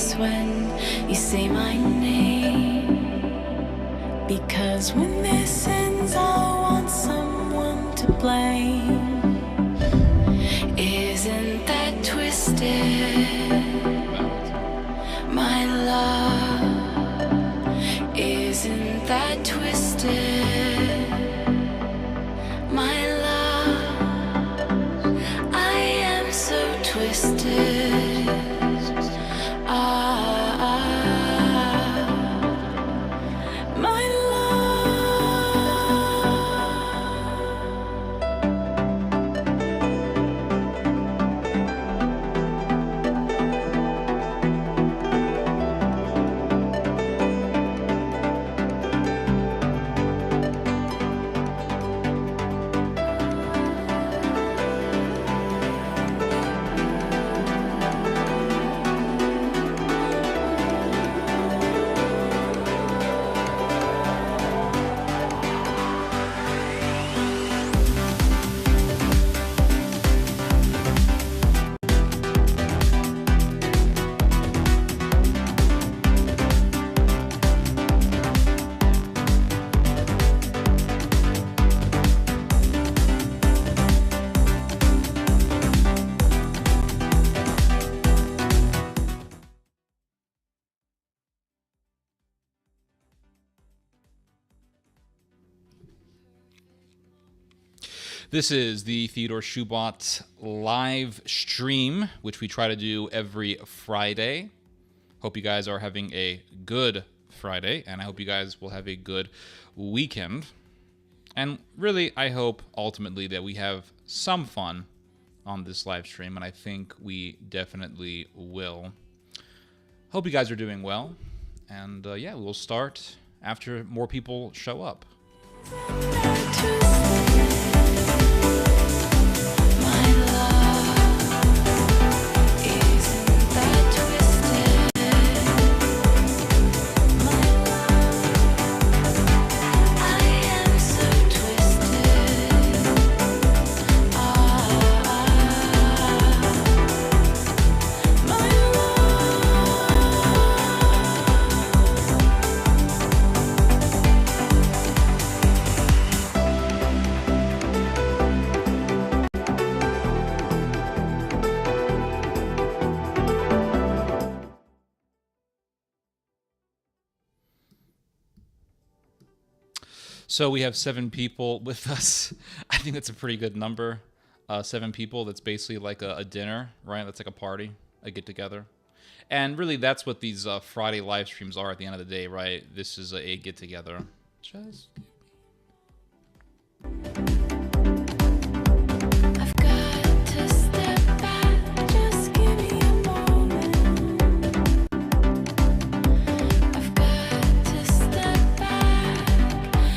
face when you say my name. Because when this ends, I'll want someone to blame. Isn't that twisted? My love, isn't that twisted? My love, I am so twisted. My This is the Theodore Schubot live stream, which we try to do every Friday. Hope you guys are having a good Friday, and I hope you guys will have a good weekend. And really, I hope ultimately that we have some fun on this live stream, and I think we definitely will. Hope you guys are doing well, and yeah, we'll start after more people show up. So we have 7 people with us. I think that's a pretty good number. 7 people, that's basically like a dinner, right? That's like a party, a get-together. And really, that's what these Friday live streams are at the end of the day, right? This is a get-together. Just I've got to step back, just give me a moment. I've got to step back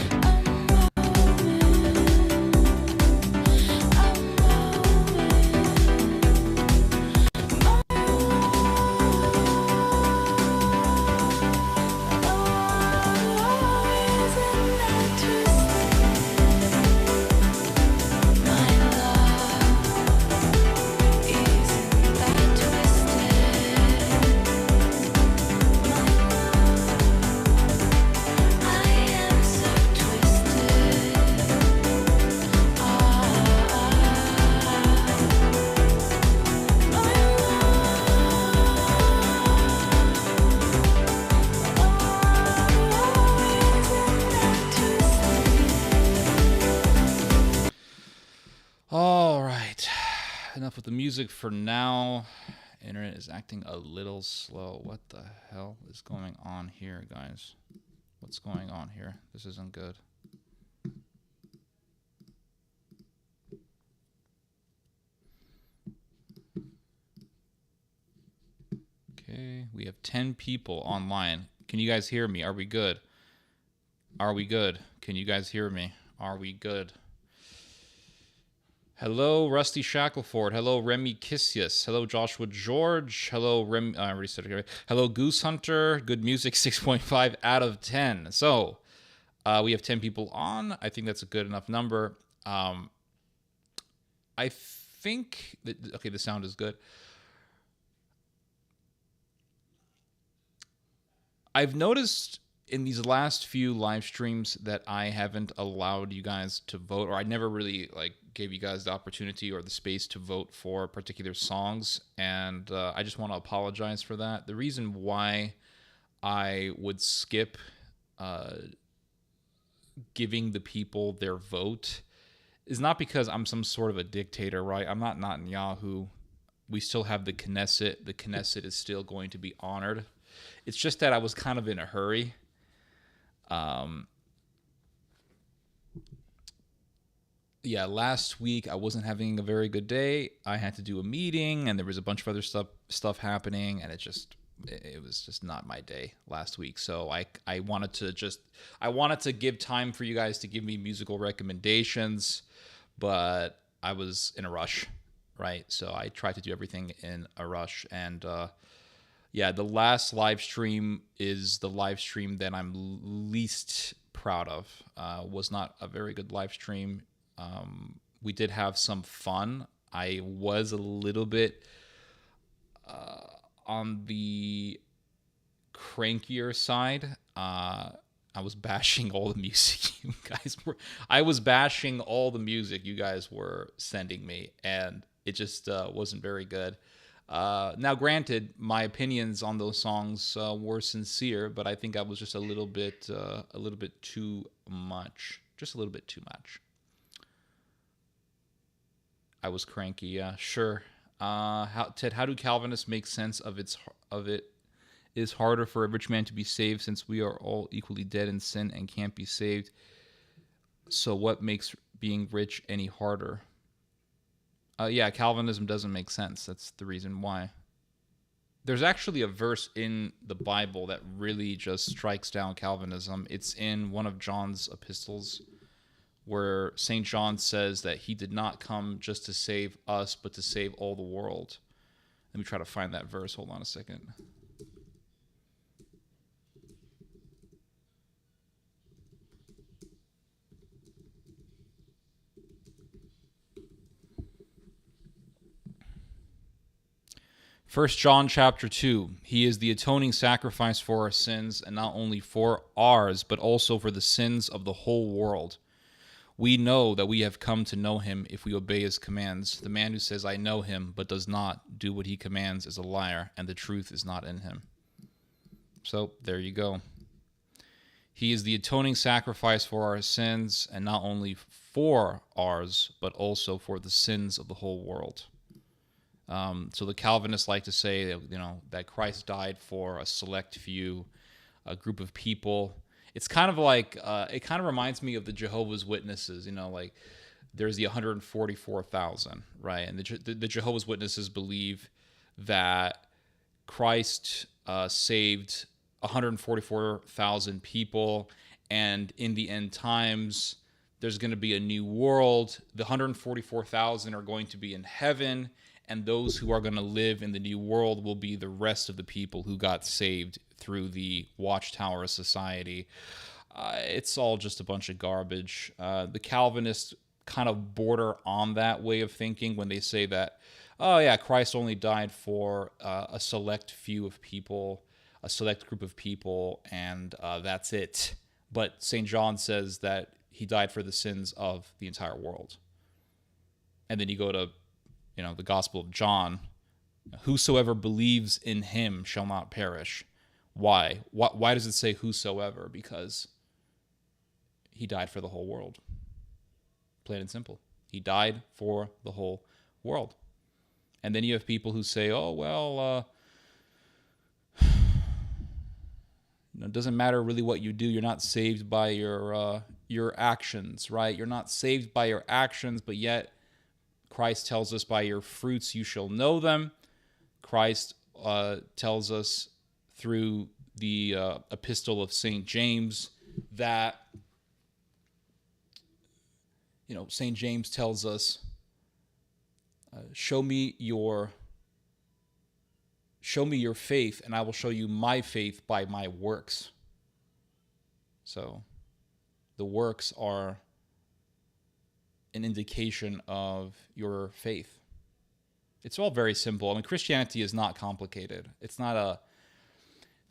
a moment, enough with the music for now. Internet is acting a little slow. What the hell is going on here, guys? What's going on here? This isn't good. Okay, we have 10 people online. Can you guys hear me? Are we good? Are we good? Can you guys hear me? Are we good? Hello, Rusty Shackleford. Hello, Remy Kissius. Hello, Joshua George. Hello, I already said it. Hello, Goose Hunter. Good music, 6.5 out of 10. So, we have 10 people on. I think that's a good enough number. I think that, okay, the sound is good. I've noticed in these last few live streams that I haven't allowed you guys to vote, or I never really like gave you guys the opportunity or the space to vote for particular songs, and I just want to apologize for that. The reason why I would skip uh, giving the people their vote is not because I'm some sort of a dictator, right? I'm not Netanyahu. We still have the Knesset. The Knesset is still going to be honored. It's just that I was kind of in a hurry. Yeah, last week I wasn't having a very good day. I had to do a meeting, and there was a bunch of other stuff happening, and it was just not my day last week. So I wanted to give time for you guys to give me musical recommendations, but I was in a rush, right? So I tried to do everything in a rush, and yeah, the last live stream is the live stream that I'm least proud of. Was not a very good live stream. We did have some fun. I was a little bit on the crankier side. I was bashing all the music you guys were. I was bashing all the music you guys were sending me, and it just wasn't very good. Now, granted, my opinions on those songs were sincere, but I think I was just a little bit too much. Just a little bit too much. I was cranky. Yeah, sure. Ted, how do Calvinists make sense of it? Is harder for a rich man to be saved since we are all equally dead in sin and can't be saved. So what makes being rich any harder? Yeah, Calvinism doesn't make sense. That's the reason why. There's actually a verse in the Bible that really just strikes down Calvinism. It's in one of John's epistles, where St. John says that he did not come just to save us, but to save all the world. Let me try to find that verse. Hold on a second. First John chapter 2, he is the atoning sacrifice for our sins, and not only for ours, but also for the sins of the whole world. We know that we have come to know him if we obey his commands. The man who says, I know him, but does not do what he commands is a liar, and the truth is not in him. So, there you go. He is the atoning sacrifice for our sins, and not only for ours, but also for the sins of the whole world. So the Calvinists like to say that, that Christ died for a select few, a group of people. It's kind of like, it kind of reminds me of the Jehovah's Witnesses, like there's the 144,000, right? And the Jehovah's Witnesses believe that Christ saved 144,000 people, and in the end times, there's going to be a new world. The 144,000 are going to be in heaven, and those who are going to live in the new world will be the rest of the people who got saved through the Watchtower Society. It's all just a bunch of garbage. The Calvinists kind of border on that way of thinking when they say that, oh yeah, Christ only died for a select few of people, a select group of people, and that's it. But St. John says that he died for the sins of the entire world. And then you go to the Gospel of John, whosoever believes in him shall not perish. Why? Why does it say whosoever? Because he died for the whole world. Plain and simple. He died for the whole world. And then you have people who say, oh, well, it doesn't matter really what you do. You're not saved by your actions, right? You're not saved by your actions, but yet Christ tells us, by your fruits you shall know them. Christ tells us through the epistle of St. James that, St. James tells us, show me your faith, and I will show you my faith by my works. So the works are an indication of your faith. It's all very simple. I mean, Christianity is not complicated. It's not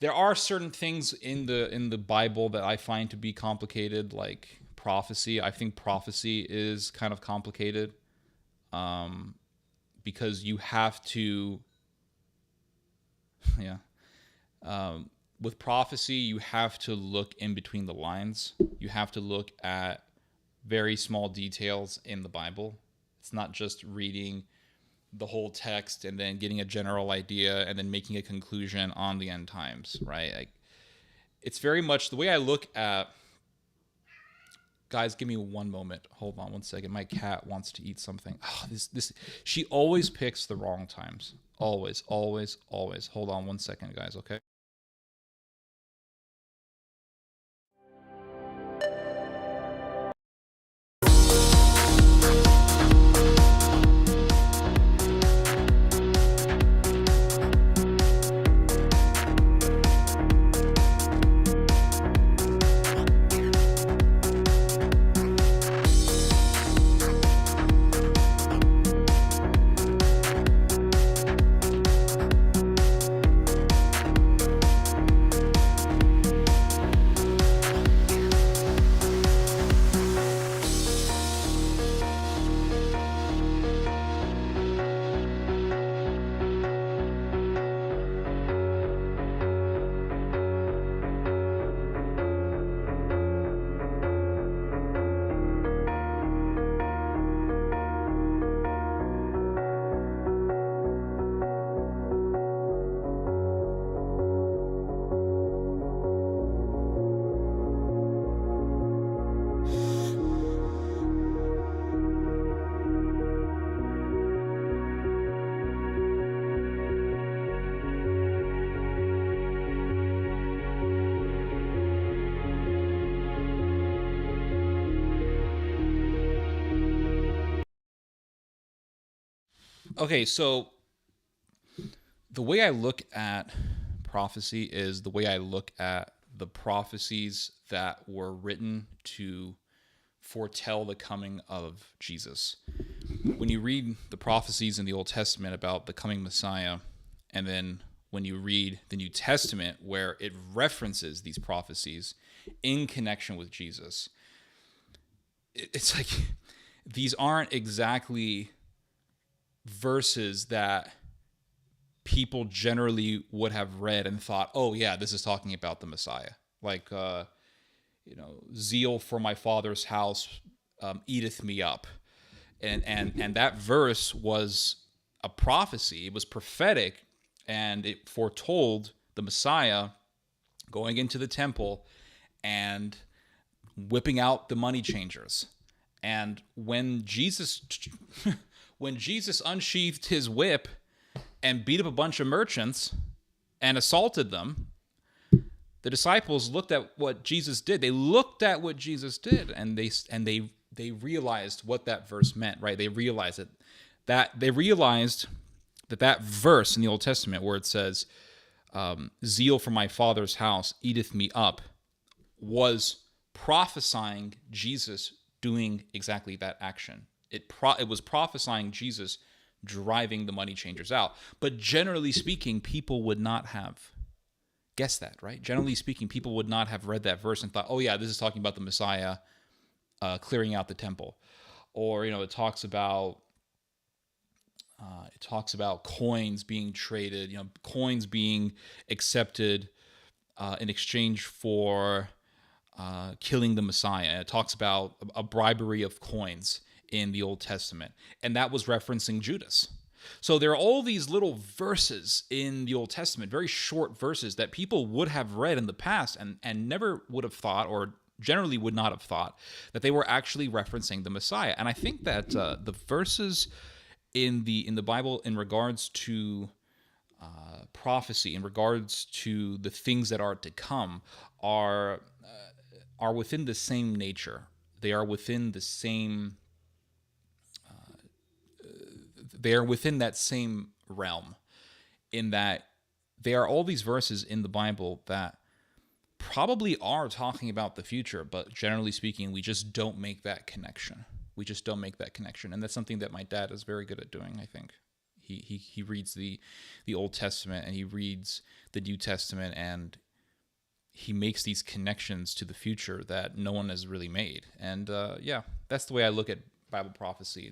there are certain things in the Bible that I find to be complicated, like prophecy. I think prophecy is kind of complicated, because you have to, yeah. With prophecy, you have to look in between the lines. You have to look at very small details in the Bible. It's not just reading the whole text and then getting a general idea and then making a conclusion on the end times, right? Like, it's very much the way I look at. Guys, give me one moment. Hold on one second. My cat wants to eat something. Oh, this. She always picks the wrong times. Always, always, always. Hold on one second, guys. Okay. Okay, so the way I look at prophecy is the way I look at the prophecies that were written to foretell the coming of Jesus. When you read the prophecies in the Old Testament about the coming Messiah, and then when you read the New Testament where it references these prophecies in connection with Jesus, it's like these aren't exactly verses that people generally would have read and thought, oh yeah, this is talking about the Messiah. Like, zeal for my father's house eateth me up. And that verse was a prophecy. It was prophetic, and it foretold the Messiah going into the temple and whipping out the money changers. And when Jesus unsheathed his whip and beat up a bunch of merchants and assaulted them, the disciples looked at what Jesus did. They looked at what Jesus did, and they realized what that verse meant, right? They realized that verse in the Old Testament where it says, zeal for my father's house eateth me up, was prophesying Jesus doing exactly that action. It was prophesying Jesus driving the money changers out. But generally speaking, people would not have guessed that, right? Generally speaking, people would not have read that verse and thought, oh yeah, this is talking about the Messiah clearing out the temple. Or, it talks about coins being traded, coins being accepted in exchange for killing the Messiah. It talks about a bribery of coins in the Old Testament, and that was referencing Judas. So there are all these little verses in the Old Testament, very short verses that people would have read in the past and never would have thought, or generally would not have thought, that they were actually referencing the Messiah. And I think that the verses in the Bible in regards to prophecy, in regards to the things that are to come, are within the same nature. They are within the same. They are within that same realm, in that there are all these verses in the Bible that probably are talking about the future, but generally speaking, we just don't make that connection. And that's something that my dad is very good at doing, I think. He reads the Old Testament and he reads the New Testament, and he makes these connections to the future that no one has really made. And that's the way I look at Bible prophecy.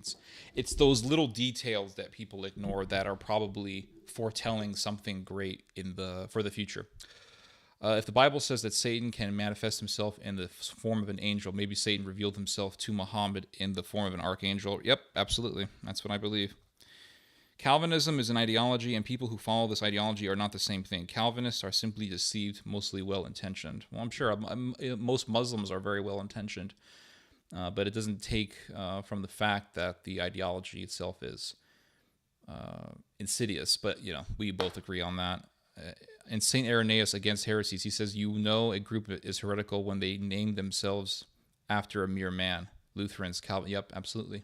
It's those little details that people ignore that are probably foretelling something great for the future. If the Bible says that Satan can manifest himself in the form of an angel, maybe Satan revealed himself to Muhammad in the form of an archangel. Yep, absolutely. That's what I believe. Calvinism is an ideology, and people who follow this ideology are not the same thing. Calvinists are simply deceived, mostly well-intentioned. Well, I'm sure most Muslims are very well-intentioned, but it doesn't take from the fact that the ideology itself is insidious. But, we both agree on that. In St. Irenaeus Against Heresies, he says, a group is heretical when they name themselves after a mere man. Lutherans, Calvin, yep, absolutely.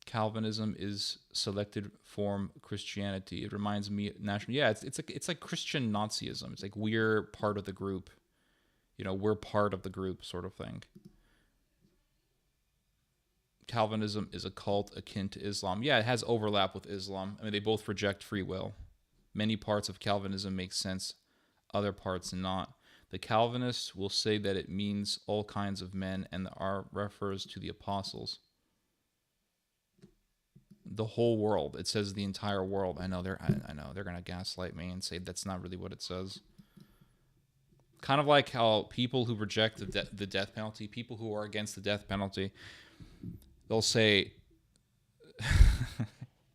Calvinism is selected from Christianity. It reminds me national. Yeah, it's like Christian Nazism. It's like we're part of the group. We're part of the group sort of thing. Calvinism is a cult akin to Islam. Yeah, it has overlap with Islam. I mean, they both reject free will. Many parts of Calvinism make sense, other parts not. The Calvinists will say that it means all kinds of men, and the R refers to the apostles. The whole world. It says the entire world. I know they're gonna gaslight me and say that's not really what it says. Kind of like how people who reject the death penalty, people who are against the death penalty, they'll say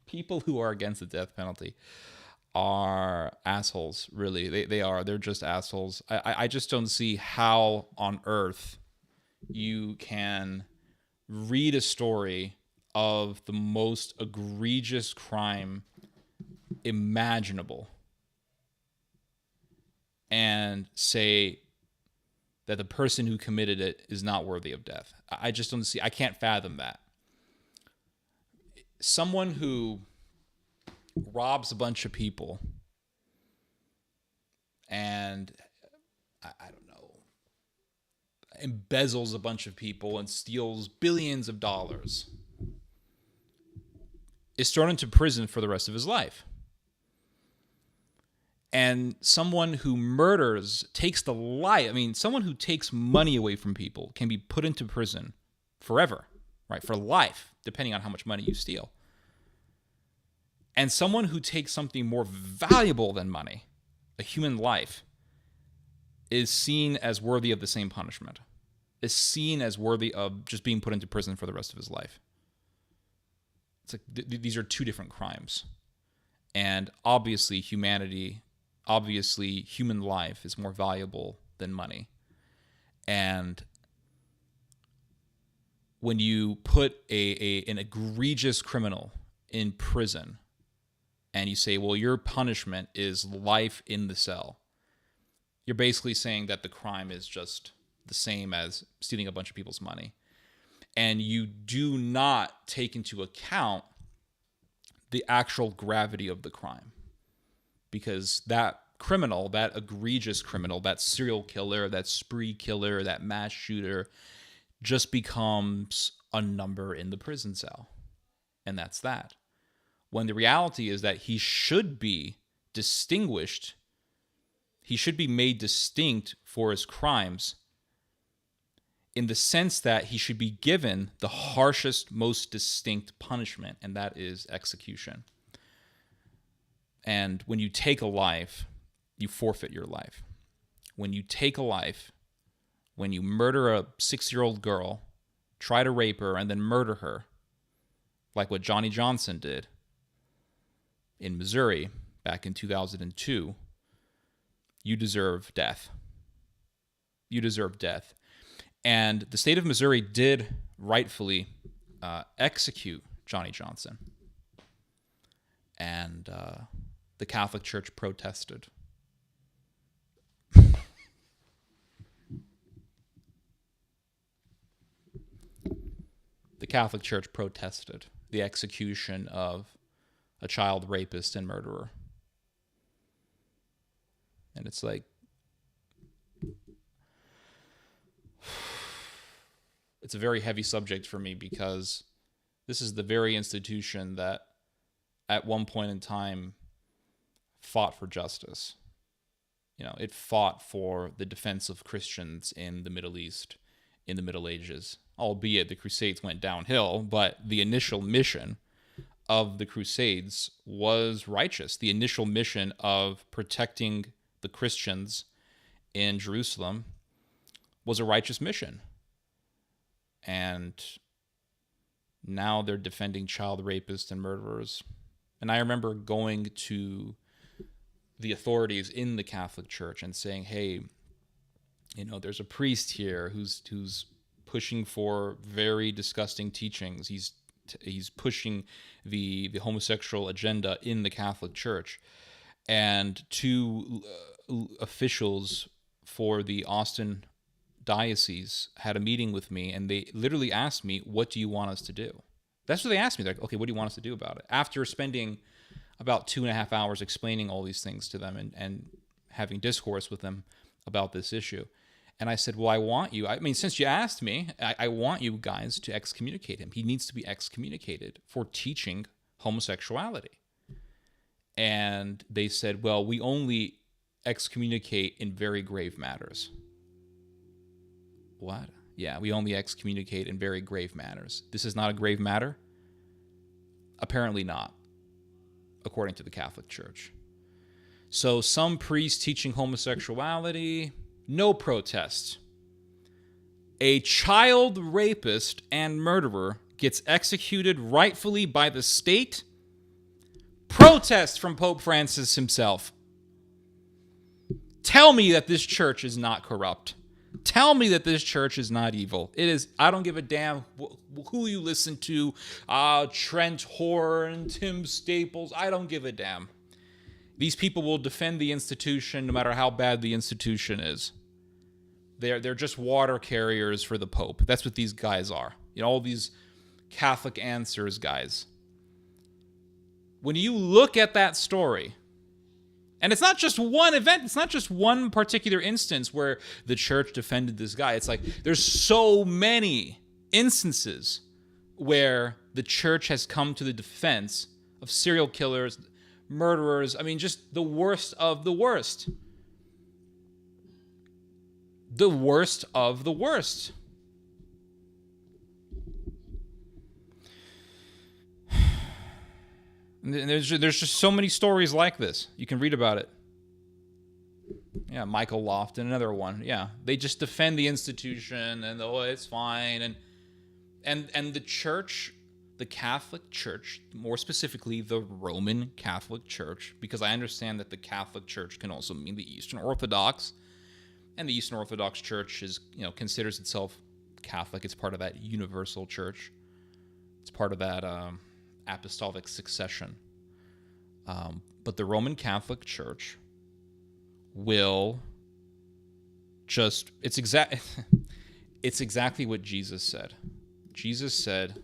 people who are against the death penalty are assholes. Really, they are. They're just assholes. I just don't see how on earth you can read a story of the most egregious crime imaginable and say that the person who committed it is not worthy of death. I just don't see. I can't fathom that. Someone who robs a bunch of people and I don't know, embezzles a bunch of people and steals billions of dollars is thrown into prison for the rest of his life. And someone who murders, someone who takes money away from people can be put into prison forever, right? For life, depending on how much money you steal. And someone who takes something more valuable than money, a human life, is seen as worthy of the same punishment, is seen as worthy of just being put into prison for the rest of his life. It's like these are two different crimes. And obviously human life is more valuable than money. And when you put an egregious criminal in prison and you say, well, your punishment is life in the cell, you're basically saying that the crime is just the same as stealing a bunch of people's money. And you do not take into account the actual gravity of the crime. Because that criminal, that egregious criminal, that serial killer, that spree killer, that mass shooter, just becomes a number in the prison cell. And that's that. When the reality is that he should be distinguished, he should be made distinct for his crimes, in the sense that he should be given the harshest, most distinct punishment, and that is execution. And when you take a life, you forfeit your life. When you take a life, when you murder a 6-year-old girl, try to rape her, and then murder her, like what Johnny Johnson did in Missouri back in 2002, you deserve death. You deserve death. And the state of Missouri did rightfully execute Johnny Johnson. And the Catholic Church protested. The Catholic Church protested the execution of a child rapist and murderer. And it's like, it's a very heavy subject for me because this is the very institution that at one point in time fought for justice. It fought for the defense of Christians in the Middle East in the Middle Ages, albeit the Crusades went downhill, but the initial mission of the Crusades was righteous. The initial mission of protecting the Christians in Jerusalem was a righteous mission. And now they're defending child rapists and murderers. And I remember going to the authorities in the Catholic Church and saying, hey, there's a priest here who's pushing for very disgusting teachings. He's pushing the homosexual agenda in the Catholic Church. And two officials for the Austin diocese had a meeting with me, and they literally asked me, what do you want us to do? That's what they asked me. They're like, okay, what do you want us to do about it? After spending about 2.5 hours explaining all these things to them and having discourse with them about this issue. And I said, well, since you asked me, I want you guys to excommunicate him. He needs to be excommunicated for teaching homosexuality. And they said, well, we only excommunicate in very grave matters. What? Yeah, we only excommunicate in very grave matters. This is not a grave matter? Apparently not, according to the Catholic Church. So some priest teaching homosexuality, no protest. A child rapist and murderer gets executed rightfully by the state. Protest from Pope Francis himself. Tell me that this church is not corrupt. Tell me that this church is not evil. It is. I don't give a damn who you listen to. Trent Horn, Tim Staples. I don't give a damn. These people will defend the institution no matter how bad the institution is. They're just water carriers for the Pope. That's what these guys are. All these Catholic Answers guys. When you look at that story, and it's not just one event, it's not just one particular instance where the church defended this guy. It's like there's so many instances where the church has come to the defense of serial killers, murderers. I mean, just the worst of the worst. The worst of the worst. And there's just so many stories like this. You can read about it. Yeah, Michael Lofton, another one. Yeah, they just defend the institution and it's fine. And the church, the Catholic Church, more specifically the Roman Catholic Church, because I understand that the Catholic Church can also mean the Eastern Orthodox, and the Eastern Orthodox Church is considers itself Catholic. It's part of that universal church. It's part of that apostolic succession. But the Roman Catholic Church will just, it's exactly what Jesus said. Jesus said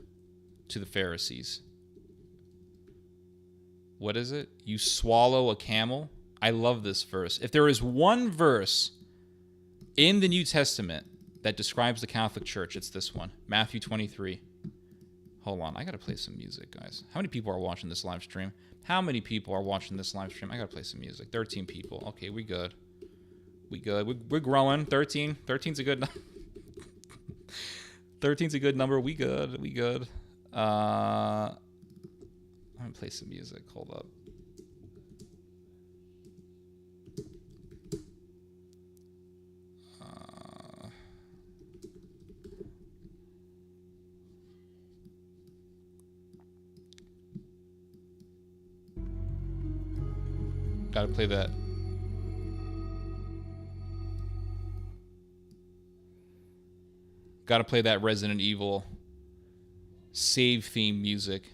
to the Pharisees, what is it? You swallow a camel? I love this verse. If there is one verse in the New Testament that describes the Catholic Church, it's this one, Matthew 23. Hold on, I gotta play some music, guys. How many people are watching this live stream? How many people are watching this live stream? I gotta play some music. 13 people. Okay, we good. We good. We're growing. 13. 13's a good number. 13's a good number. We good. We good. I'm gonna play some music. Hold up. Gotta play that. Gotta play that Resident Evil save theme music.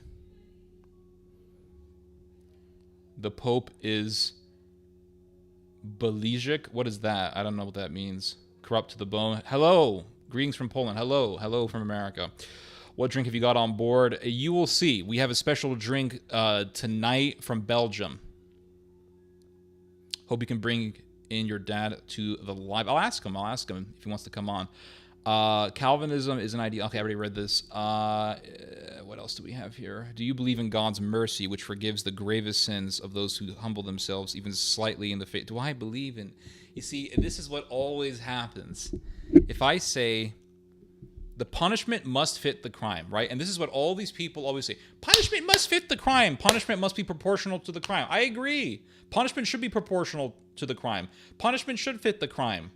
The Pope is Belichick. What is that? I don't know what that means. Corrupt to the bone. Hello. Greetings from Poland. Hello. Hello from America. What drink have you got on board? You will see. We have a special drink tonight from Belgium. Hope you can bring in your dad to the live. I'll ask him if he wants to come on. Calvinism is an idea. Okay, I already read this. What else do we have here? Do you believe in God's mercy, which forgives the gravest sins of those who humble themselves even slightly in the faith? Do I believe in? You see, this is what always happens. If I say the punishment must fit the crime, right? And this is what all these people always say. Punishment must fit the crime. Punishment must be proportional to the crime. I agree. Punishment should be proportional to the crime. Punishment should fit the crime.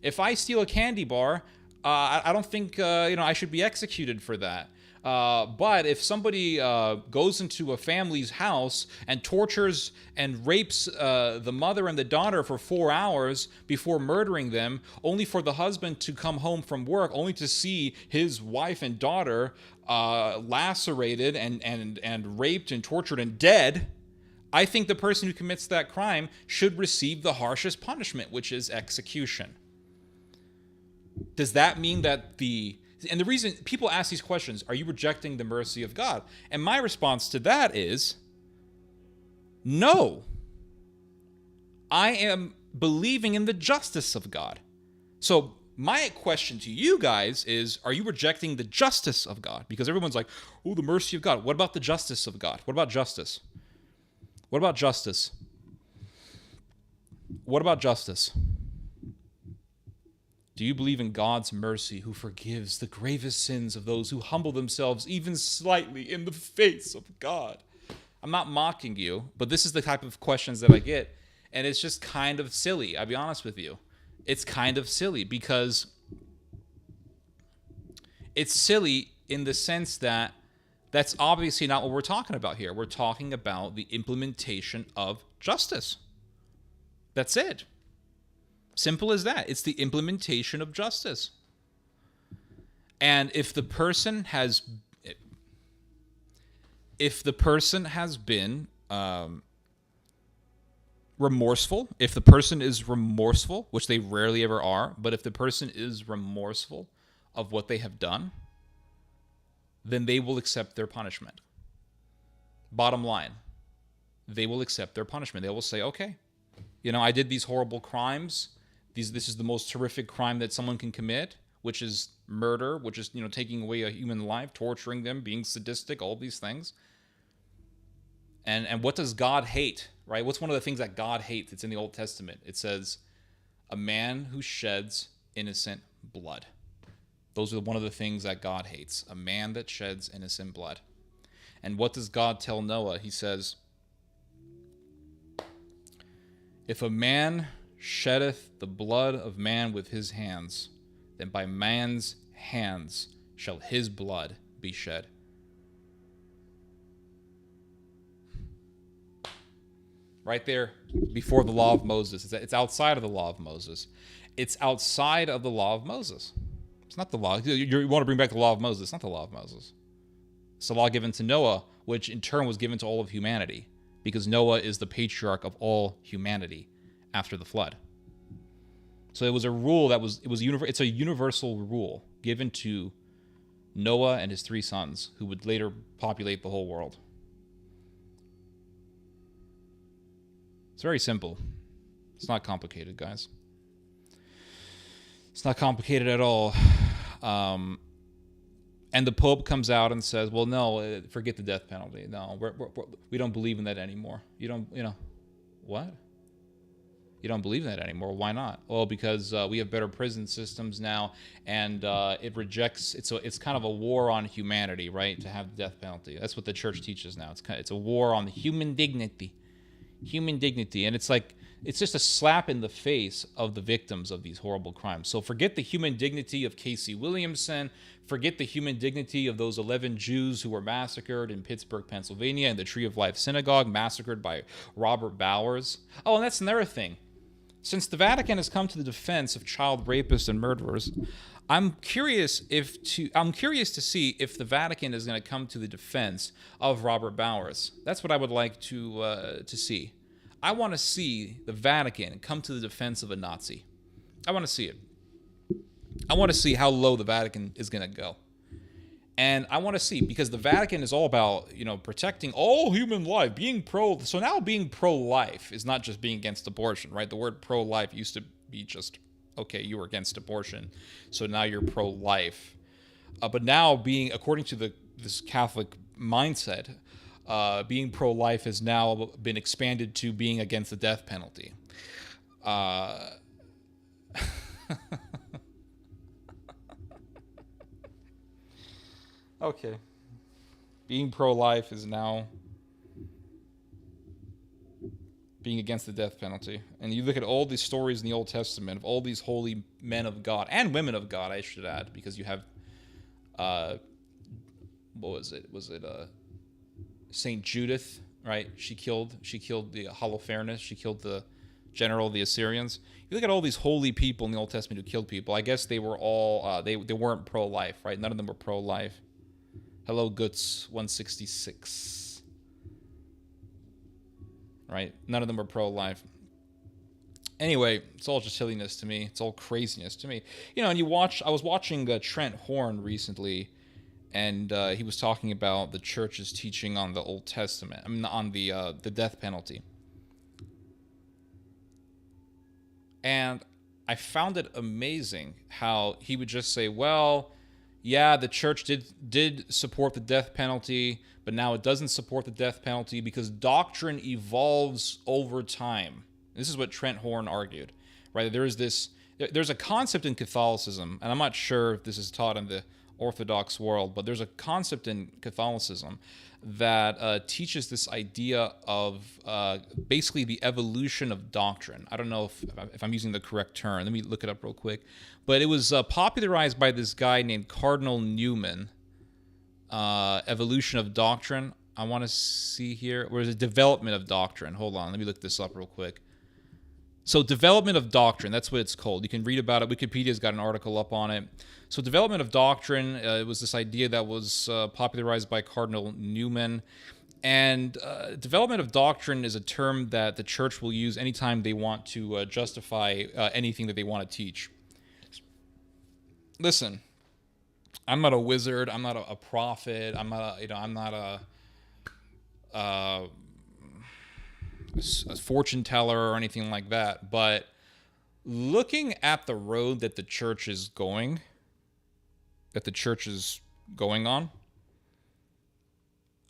If I steal a candy bar, I don't think I should be executed for that. But if somebody goes into a family's house and tortures and rapes the mother and the daughter for 4 hours before murdering them, only for the husband to come home from work, only to see his wife and daughter lacerated and raped and tortured and dead, I think the person who commits that crime should receive the harshest punishment, which is execution. Does that mean that and the reason people ask these questions, are you rejecting the mercy of God? And my response to that is, no. I am believing in the justice of God. So my question to you guys is, are you rejecting the justice of God? Because everyone's like, oh, the mercy of God. What about the justice of God? What about justice? What about justice? What about justice? Do you believe in God's mercy, who forgives the gravest sins of those who humble themselves even slightly in the face of God? I'm not mocking you, but this is the type of questions that I get, and it's just kind of silly. I'll be honest with you. It's kind of silly because it's silly in the sense that that's obviously not what we're talking about here. We're talking about the implementation of justice. That's it. Simple as that. It's the implementation of justice. And if the person has been remorseful, if the person is remorseful, which they rarely ever are, but if the person is remorseful of what they have done, then they will accept their punishment. Bottom line, they will accept their punishment. They will say, okay, I did these horrible crimes. This is the most horrific crime that someone can commit, which is murder, which is, taking away a human life, torturing them, being sadistic, all these things. And what does God hate, right? What's one of the things that God hates? It's in the Old Testament. It says, a man who sheds innocent blood. Those are one of the things that God hates, a man that sheds innocent blood. And what does God tell Noah? He says, if a man sheddeth the blood of man with his hands, then by man's hands shall his blood be shed. Right there before the law of Moses. It's outside of the law of Moses. It's outside of the law of Moses. It's not the law. You want to bring back the law of Moses. It's not the law of Moses. It's the law given to Noah, which in turn was given to all of humanity, because Noah is the patriarch of all humanity after the flood. So it was a rule it's a universal rule given to Noah and his 3 sons, who would later populate the whole world. It's very simple. It's not complicated, guys. It's not complicated at all. And the Pope comes out and says, well, no, forget the death penalty. No, we don't believe in that anymore. What? You don't believe in that anymore. Why not? Well, because we have better prison systems now, and it rejects. It's kind of a war on humanity, right? To have the death penalty. That's what the church teaches now. It's a war on the human dignity, and it's just a slap in the face of the victims of these horrible crimes. So forget the human dignity of Casey Williamson. Forget the human dignity of those 11 Jews who were massacred in Pittsburgh, Pennsylvania, in the Tree of Life Synagogue, massacred by Robert Bowers. Oh, and that's another thing. Since the Vatican has come to the defense of child rapists and murderers, I'm curious to see if the Vatican is going to come to the defense of Robert Bowers. That's what I would like to see. I want to see the Vatican come to the defense of a Nazi. I want to see it. I want to see how low the Vatican is going to go. And I want to see, because the Vatican is all about, protecting all human life, so now being pro-life is not just being against abortion, right? The word pro-life used to be just okay, you were against abortion, so now you're pro-life. But now, being according to this Catholic mindset, being pro-life has now been expanded to being against the death penalty. Okay. Being pro-life is now being against the death penalty. And you look at all these stories in the Old Testament of all these holy men of God and women of God, I should add, because you have, what was it? Was it Saint Judith, right? She killed the Holofernes. She killed the general of the Assyrians. You look at all these holy people in the Old Testament who killed people. I guess they were all they weren't pro-life, right? None of them were pro-life. Hello, Guts 166. Right? None of them are pro-life. Anyway, it's all just silliness to me. It's all craziness to me. And I was watching Trent Horn recently, and he was talking about the church's teaching on the Old Testament. I mean, on the death penalty. And I found it amazing how he would just say, well, yeah, the church did support the death penalty, but now it doesn't support the death penalty because doctrine evolves over time. This is what Trent Horn argued, right? There's a concept in Catholicism, and I'm not sure if this is taught in the Orthodox world, but there's a concept in Catholicism that teaches this idea of basically the evolution of doctrine. I don't know if I'm using the correct term. Let me look it up real quick. But it was popularized by this guy named Cardinal Newman. Evolution of doctrine. I want to see here. Where's the development of doctrine? Hold on. Let me look this up real quick. So development of doctrine, that's what it's called. You can read about it. Wikipedia's got an article up on it. So development of doctrine, it was this idea that was popularized by Cardinal Newman. And development of doctrine is a term that the church will use anytime they want to justify anything that they want to teach. Listen, I'm not a wizard. I'm not a prophet. I'm not a fortune teller or anything like that. But looking at the road that the church is going on,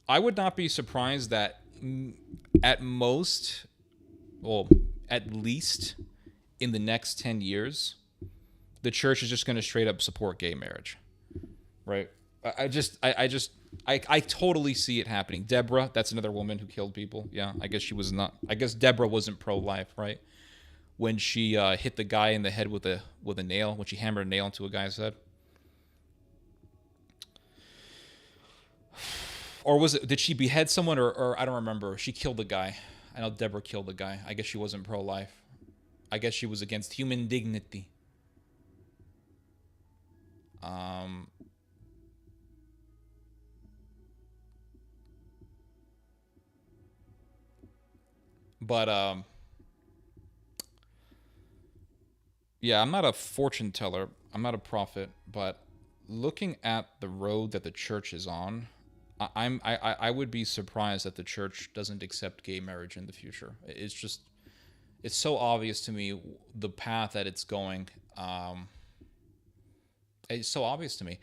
I would not be surprised that at least in the next 10 years, the church is just going to straight up support gay marriage, right? I totally see it happening. Deborah, that's another woman who killed people. Yeah, I guess Deborah wasn't pro-life, right? When she hit the guy in the head with a nail, when she hammered a nail into a guy's head. Or did she behead someone, or I don't remember. She killed the guy. I know Deborah killed the guy. I guess she wasn't pro-life. I guess she was against human dignity. But yeah, I'm not a fortune teller. I'm not a prophet. But looking at the road that the church is on, I would be surprised that the church doesn't accept gay marriage in the future. It's so obvious to me the path that it's going. It's so obvious to me.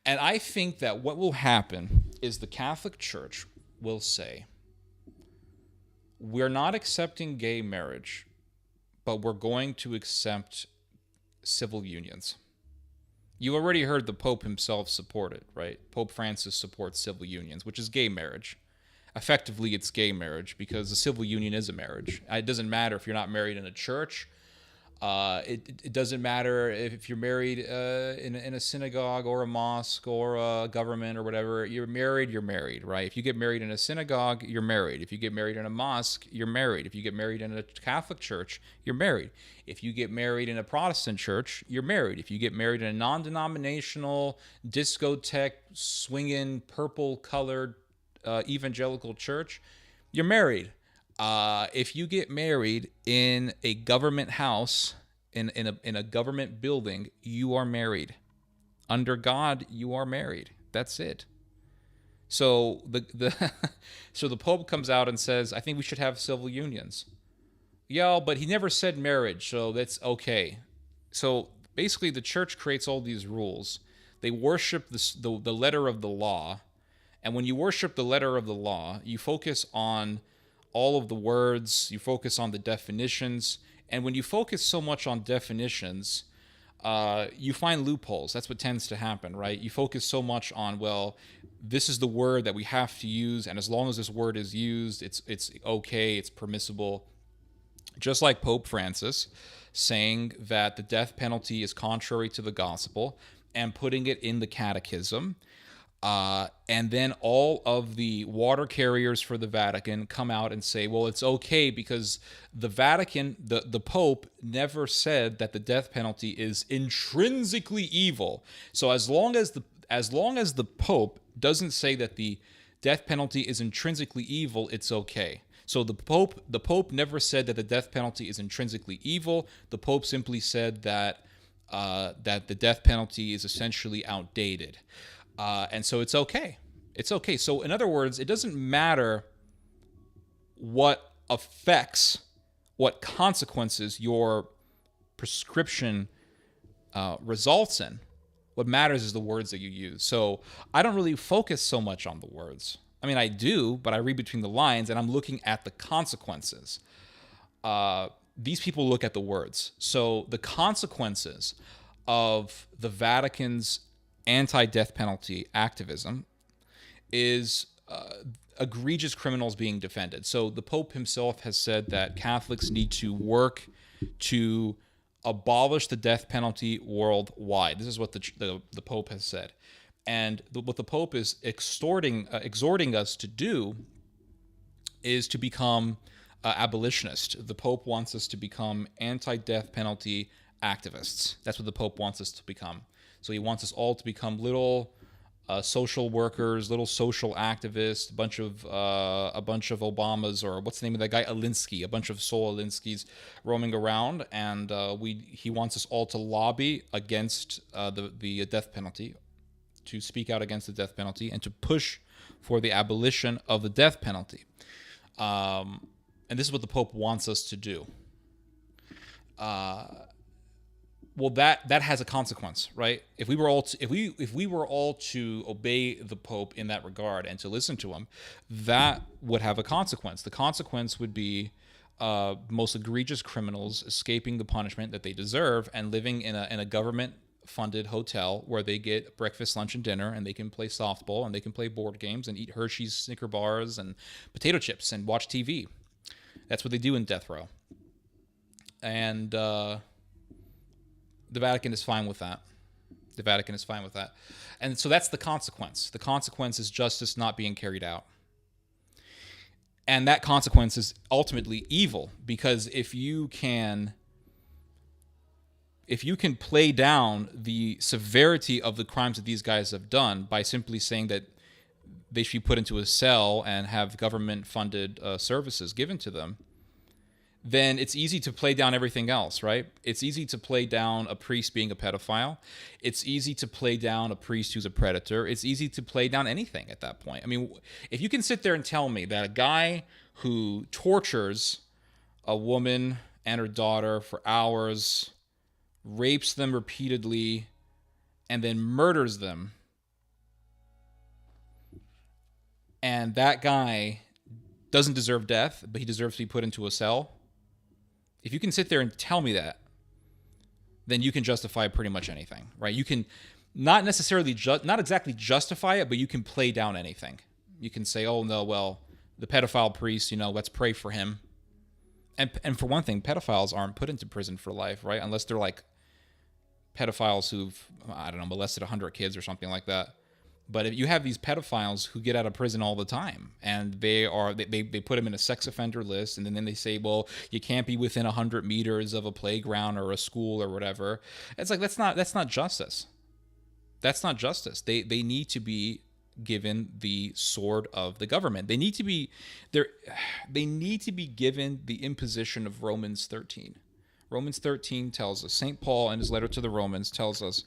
And I think that what will happen is the Catholic Church will say, we're not accepting gay marriage, but we're going to accept civil unions. You already heard the Pope himself support it, right? Pope Francis supports civil unions, which is gay marriage. Effectively, it's gay marriage because a civil union is a marriage. It doesn't matter if you're not married in a church. It doesn't matter if you're married in a synagogue or a mosque or a government or whatever. You're married, right? If you get married in a synagogue, you're married. If you get married in a mosque, you're married. If you get married in a Catholic church, you're married. If you get married in a Protestant church, you're married. If you get married in a non-denominational, discotheque, swinging, purple-colored evangelical church, you're married. If you get married in a government house, in a government building, you are married. Under God, you are married. That's it. So so the Pope comes out and says, I think we should have civil unions. Yeah, but he never said marriage, so that's okay. So basically, the church creates all these rules. They worship the letter of the law. And when you worship the letter of the law, you focus on all of the words, you focus on the definitions. And when you focus so much on definitions, you find loopholes. That's what tends to happen, right? You focus so much on, well, this is the word that we have to use, and as long as this word is used, it's okay, it's permissible. Just like Pope Francis saying that the death penalty is contrary to the gospel and putting it in the catechism. And then all of the water carriers for the Vatican come out and say, well, it's okay because the Vatican, the Pope never said that the death penalty is intrinsically evil. So as long as the Pope doesn't say that the death penalty is intrinsically evil, it's okay. So the Pope never said that the death penalty is intrinsically evil. The Pope simply said that that the death penalty is essentially outdated. And so it's okay. It's okay. So in other words, it doesn't matter what effects, what consequences your prescription results in. What matters is the words that you use. So I don't really focus so much on the words. I mean, I do, but I read between the lines and I'm looking at the consequences. These people look at the words. So the consequences of the Vatican's anti-death penalty activism is egregious criminals being defended. So the Pope himself has said that Catholics need to work to abolish the death penalty worldwide. This is what the Pope has said. And what the Pope is exhorting us to do is to become abolitionist. The Pope wants us to become anti-death penalty activists. That's what the Pope wants us to become. So he wants us all to become little social workers, little social activists, a bunch of Obamas, or what's the name of that guy, Alinsky, a bunch of Saul Alinskys roaming around, and he wants us all to lobby against the death penalty, to speak out against the death penalty, and to push for the abolition of the death penalty. And this is what the Pope wants us to do. Well, that has a consequence, right? If we were all to obey the Pope in that regard and to listen to him, that would have a consequence. The consequence would be most egregious criminals escaping the punishment that they deserve and living in a government-funded hotel where they get breakfast, lunch, and dinner, and they can play softball and they can play board games and eat Hershey's Snicker bars and potato chips and watch TV. That's what they do in death row. And the Vatican is fine with that. The Vatican is fine with that. And so that's the consequence. The consequence is justice not being carried out. And that consequence is ultimately evil, because if you can play down the severity of the crimes that these guys have done by simply saying that they should be put into a cell and have government-funded services given to them, then it's easy to play down everything else, right? It's easy to play down a priest being a pedophile. It's easy to play down a priest who's a predator. It's easy to play down anything at that point. I mean, if you can sit there and tell me that a guy who tortures a woman and her daughter for hours, rapes them repeatedly, and then murders them, and that guy doesn't deserve death, but he deserves to be put into a cell, if you can sit there and tell me that, then you can justify pretty much anything, right? You can not necessarily, not exactly justify it, but you can play down anything. You can say, oh, no, well, the pedophile priest, let's pray for him. And for one thing, pedophiles aren't put into prison for life, right? Unless they're like pedophiles who've, molested 100 kids or something like that. But if you have these pedophiles who get out of prison all the time, and they put them in a sex offender list, and then they say, well, you can't be within 100 meters of a playground or a school or whatever. It's like, that's not justice. That's not justice. They need to be given the sword of the government. They need to be given the imposition of Romans 13. Romans 13 tells us, St. Paul in his letter to the Romans tells us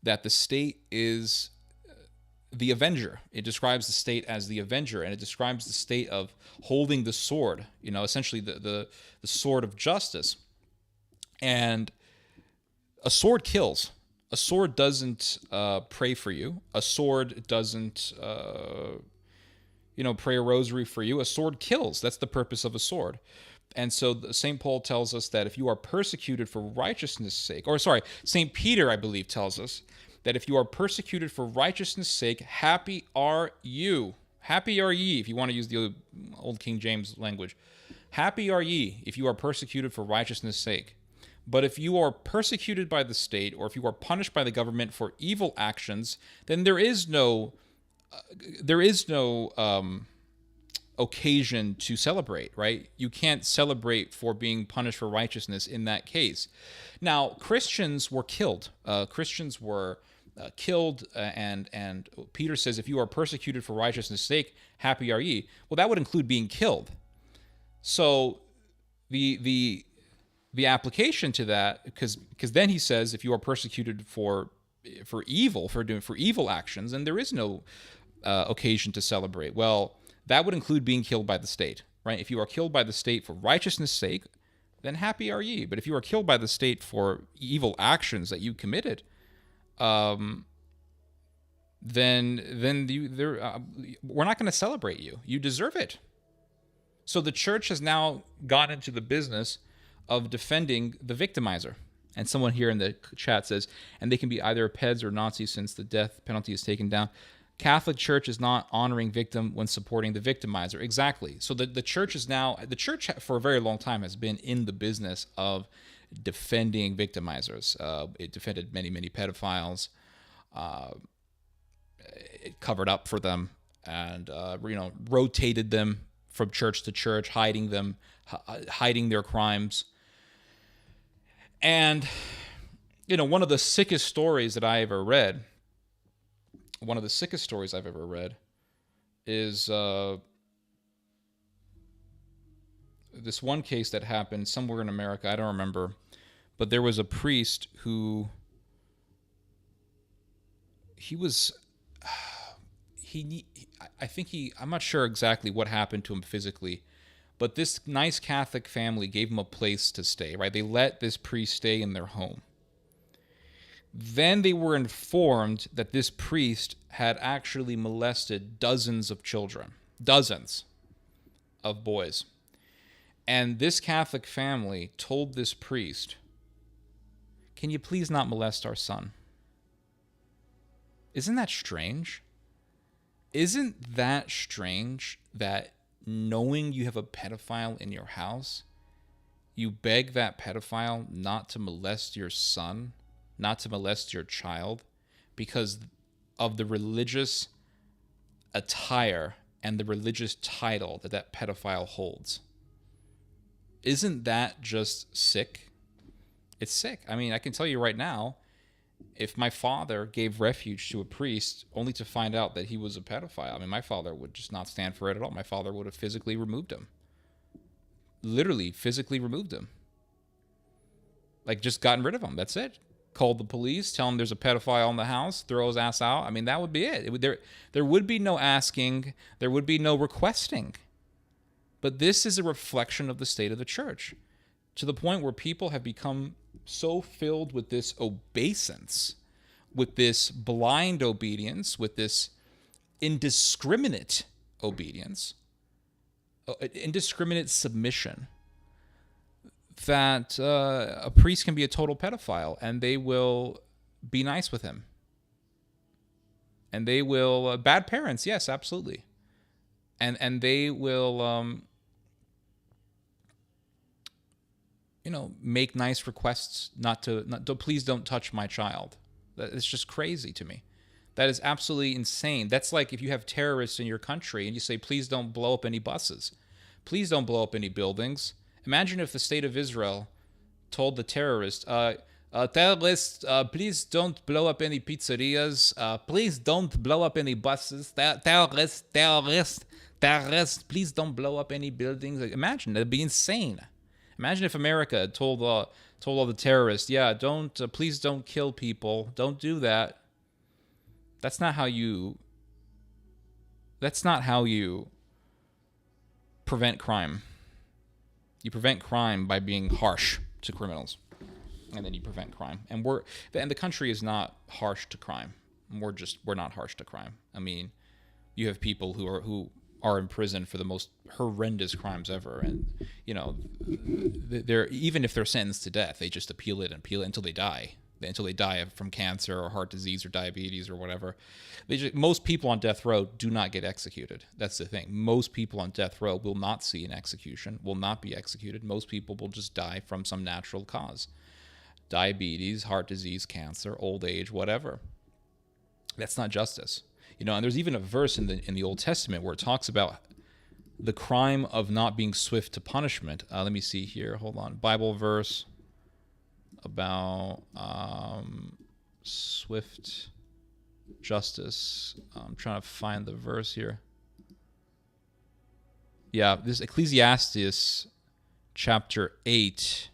that the state is the avenger. It describes the state as the avenger, and it describes the state of holding the sword, essentially the sword of justice. And A sword kills. A sword doesn't pray for you. A sword doesn't, pray a rosary for you. A sword kills. That's the purpose of a sword. And so St. Paul tells us that if you are persecuted for righteousness' sake, St. Peter, I believe, tells us that if you are persecuted for righteousness' sake, happy are you. Happy are ye, if you want to use the old King James language. Happy are ye if you are persecuted for righteousness' sake. But if you are persecuted by the state, or if you are punished by the government for evil actions, then there is no occasion to celebrate, right? You can't celebrate for being punished for righteousness in that case. Now, Christians were killed. Christians were killed, and Peter says, if you are persecuted for righteousness' sake, happy are ye. Well, that would include being killed. So the application to that, because then he says, if you are persecuted for evil actions, and there is no occasion to celebrate. Well, that would include being killed by the state, right? If you are killed by the state for righteousness' sake, then happy are ye. But if you are killed by the state for evil actions that you committed, then we're not going to celebrate you. You deserve it. So the church has now gone into the business of defending the victimizer. And someone here in the chat says, and they can be either PEDs or Nazis since the death penalty is taken down. Catholic Church is not honoring victim when supporting the victimizer. Exactly. So the church for a very long time has been in the business of defending victimizers. It defended many, many pedophiles. It covered up for them and, rotated them from church to church, hiding their crimes. And, one of the sickest stories that I ever read, is this one case that happened somewhere in America. I don't remember. But there was a priest who I'm not sure exactly what happened to him physically, but this nice Catholic family gave him a place to stay, right? They let this priest stay in their home. Then they were informed that this priest had actually molested dozens of children, dozens of boys. And this Catholic family told this priest, can you please not molest our son? Isn't that strange? Isn't that strange that knowing you have a pedophile in your house, you beg that pedophile not to molest your son, not to molest your child, because of the religious attire and the religious title that pedophile holds? Isn't that just sick? It's sick. I mean, I can tell you right now, if my father gave refuge to a priest only to find out that he was a pedophile, I mean, my father would just not stand for it at all. My father would have physically removed him. Literally physically removed him. Like, just gotten rid of him. That's it. Called the police, tell him there's a pedophile in the house, throw his ass out. I mean, that would be it. There would be no asking. There would be no requesting. But this is a reflection of the state of the church, to the point where people have become so filled with this obeisance, with this blind obedience, with this indiscriminate obedience, indiscriminate submission, that a priest can be a total pedophile, and they will be nice with him. And they will, bad parents, yes, absolutely. And they will, make nice requests please don't touch my child. It's just crazy to me. That is absolutely insane. That's like if you have terrorists in your country and you say, please don't blow up any buses. Please don't blow up any buildings. Imagine if the state of Israel told the terrorists, terrorists, please don't blow up any pizzerias. Please don't blow up any buses. Terrorists, please don't blow up any buildings. Imagine, that'd be insane. Imagine if America told all the terrorists, please don't kill people. Don't do that. That's not how you prevent crime. You prevent crime by being harsh to criminals. and then you prevent crime. And the country is not harsh to crime. We're not harsh to crime. I mean, you have people who are in prison for the most horrendous crimes ever, and they're, even if they're sentenced to death, they just appeal it until they die. Until they die from cancer or heart disease or diabetes or whatever. Most people on death row do not get executed. That's the thing. Most people on death row will not see an execution, will not be executed. Most people will just die from some natural cause. Diabetes, heart disease, cancer, old age, whatever. That's not justice. And there's even a verse in the Old Testament where it talks about the crime of not being swift to punishment. Let me see here. Hold on. Bible verse about swift justice. I'm trying to find the verse here. Yeah, this Ecclesiastes chapter 8.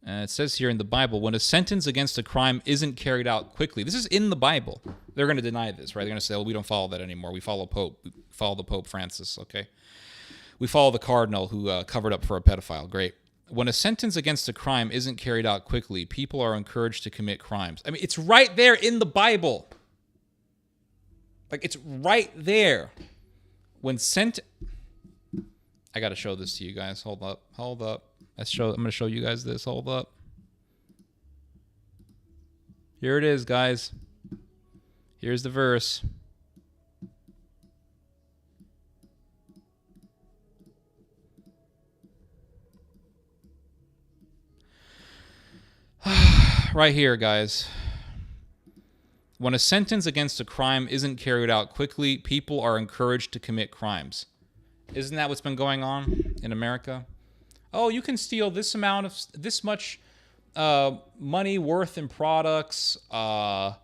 And it says here in the Bible, when a sentence against a crime isn't carried out quickly, this is in the Bible. They're going to deny this, right? They're going to say, well, we don't follow that anymore. We follow Pope. We follow the Pope Francis, okay? We follow the cardinal who covered up for a pedophile. Great. When a sentence against a crime isn't carried out quickly, people are encouraged to commit crimes. I mean, it's right there in the Bible. Like, it's right there. I got to show this to you guys. Hold up. I'm going to show you guys this. Hold up. Here it is, guys. Here's the verse. Right here, guys. When a sentence against a crime isn't carried out quickly, people are encouraged to commit crimes. Isn't that what's been going on in America? Oh, you can steal this much money worth in products, and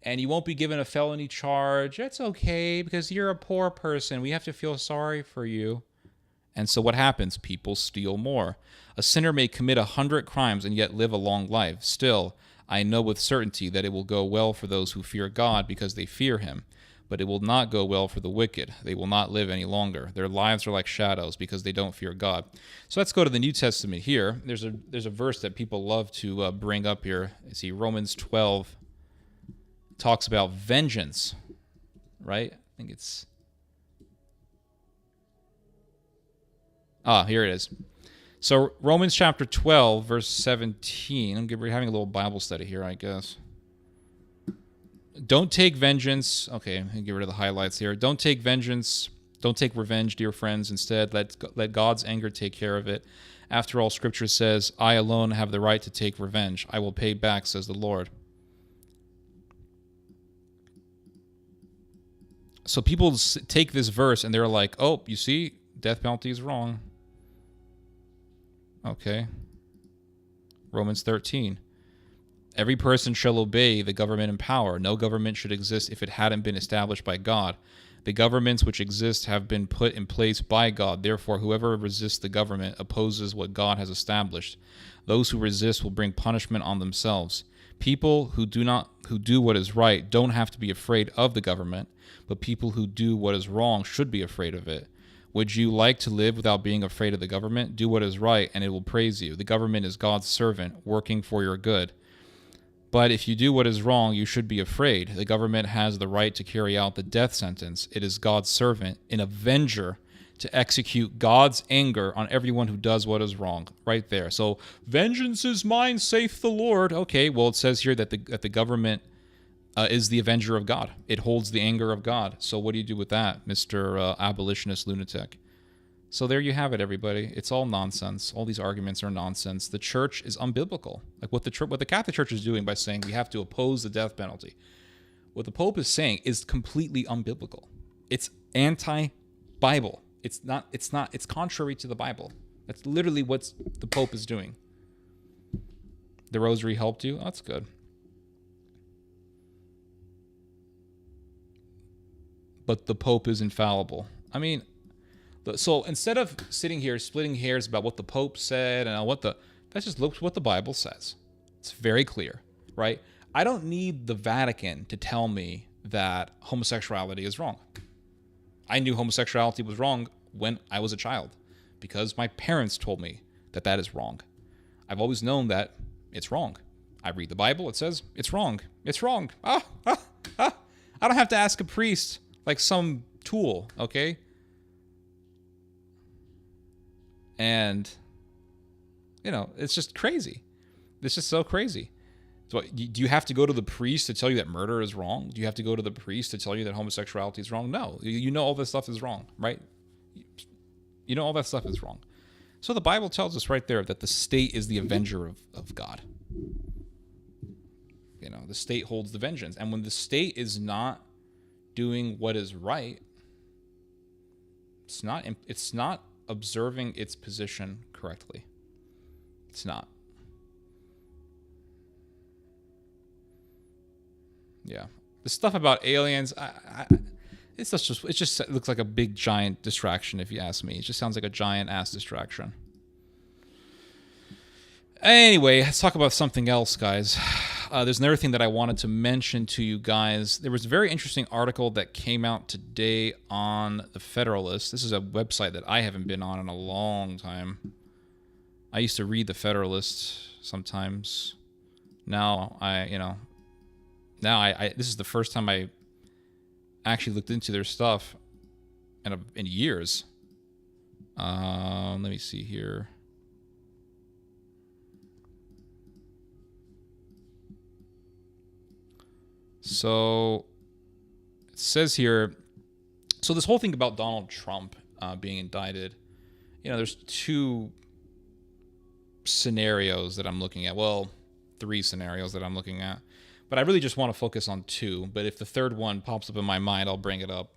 you won't be given a felony charge. It's okay because you're a poor person. We have to feel sorry for you. And so what happens? People steal more. A sinner may commit 100 crimes and yet live a long life. Still, I know with certainty that it will go well for those who fear God because they fear him. But it will not go well for the wicked. They will not live any longer. Their lives are like shadows because they don't fear God. So let's go to the New Testament here. There's a verse that people love to bring up here. You see, Romans 12 talks about vengeance, right? I think it's... here it is. So Romans chapter 12, verse 17. We're having a little Bible study here, I guess. Don't take vengeance. Okay, I'll get rid of the highlights here. Don't take vengeance. Don't take revenge, dear friends. Instead, let God's anger take care of it. After all, Scripture says, I alone have the right to take revenge. I will pay back, says the Lord. So people take this verse and they're like, oh, you see, death penalty is wrong. Okay. Romans 13. Every person shall obey the government in power. No government should exist if it hadn't been established by God. The governments which exist have been put in place by God. Therefore, whoever resists the government opposes what God has established. Those who resist will bring punishment on themselves. People who do what is right don't have to be afraid of the government, but people who do what is wrong should be afraid of it. Would you like to live without being afraid of the government? Do what is right, and it will praise you. The government is God's servant, working for your good. But if you do what is wrong, you should be afraid. The government has the right to carry out the death sentence. It is God's servant, an avenger, to execute God's anger on everyone who does what is wrong. Right there. So, vengeance is mine, saith the Lord. Okay, well, it says here that the government is the avenger of God. It holds the anger of God. So what do you do with that, Mr. Abolitionist lunatic? So there you have it, everybody. It's all nonsense. All these arguments are nonsense. The church is unbiblical. Like what the Catholic Church is doing by saying we have to oppose the death penalty. What the Pope is saying is completely unbiblical. It's anti-Bible. It's contrary to the Bible. That's literally what the Pope is doing. The rosary helped you? Oh, that's good. But the Pope is infallible. I mean, so instead of sitting here splitting hairs about what the Pope said and let's just look what the Bible says. It's very clear, right? I don't need the Vatican to tell me that homosexuality is wrong. I knew homosexuality was wrong when I was a child because my parents told me that is wrong. I've always known that It's wrong. I read the Bible. It says it's wrong. It's wrong. I don't have to ask a priest like some tool, okay? And, it's just crazy. It's just so crazy. So do you have to go to the priest to tell you that murder is wrong? Do you have to go to the priest to tell you that homosexuality is wrong? No. You know all this stuff is wrong, right? You know all that stuff is wrong. So the Bible tells us right there that the state is the avenger of God. The state holds the vengeance. And when the state is not doing what is right, it's not observing its position correctly. It's not. Yeah. The stuff about aliens, it just looks like a big giant distraction, if you ask me. It just sounds like a giant ass distraction. Anyway, let's talk about something else, guys. There's another thing that I wanted to mention to you guys. There was a very interesting article that came out today on the Federalist. This is a website that I haven't been on in a long time. I used to read the Federalist sometimes. Now this is the first time I actually looked into their stuff in years. Let me see here. So it says here, so this whole thing about Donald Trump being indicted, there's two scenarios that I'm looking at. Well, three scenarios that I'm looking at. But I really just want to focus on two. But if the third one pops up in my mind, I'll bring it up.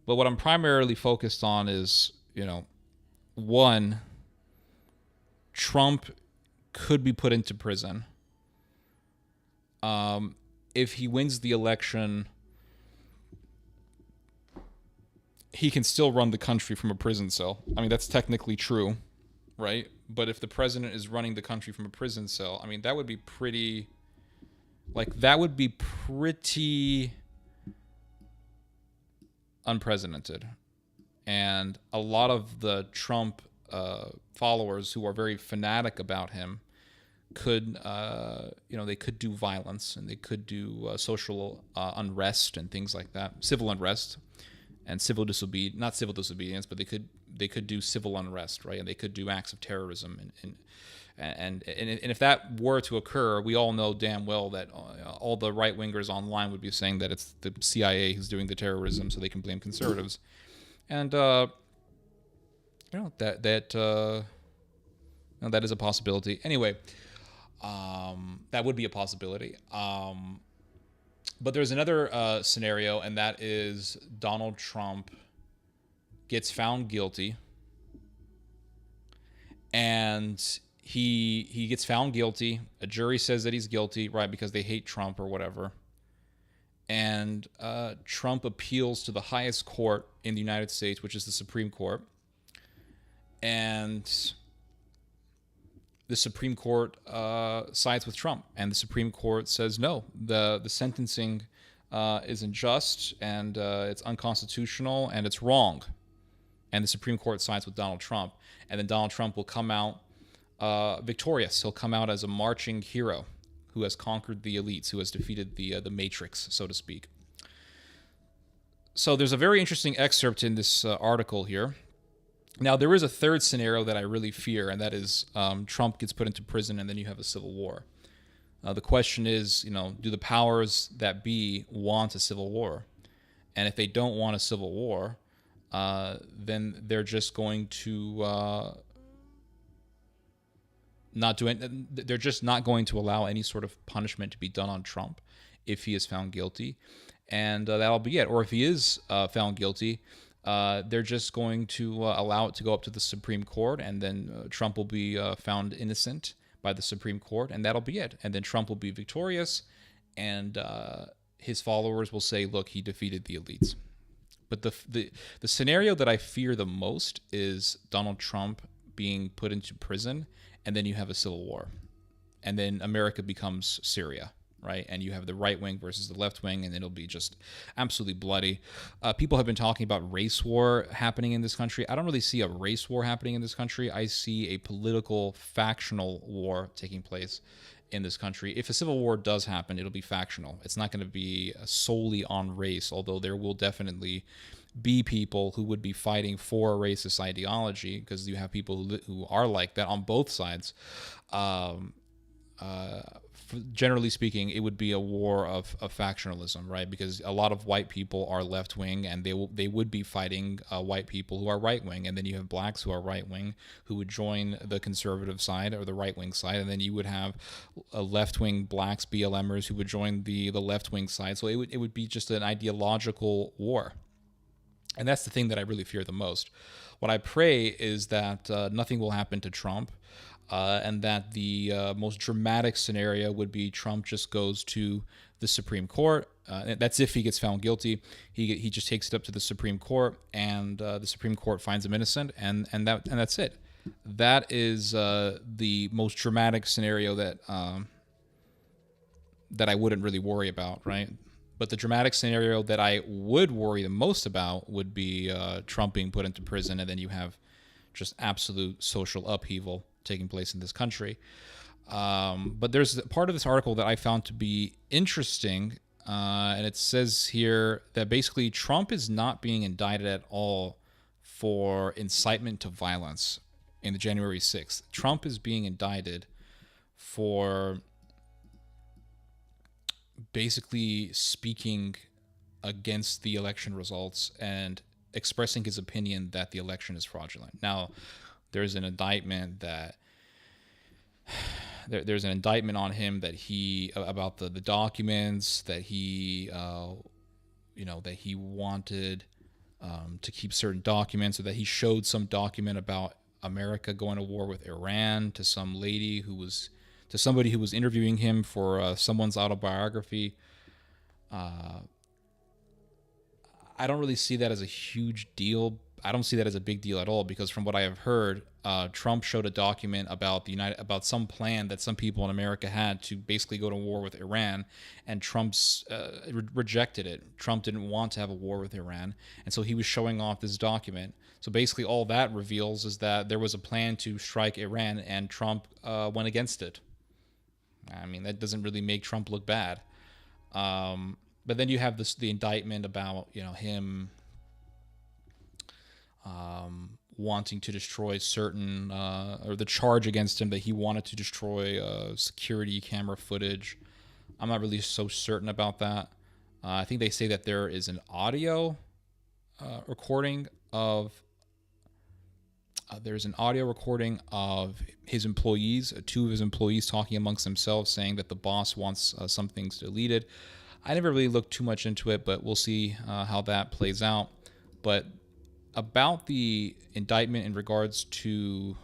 But what I'm primarily focused on is, one, Trump could be put into prison. If he wins the election, he can still run the country from a prison cell. I mean, that's technically true, right? But if the president is running the country from a prison cell, I mean, that would be pretty unprecedented. And a lot of the Trump followers who are very fanatic about him could, they could do violence, and they could do social unrest and things like that, civil unrest and not civil disobedience, but they could do civil unrest, right? And they could do acts of terrorism, and if that were to occur, we all know damn well that all the right wingers online would be saying that it's the CIA who's doing the terrorism, so they can blame conservatives, and that is a possibility. Anyway. That would be a possibility. But there's another scenario, and that is Donald Trump gets found guilty, and he gets found guilty. A jury says that he's guilty, right, because they hate Trump or whatever. And Trump appeals to the highest court in the United States, which is the Supreme Court. And the Supreme Court sides with Trump, and the Supreme Court says no, the sentencing is unjust, and it's unconstitutional, and it's wrong. And the Supreme Court sides with Donald Trump, and then Donald Trump will come out victorious. He'll come out as a marching hero who has conquered the elites, who has defeated the matrix, so to speak. So there's a very interesting excerpt in this article here. Now, there is a third scenario that I really fear, and that is Trump gets put into prison, and then you have a civil war. The question is, do the powers that be want a civil war? And if they don't want a civil war, then they're just going to they're just not going to allow any sort of punishment to be done on Trump if he is found guilty, and that'll be it. Or if he is found guilty, they're just going to allow it to go up to the Supreme Court, and then Trump will be found innocent by the Supreme Court, and that'll be it. And then Trump will be victorious, and his followers will say, look, he defeated the elites. But the scenario that I fear the most is Donald Trump being put into prison, and then you have a civil war. And then America becomes Syria, right? And you have the right wing versus the left wing, and it'll be just absolutely bloody. People have been talking about race war happening in this country. I don't really see a race war happening in this country. I see a political, factional war taking place in this country. If a civil war does happen, it'll be factional. It's not going to be solely on race, although there will definitely be people who would be fighting for a racist ideology, because you have people who are like that on both sides. Generally speaking, it would be a war of factionalism, right? Because a lot of white people are left wing, and they would be fighting white people who are right wing, and then you have blacks who are right wing who would join the conservative side or the right wing side, and then you would have left wing blacks, BLMers, who would join the left wing side. So it would be just an ideological war, and that's the thing that I really fear the most. What I pray is that nothing will happen to Trump. And that the most dramatic scenario would be Trump just goes to the Supreme Court. That's if he gets found guilty. He just takes it up to the Supreme Court, and the Supreme Court finds him innocent, and that's it. That is the most dramatic scenario that I wouldn't really worry about, right? But the dramatic scenario that I would worry the most about would be Trump being put into prison, and then you have just absolute social upheaval taking place in this country. But there's a part of this article that I found to be interesting, and it says here that basically Trump is not being indicted at all for incitement to violence in the January 6th. Trump is being indicted for basically speaking against the election results and expressing his opinion that the election is fraudulent. Now, there's an indictment there's an indictment on him that he about the documents that he that he wanted to keep certain documents, or that he showed some document about America going to war with Iran to somebody who was interviewing him for someone's autobiography. I don't really see that as a huge deal. I don't see that as a big deal at all, because from what I have heard, Trump showed a document about some plan that some people in America had to basically go to war with Iran, and Trump's rejected it. Trump didn't want to have a war with Iran, and so he was showing off this document. So basically all that reveals is that there was a plan to strike Iran, and Trump went against it. I mean, that doesn't really make Trump look bad. But then you have the indictment about him wanting to destroy certain, or the charge against him that he wanted to destroy security camera footage. I'm not really so certain about that. I think they say that there is an audio recording of. There's an audio recording of his employees, two of his employees talking amongst themselves, saying that the boss wants some things deleted. I never really looked too much into it, but we'll see how that plays out. But about the indictment in regards to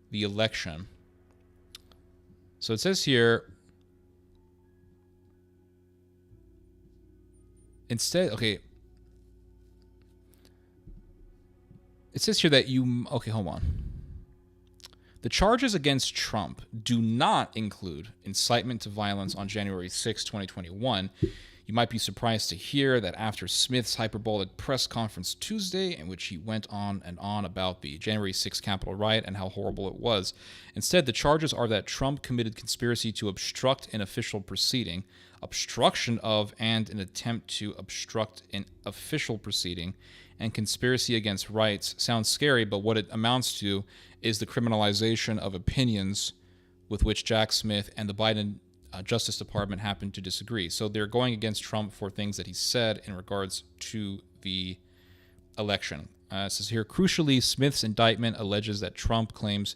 the election. So it says here, it says here that hold on. The charges against Trump do not include incitement to violence on January 6, 2021. You might be surprised to hear that after Smith's hyperbolic press conference Tuesday, in which he went on and on about the January 6th Capitol riot and how horrible it was, instead the charges are that Trump committed conspiracy to obstruct an official proceeding, obstruction of and an attempt to obstruct an official proceeding, and conspiracy against rights. Sounds scary, but what it amounts to is the criminalization of opinions with which Jack Smith and the Biden Justice Department happen to disagree. So they're going against Trump for things that he said in regards to the election. It says here, crucially, Smith's indictment alleges that Trump's claims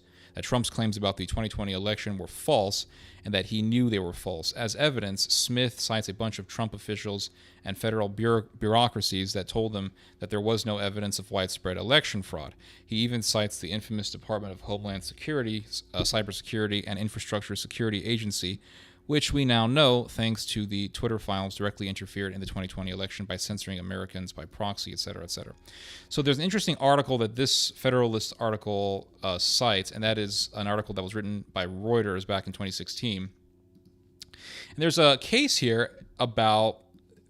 about the 2020 election were false and that he knew they were false. As evidence, Smith cites a bunch of Trump officials and federal bureaucracies that told them that there was no evidence of widespread election fraud. He even cites the infamous Department of Homeland Security, Cybersecurity, and Infrastructure Security Agency, which we now know, thanks to the Twitter files, directly interfered in the 2020 election by censoring Americans by proxy, et cetera, et cetera. So there's an interesting article that this Federalist article cites, and that is an article that was written by Reuters back in 2016. And there's a case here about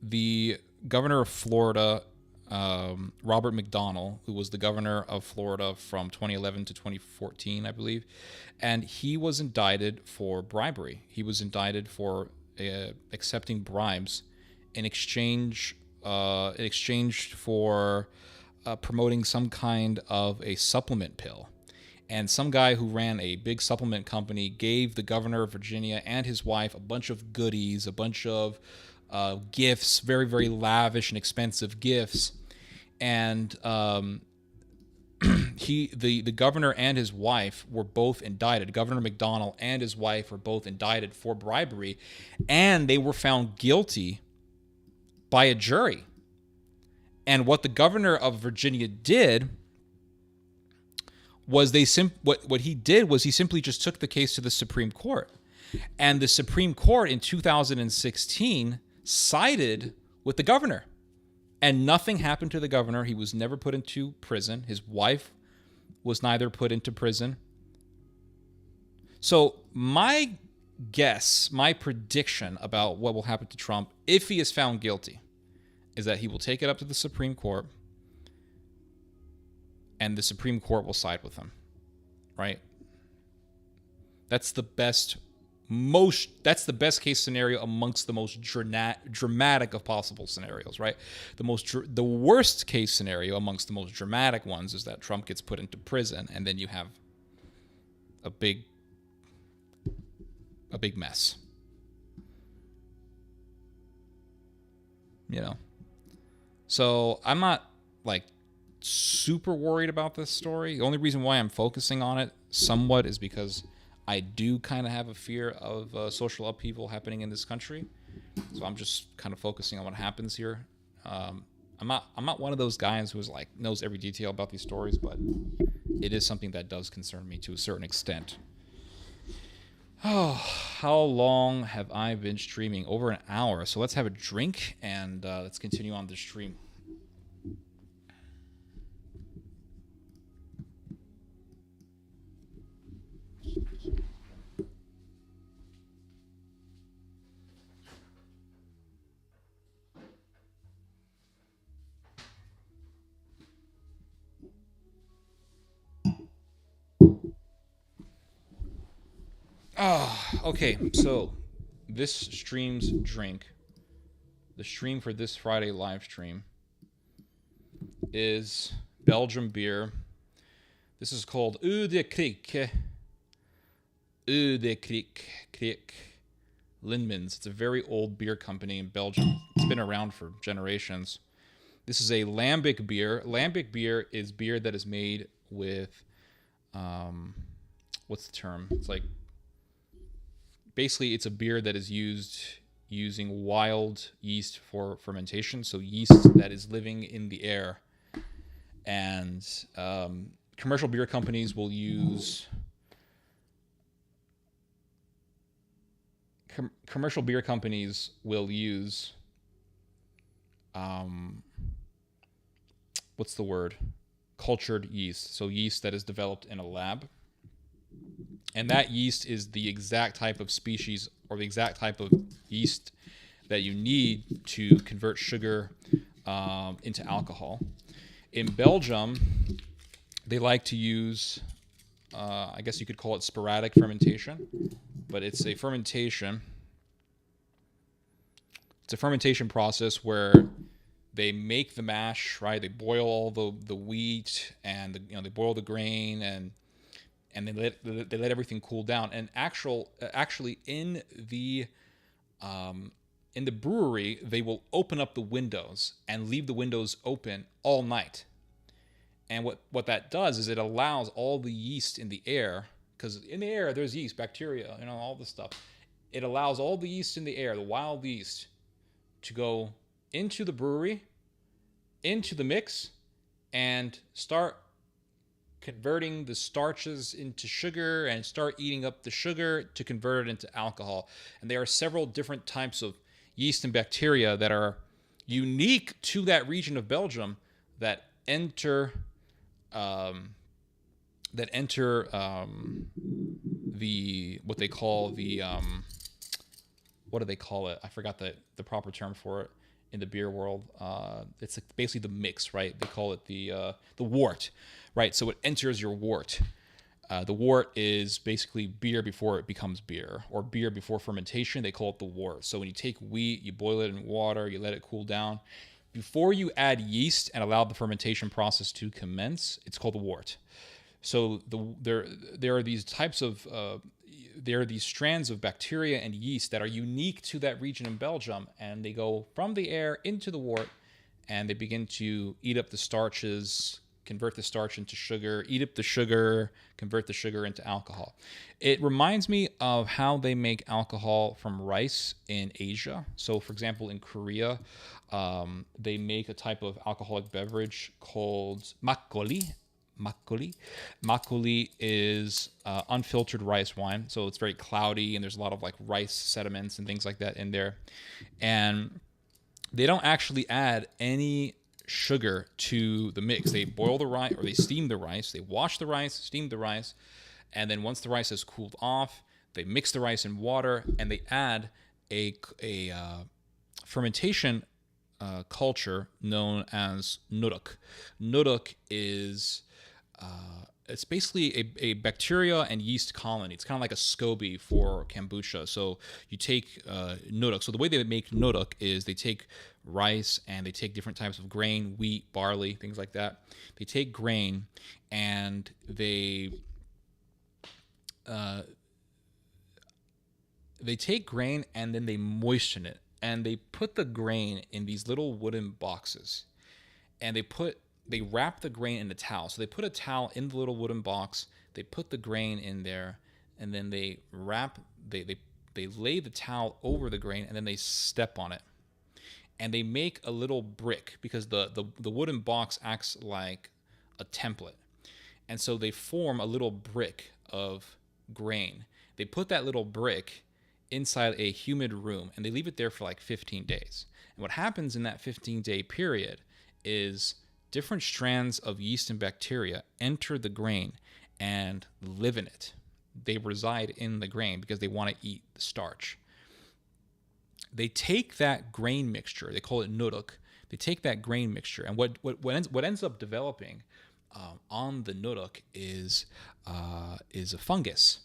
the governor of Florida, Robert McDonnell, who was the governor of Florida from 2011 to 2014, I believe. And he was indicted for bribery. He was indicted for accepting bribes in exchange for promoting some kind of a supplement pill. And some guy who ran a big supplement company gave the governor of Virginia and his wife a bunch of goodies, a bunch of gifts, very, very lavish and expensive gifts. And the governor and his wife were both indicted. Governor McDonnell and his wife were both indicted for bribery, and they were found guilty by a jury. And what the governor of Virginia did was what he did was he simply just took the case to the Supreme Court. And the Supreme Court in 2016 sided with the governor. And nothing happened to the governor. He was never put into prison. His wife was neither put into prison. So my guess, my prediction about what will happen to Trump if he is found guilty is that he will take it up to the Supreme Court, and the Supreme Court will side with him, right? That's the best case scenario amongst the most dramatic of possible scenarios, right? The worst case scenario amongst the most dramatic ones is that Trump gets put into prison, and then you have a big mess. You know. So I'm not like super worried about this story. The only reason why I'm focusing on it somewhat is because I do kind of have a fear of social upheaval happening in this country. So I'm just kind of focusing on what happens here. I'm not one of those guys who's like knows every detail about these stories, but it is something that does concern me to a certain extent. Oh, how long have I been streaming? Over an hour. So let's have a drink and let's continue on the stream. Okay, so this stream's drink, the stream for this Friday live stream, is Belgium beer. This is called Eau de Kriek. Eau de Kriek. Lindmans. It's a very old beer company in Belgium. It's been around for generations. This is a lambic beer. Lambic beer is beer that is made with, what's the term? It's like, basically, it's a beer that is used using wild yeast for fermentation, so yeast that is living in the air. And commercial beer companies will use what's the word? Cultured yeast, so yeast that is developed in a lab. And that yeast is the exact type of species or the exact type of yeast that you need to convert sugar into alcohol. In Belgium, they like to use, I guess you could call it sporadic fermentation, but it's a fermentation. It's a fermentation process where they make the mash, right? They boil all the wheat and they boil the grain and they let everything cool down. And actually in the brewery, they will open up the windows and leave the windows open all night. And what that does is it allows all the yeast in the air, because in the air there's yeast, bacteria, all this stuff. It allows all the yeast in the air, the wild yeast, to go into the brewery, into the mix, and start converting the starches into sugar and start eating up the sugar to convert it into alcohol. And there are several different types of yeast and bacteria that are unique to that region of Belgium that enter the what they call the what do they call it? I forgot the proper term for it in the beer world. It's basically the mix, right? They call it the wort, right? So it enters your wort. The wort is basically beer before it becomes beer, or beer before fermentation. They call it the wort. So when you take wheat, you boil it in water, you let it cool down. Before you add yeast and allow the fermentation process to commence, it's called the wort. So there are these types of there are these strands of bacteria and yeast that are unique to that region in Belgium, and they go from the air into the wort, and they begin to eat up the starches, convert the starch into sugar, eat up the sugar, convert the sugar into alcohol. It reminds me of how they make alcohol from rice in Asia. So, for example, in Korea, they make a type of alcoholic beverage called makgeolli. Makgeolli is unfiltered rice wine, so it's very cloudy and there's a lot of like rice sediments and things like that in there. And they don't actually add any sugar to the mix. They boil the rice, or they steam the rice. They wash the rice, steam the rice, and then once the rice has cooled off, they mix the rice in water and they add a fermentation culture known as nuruk. Nuruk is it's basically a bacteria and yeast colony. It's kind of like a SCOBY for kombucha. So you take nuruk. So the way they make nuruk is they take rice and they take different types of grain, wheat, barley, things like that. They take grain and they take grain and then they moisten it. And they put the grain in these little wooden boxes. And they wrap the grain in a towel. So they put a towel in the little wooden box. They put the grain in there, and then they lay the towel over the grain, and then they step on it. And they make a little brick because the wooden box acts like a template. And so they form a little brick of grain. They put that little brick inside a humid room, and they leave it there for like 15 days. And what happens in that 15-day period is different strands of yeast and bacteria enter the grain and live in it. They reside in the grain because they want to eat the starch. They take that grain mixture, they call it nuruk. They take that grain mixture, and what ends up developing on the nuruk is a fungus.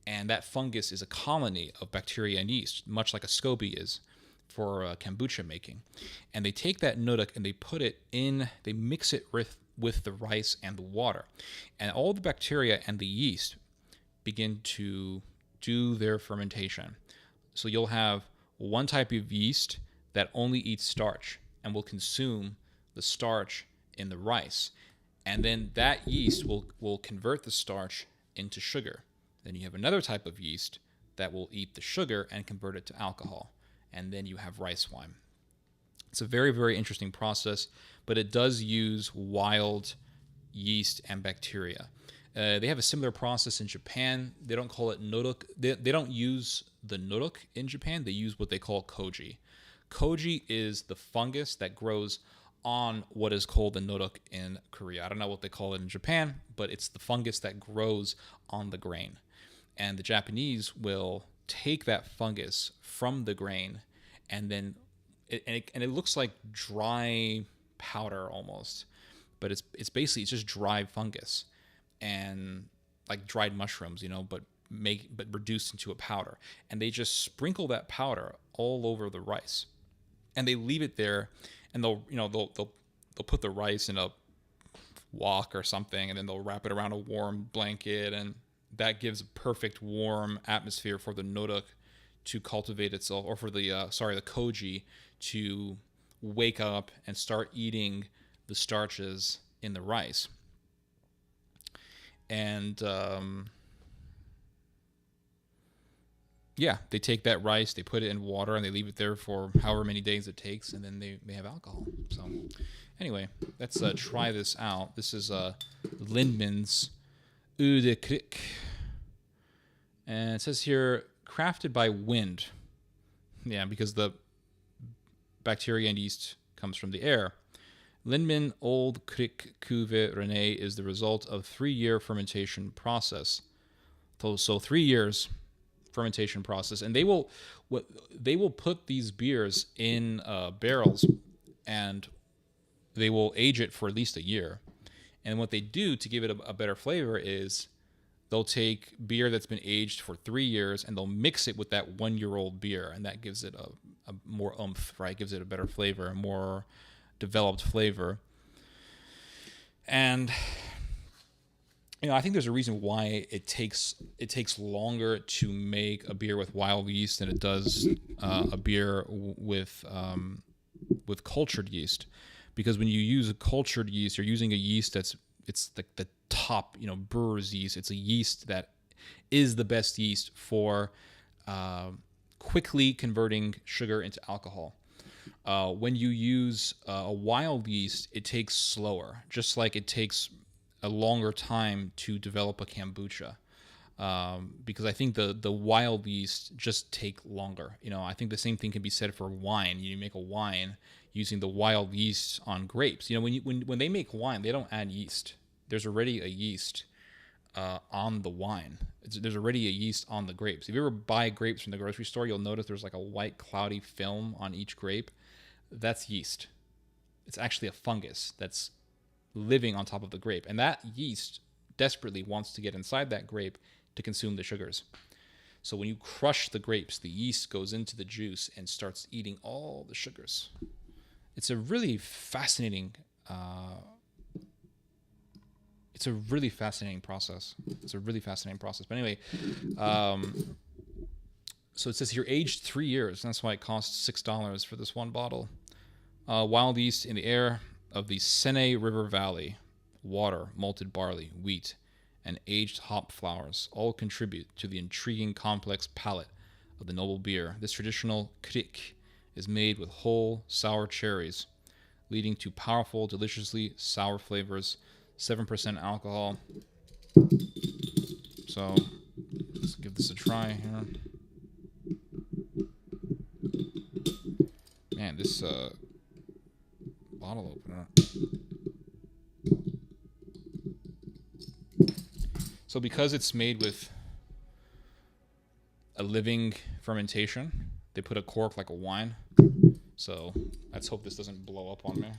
And that fungus is a colony of bacteria and yeast, much like a SCOBY is for kombucha making. And they take that nuruk and they put it in, they mix it with the rice and the water. And all the bacteria and the yeast begin to do their fermentation. So you'll have one type of yeast that only eats starch and will consume the starch in the rice. And then that yeast will convert the starch into sugar. Then you have another type of yeast that will eat the sugar and convert it to alcohol. And then you have rice wine. It's a very, very interesting process, but it does use wild yeast and bacteria. They have a similar process in Japan. They don't call it nuruk. They don't use the nuruk in Japan. They use what they call koji. Koji is the fungus that grows on what is called the nuruk in Korea. I don't know what they call it in Japan, but it's the fungus that grows on the grain. And the Japanese will take that fungus from the grain, and then it looks like dry powder almost, but it's basically just dry fungus and like dried mushrooms, but reduced into a powder. And they just sprinkle that powder all over the rice, and they leave it there, and they'll put the rice in a wok or something, and then they'll wrap it around a warm blanket, and that gives a perfect warm atmosphere for the nuruk to cultivate itself, or for the koji to wake up and start eating the starches in the rice. And they take that rice, they put it in water, and they leave it there for however many days it takes, and then they have alcohol. So anyway, let's try this out. This is Lindman's Eau de Cric. And it says here, crafted by wind. Yeah, because the bacteria and yeast comes from the air. Lindman Old Cric Cuvée René is the result of 3-year fermentation process. So 3 years fermentation process, and they will put these beers in barrels, and they will age it for at least a year. And what they do to give it a better flavor is they'll take beer that's been aged for 3 years and they'll mix it with that 1-year-old beer, and that gives it a more oomph, right? Gives it a better flavor, a more developed flavor. And I think there's a reason why it takes longer to make a beer with wild yeast than it does a beer with cultured yeast, because when you use a cultured yeast, you're using a yeast it's the top brewer's yeast. It's a yeast that is the best yeast for quickly converting sugar into alcohol. When you use a wild yeast, it takes slower, just like it takes a longer time to develop a kombucha, because I think the wild yeast just take longer. I think the same thing can be said for wine. You make a wine using the wild yeast on grapes. When they make wine, they don't add yeast. There's already a yeast on the wine. There's already a yeast on the grapes. If you ever buy grapes from the grocery store, you'll notice there's like a white cloudy film on each grape. That's yeast. It's actually a fungus that's living on top of the grape, and that yeast desperately wants to get inside that grape to consume the sugars. So when you crush the grapes, the yeast goes into the juice and starts eating all the sugars. It's a really fascinating process. But anyway, so it says here aged 3 years. That's why it costs $6 for this one bottle. Wild yeast in the air of the Sene River Valley, water, malted barley, wheat, and aged hop flowers all contribute to the intriguing complex palate of the noble beer. This traditional krik is made with whole sour cherries, leading to powerful, deliciously sour flavors, 7% alcohol. So let's give this a try here. Man, this bottle opener. So because it's made with a living fermentation, they put a cork like a wine. So let's hope this doesn't blow up on me.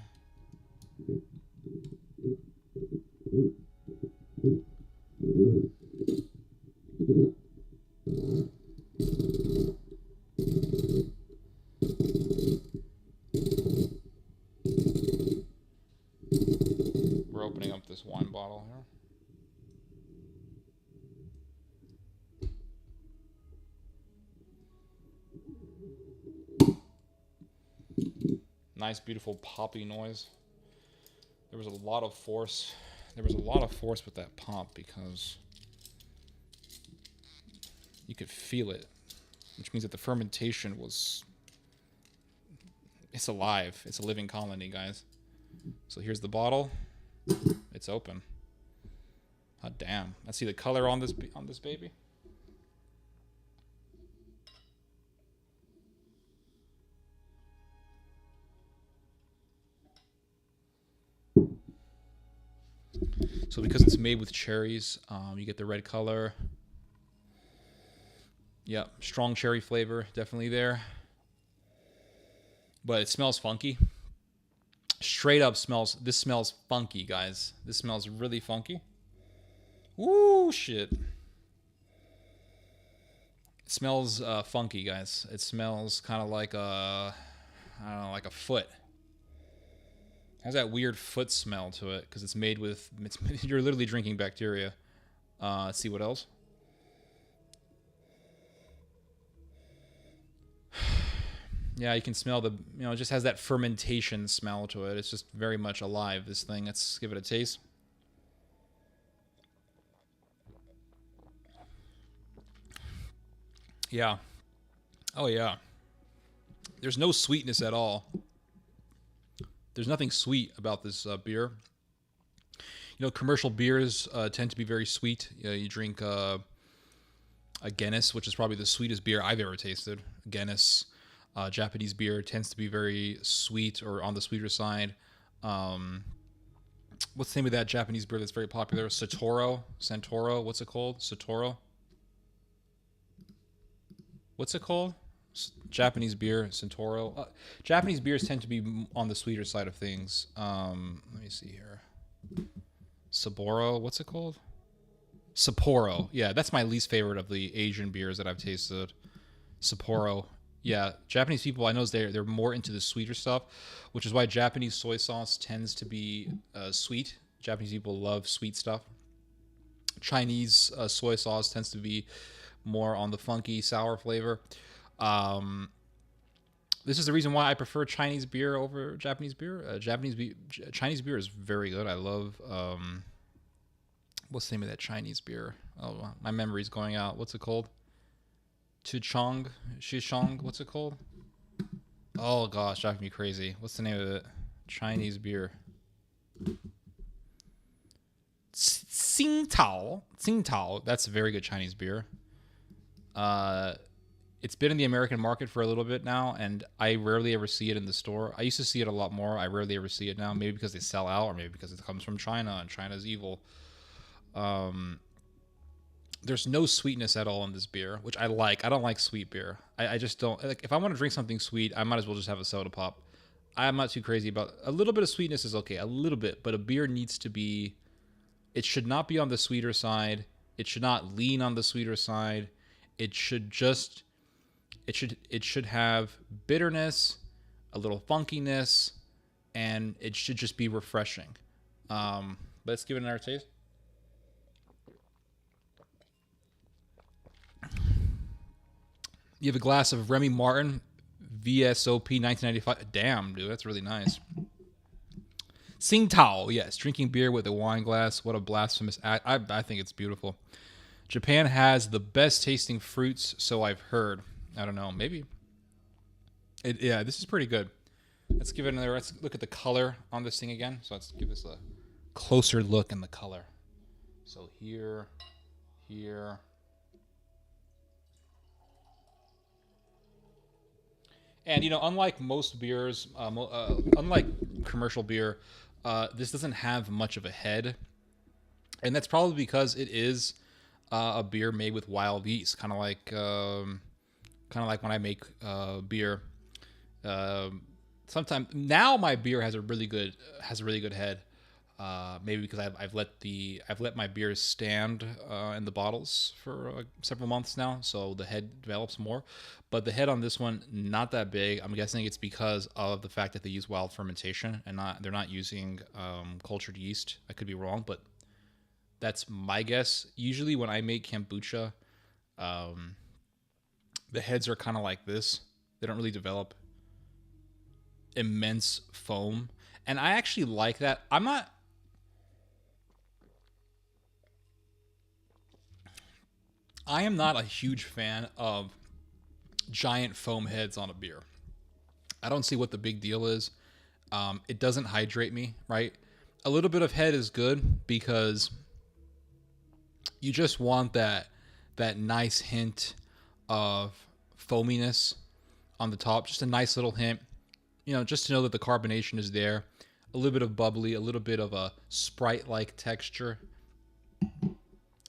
We're opening up this wine bottle here. Nice, beautiful poppy noise. There was a lot of force. With that pop because you could feel it, which means that the fermentation it's alive. It's a living colony, guys. So here's the bottle. It's open. God damn. Let's see the color on this baby. So because it's made with cherries, you get the red color. Yeah, strong cherry flavor, definitely there. But it smells funky. Straight up this smells funky, guys. This smells really funky. Ooh, shit. It smells funky, guys. It smells kind of like like a foot. It has that weird foot smell to it because it's made with. You're literally drinking bacteria. Let's see what else. Yeah, you can smell it just has that fermentation smell to it. It's just very much alive, this thing. Let's give it a taste. Yeah. Oh, yeah. There's no sweetness at all. There's nothing sweet about this beer. Commercial beers tend to be very sweet. You drink a Guinness, which is probably the sweetest beer I've ever tasted. Guinness. Japanese beer tends to be very sweet or on the sweeter side. What's the name of that Japanese beer that's very popular? Santoro? What's it called? Santoro? What's it called? Japanese beer, Centauro. Japanese beers tend to be on the sweeter side of things. Let me see here. Sapporo. What's it called? Sapporo. Yeah, that's my least favorite of the Asian beers that I've tasted. Sapporo. Yeah, Japanese people, I know they're more into the sweeter stuff, which is why Japanese soy sauce tends to be sweet. Japanese people love sweet stuff. Chinese soy sauce tends to be more on the funky sour flavor. Um, this is the reason why I prefer Chinese beer over Japanese beer. Chinese beer is very good. I love what's the name of that Chinese beer? Oh, my memory's going out. What's it called? Shishong. What's it called? Oh gosh, driving me crazy. What's the name of it? Chinese beer. Tsingtao. That's a very good Chinese beer. It's been in the American market for a little bit now, and I rarely ever see it in the store. I used to see it a lot more. I rarely ever see it now. Maybe because they sell out, or maybe because it comes from China, and China's evil. There's no sweetness at all in this beer, which I like. I don't like sweet beer. I just don't. Like, if I want to drink something sweet, I might as well just have a soda pop. I'm not too crazy about a little bit of sweetness is okay, a little bit, but a beer needs to be. It should not be on the sweeter side. It should not lean on the sweeter side. It should just. It should have bitterness, a little funkiness, and it should just be refreshing. Let's give it another taste. You have a glass of Remy Martin VSOP 1995. Damn, dude, that's really nice. Tsingtao, yes, drinking beer with a wine glass. What a blasphemous act. I think it's beautiful. Japan has the best tasting fruits, so I've heard. I don't know, maybe. Yeah, this is pretty good. Let's give it another. Let's look at the color on this thing again. So let's give this a closer look in the color. So here. And, unlike most beers, unlike commercial beer, this doesn't have much of a head. And that's probably because it is a beer made with wild yeast, kind of like when I make beer. Sometimes now my beer has a really good head. Maybe because I've let my beers stand in the bottles for several months now, so the head develops more. But the head on this one, not that big. I'm guessing it's because of the fact that they use wild fermentation and they're not using cultured yeast. I could be wrong, but that's my guess. Usually when I make kombucha, the heads are kind of like this. They don't really develop immense foam, and I actually like that. I am not a huge fan of giant foam heads on a beer. I don't see what the big deal is. It doesn't hydrate me, right? A little bit of head is good because you just want that nice hint of foaminess on the top. Just a nice little hint, just to know that the carbonation is there. A little bit of bubbly, a little bit of a Sprite-like texture.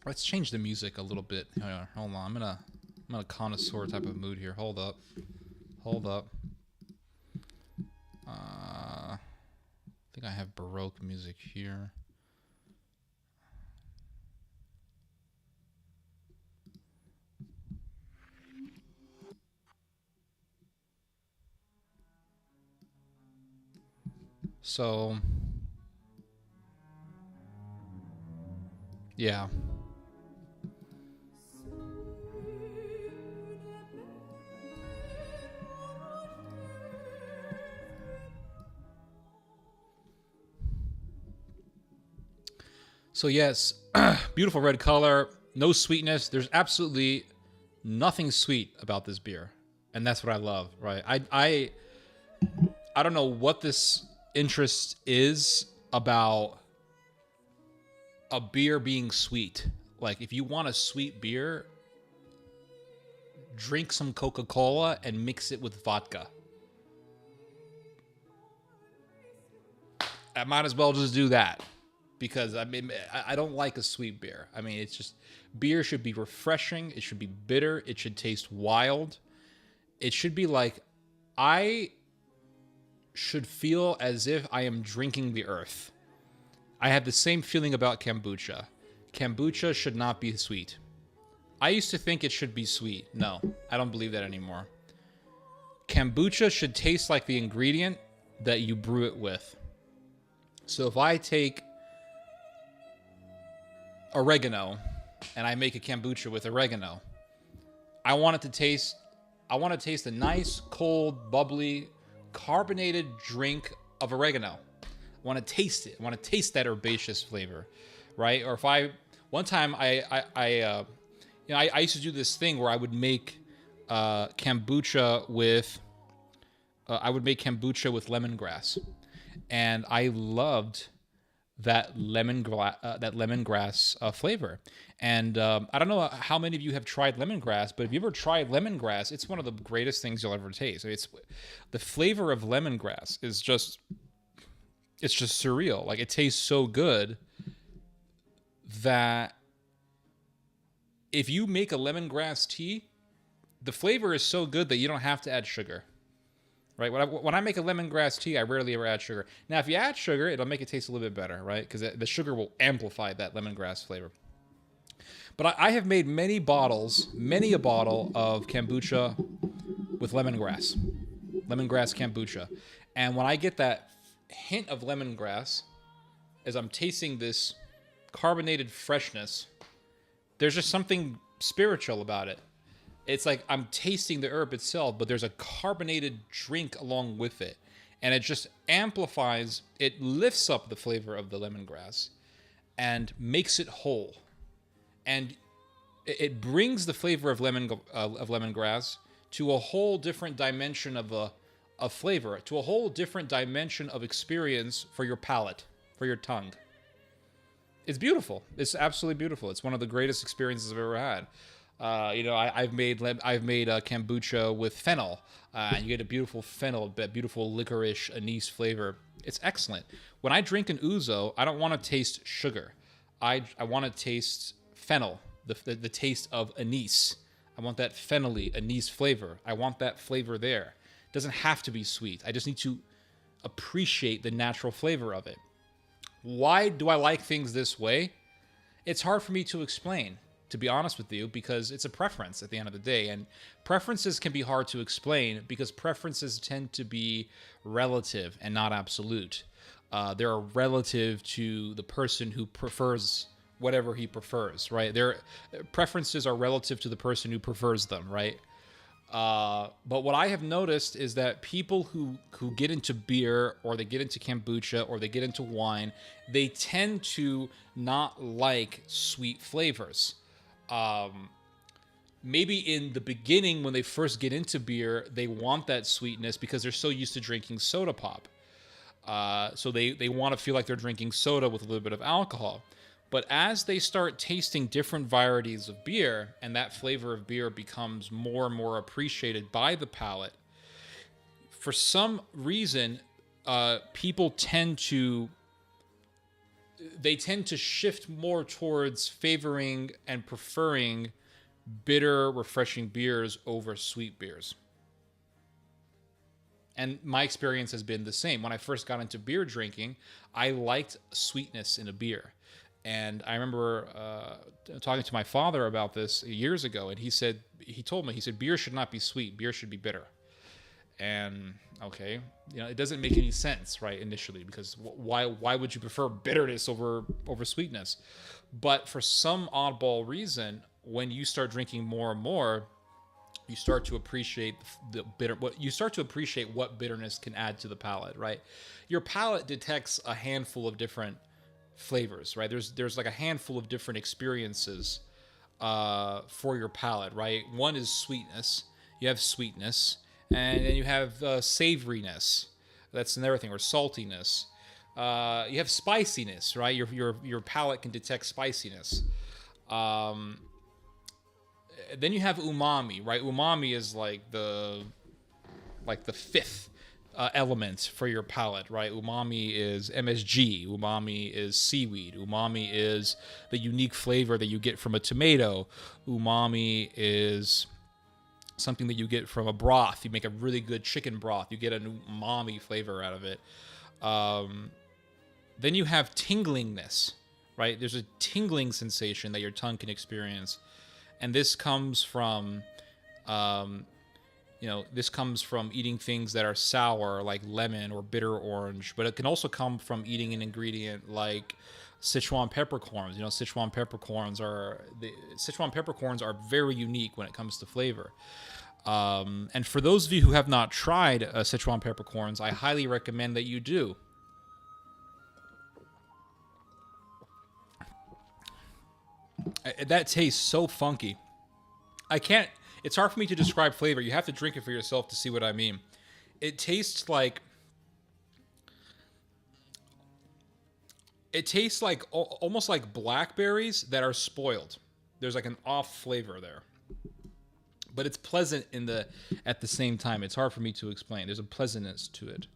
Let's change the music a little bit. Hold on, I'm in a connoisseur type of mood here. Hold up. I think I have Baroque music here. So, yeah. So yes, beautiful red color, no sweetness. There's absolutely nothing sweet about this beer, and that's what I love. Right? I don't know what this interest is about a beer being sweet. Like, if you want a sweet beer, drink some Coca-Cola and mix it with vodka. I might as well just do that. because I don't like a sweet beer. I mean, it's just beer should be refreshing. It should be bitter. It should taste wild. It should be like I should feel as if I am drinking the earth. I have the same feeling about kombucha. Kombucha should not be sweet. I used to think it should be sweet. No, I don't believe that anymore. Kombucha should taste like the ingredient that you brew it with. So if I take oregano and I make a kombucha with oregano, I want to taste a nice, cold, bubbly, carbonated drink of oregano. I want to taste it. I want to taste that herbaceous flavor, right? Or if one time I used to do this thing where I would make kombucha with lemongrass, and I loved that lemongrass flavor. And I don't know how many of you have tried lemongrass, but if you ever tried lemongrass, it's one of the greatest things you'll ever taste. I mean, it's the flavor of lemongrass is just surreal. Like, it tastes so good that if you make a lemongrass tea, the flavor is so good that you don't have to add sugar. Right? When I make a lemongrass tea, I rarely ever add sugar. Now, if you add sugar, it'll make it taste a little bit better, right? Because the sugar will amplify that lemongrass flavor. But I have made many a bottle of kombucha with lemongrass kombucha. And when I get that hint of lemongrass, as I'm tasting this carbonated freshness, there's just something spiritual about it. It's like I'm tasting the herb itself, but there's a carbonated drink along with it. And it just amplifies, it lifts up the flavor of the lemongrass and makes it whole. And it brings the flavor of lemongrass to a whole different dimension of flavor, to a whole different dimension of experience for your palate, for your tongue. It's beautiful. It's absolutely beautiful. It's one of the greatest experiences I've ever had. I've made kombucha with fennel. You get a beautiful fennel, beautiful licorice anise flavor. It's excellent. When I drink an ouzo, I don't want to taste sugar. I want to taste fennel, the taste of anise. I want that fennelly anise flavor. I want that flavor there. It doesn't have to be sweet. I just need to appreciate the natural flavor of it. Why do I like things this way? It's hard for me to explain, to be honest with you, because it's a preference at the end of the day. And preferences can be hard to explain because preferences tend to be relative and not absolute. They're relative to the person who prefers whatever he prefers, right? Their preferences are relative to the person who prefers them, right? But what I have noticed is that people who get into beer, or they get into kombucha, or they get into wine, they tend to not like sweet flavors. Maybe in the beginning, when they first get into beer, they want that sweetness because they're so used to drinking soda pop. So they want to feel like they're drinking soda with a little bit of alcohol. But as they start tasting different varieties of beer, and that flavor of beer becomes more and more appreciated by the palate, for some reason, people tend to shift more towards favoring and preferring bitter, refreshing beers over sweet beers. And my experience has been the same. When I first got into beer drinking, I liked sweetness in a beer. And I remember talking to my father about this years ago, and he told me, beer should not be sweet, beer should be bitter. And okay, it doesn't make any sense, right, initially, because why would you prefer bitterness over sweetness? But for some oddball reason, when you start drinking more and more, you start to appreciate what bitterness can add to the palate, right? Your palate detects a handful of different flavors, right? There's like a handful of different experiences for your palate, right? One is sweetness. You have sweetness, and then you have savoriness. That's another thing, or saltiness. You have spiciness, right? Your palate can detect spiciness. Then you have umami, right? Umami is like the fifth element for your palate, right? Umami is MSG. Umami is seaweed. Umami is the unique flavor that you get from a tomato. Umami is something that you get from a broth. You make a really good chicken broth. You get an umami flavor out of it. Then you have tinglingness, right? There's a tingling sensation that your tongue can experience. And this comes from, this comes from eating things that are sour, like lemon or bitter orange. But it can also come from eating an ingredient like Sichuan peppercorns. Sichuan peppercorns are very unique when it comes to flavor. And for those of you who have not tried Sichuan peppercorns, I highly recommend that you do. That tastes so funky. It's hard for me to describe flavor. You have to drink it for yourself to see what I mean. It tastes like almost like blackberries that are spoiled. There's like an off flavor there. But it's pleasant at the same time. It's hard for me to explain. There's a pleasantness to it.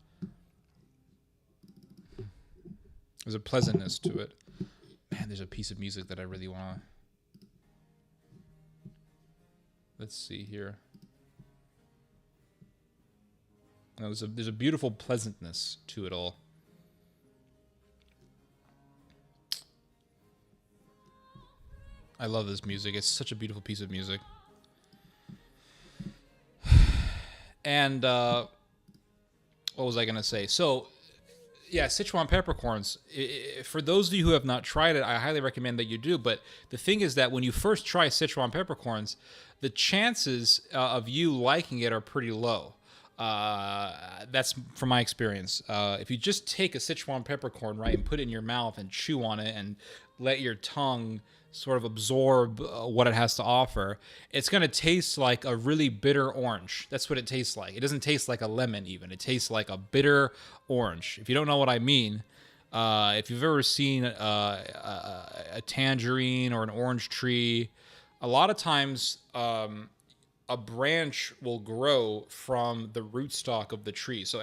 Man, there's a piece of music that I really want to... Let's see here. No, there's a beautiful pleasantness to it all. I love this music. It's such a beautiful piece of music. And what was I going to say? So, yeah, Sichuan peppercorns. For those of you who have not tried it, I highly recommend that you do. But the thing is that when you first try Sichuan peppercorns, the chances of you liking it are pretty low. That's from my experience. If you just take a Sichuan peppercorn, right, and put it in your mouth and chew on it and let your tongue sort of absorb what it has to offer, it's going to taste like a really bitter orange. That's what it tastes like. It doesn't taste like a lemon even. It tastes like a bitter orange. If you don't know what I mean, if you've ever seen a tangerine or an orange tree, a lot of times a branch will grow from the rootstock of the tree. So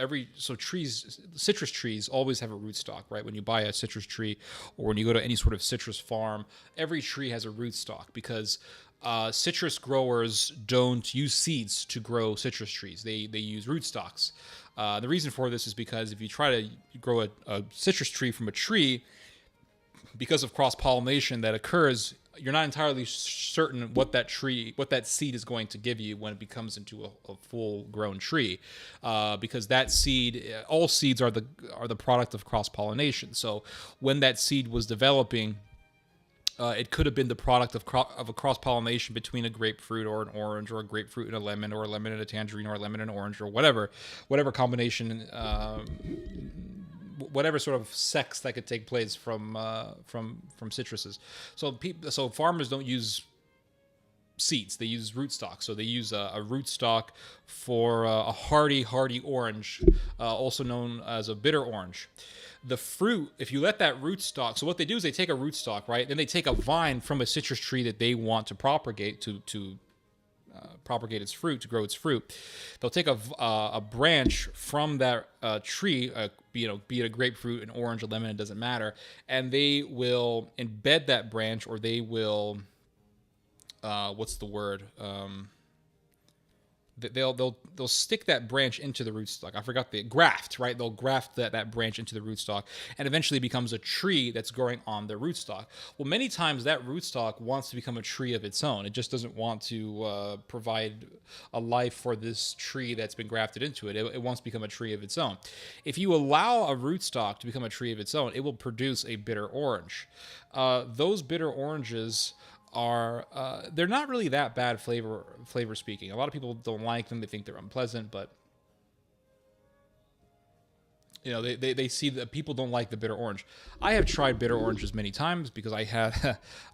citrus trees always have a rootstock, right? When you buy a citrus tree or when you go to any sort of citrus farm, every tree has a rootstock because citrus growers don't use seeds to grow citrus trees. They use rootstocks. The reason for this is because if you try to grow a citrus tree from a tree, because of cross-pollination that occurs, you're not entirely certain what that seed is going to give you when it becomes into a full-grown tree, because that seed, all seeds are the product of cross-pollination. So when that seed was developing, it could have been the product of a cross-pollination between a grapefruit or an orange, or a grapefruit and a lemon, or a lemon and a tangerine, or a lemon and an orange, or whatever combination. Whatever sort of sex that could take place from citruses. So farmers don't use seeds; they use rootstock. So they use a rootstock for a hardy orange, also known as a bitter orange. The fruit, if you let that rootstock, so what they do is they take a rootstock, right? Then they take a vine from a citrus tree that they want to propagate to propagate its fruit, to grow its fruit. They'll take a branch from that tree, be it a grapefruit, an orange, a lemon, it doesn't matter, and they will embed that branch, or they will, what's the word? They'll stick that branch into the rootstock. I forgot the graft, right? They'll graft that branch into the rootstock, and eventually becomes a tree that's growing on the rootstock. Well, many times that rootstock wants to become a tree of its own. It just doesn't want to provide a life for this tree that's been grafted into it. It wants to become a tree of its own. If you allow a rootstock to become a tree of its own, it will produce a bitter orange. Those bitter oranges are they're not really that bad flavor speaking. A lot of people don't like them. They think they're unpleasant, but they see that people don't like the bitter orange. I have tried bitter oranges many times because I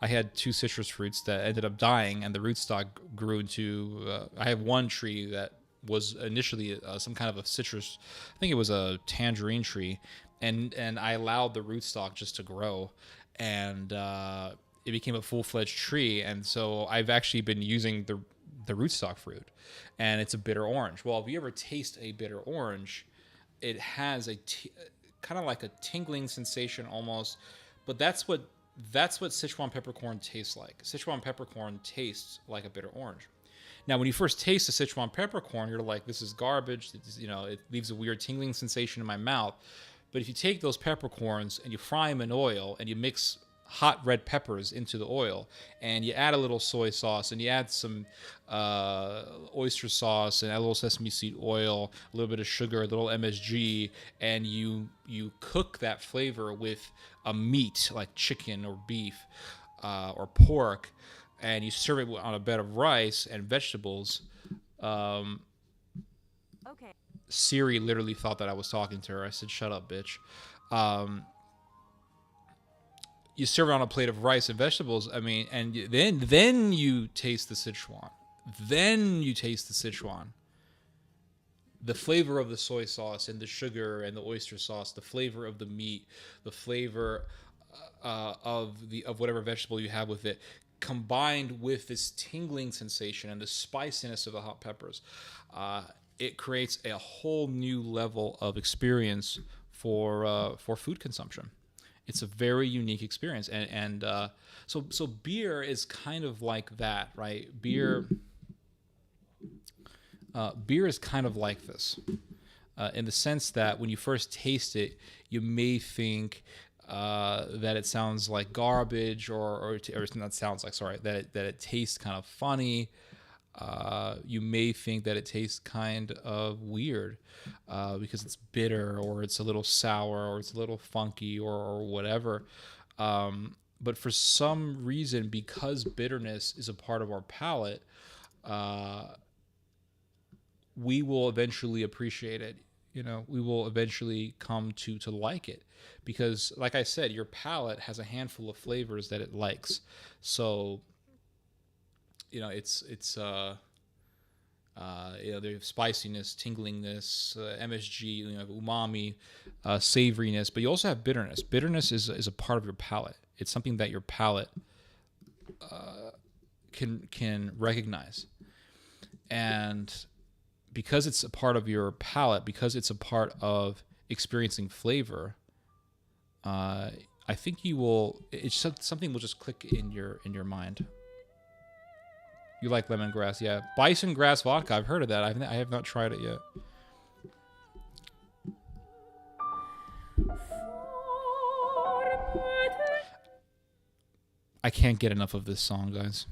had two citrus fruits that ended up dying, and the rootstock grew into I have one tree that was initially some kind of a citrus, I think it was a tangerine tree, and I allowed the rootstock just to grow, and it became a full-fledged tree. And so I've actually been using the rootstock fruit, and it's a bitter orange. Well, if you ever taste a bitter orange, it has kind of like a tingling sensation almost, but that's what Sichuan peppercorn tastes like. Sichuan peppercorn tastes like a bitter orange. Now, when you first taste the Sichuan peppercorn, you're like, this is garbage. It leaves a weird tingling sensation in my mouth. But if you take those peppercorns and you fry them in oil and you mix hot red peppers into the oil and you add a little soy sauce and you add some oyster sauce and add a little sesame seed oil, a little bit of sugar, a little MSG, and you cook that flavor with a meat like chicken or beef or pork, and you serve it on a bed of rice and vegetables. Okay. Siri literally thought that I was talking to her. I said, "Shut up, bitch." You serve it on a plate of rice and vegetables. I mean, and then you taste the Sichuan. Then you taste the Sichuan. The flavor of the soy sauce and the sugar and the oyster sauce, the flavor of the meat, the flavor of whatever vegetable you have with it, combined with this tingling sensation and the spiciness of the hot peppers, it creates a whole new level of experience for food consumption. It's a very unique experience, and so beer is kind of like that, right? Beer is kind of like this, in the sense that when you first taste it, you may think that it sounds like garbage, or not sounds like, sorry, that it tastes kind of funny. You may think that it tastes kind of weird because it's bitter, or it's a little sour, or it's a little funky, or whatever. But for some reason, because bitterness is a part of our palate, we will eventually appreciate it. We will eventually come to like it, because, like I said, your palate has a handful of flavors that it likes. So, it's there's spiciness, tinglingness, MSG, umami, savoriness, but you also have bitterness. Bitterness is a part of your palate. It's something that your palate can recognize, and because it's a part of your palate, because it's a part of experiencing flavor, I think it's something will just click in your mind. You like lemongrass, yeah. Bison grass vodka, I've heard of that. I have not tried it yet. I can't get enough of this song, guys.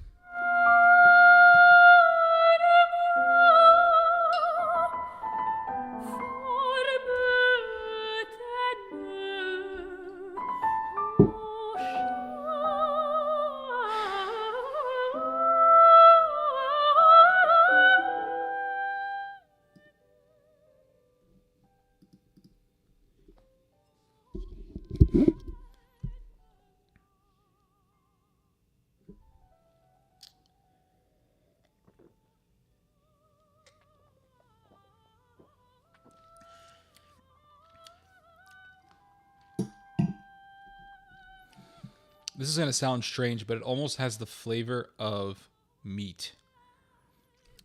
This is going to sound strange, but it almost has the flavor of meat.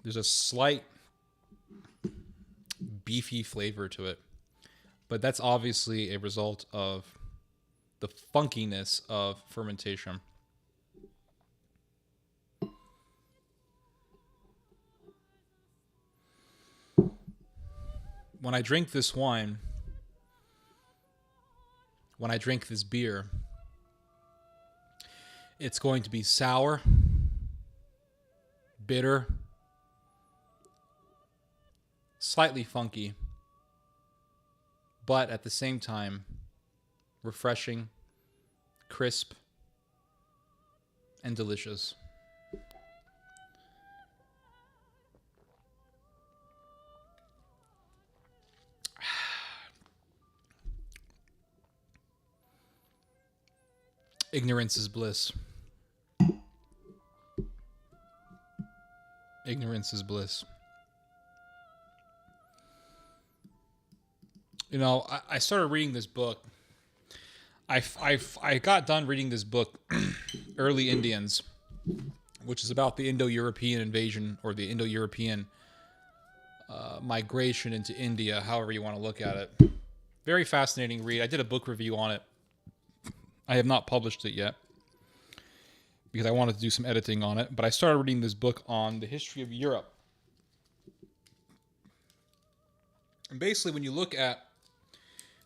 There's a slight beefy flavor to it, but that's obviously a result of the funkiness of fermentation. When I drink this wine, when I drink this beer, it's going to be sour, bitter, slightly funky, but at the same time, refreshing, crisp, and delicious. Ignorance is bliss. Ignorance is bliss. I started reading this book. I got done reading this book, Early Indians, which is about the Indo-European invasion, or the Indo-European migration into India, however you want to look at it. Very fascinating read. I did a book review on it. I have not published it yet because I wanted to do some editing on it, but I started reading this book on the history of Europe. And basically, when you look at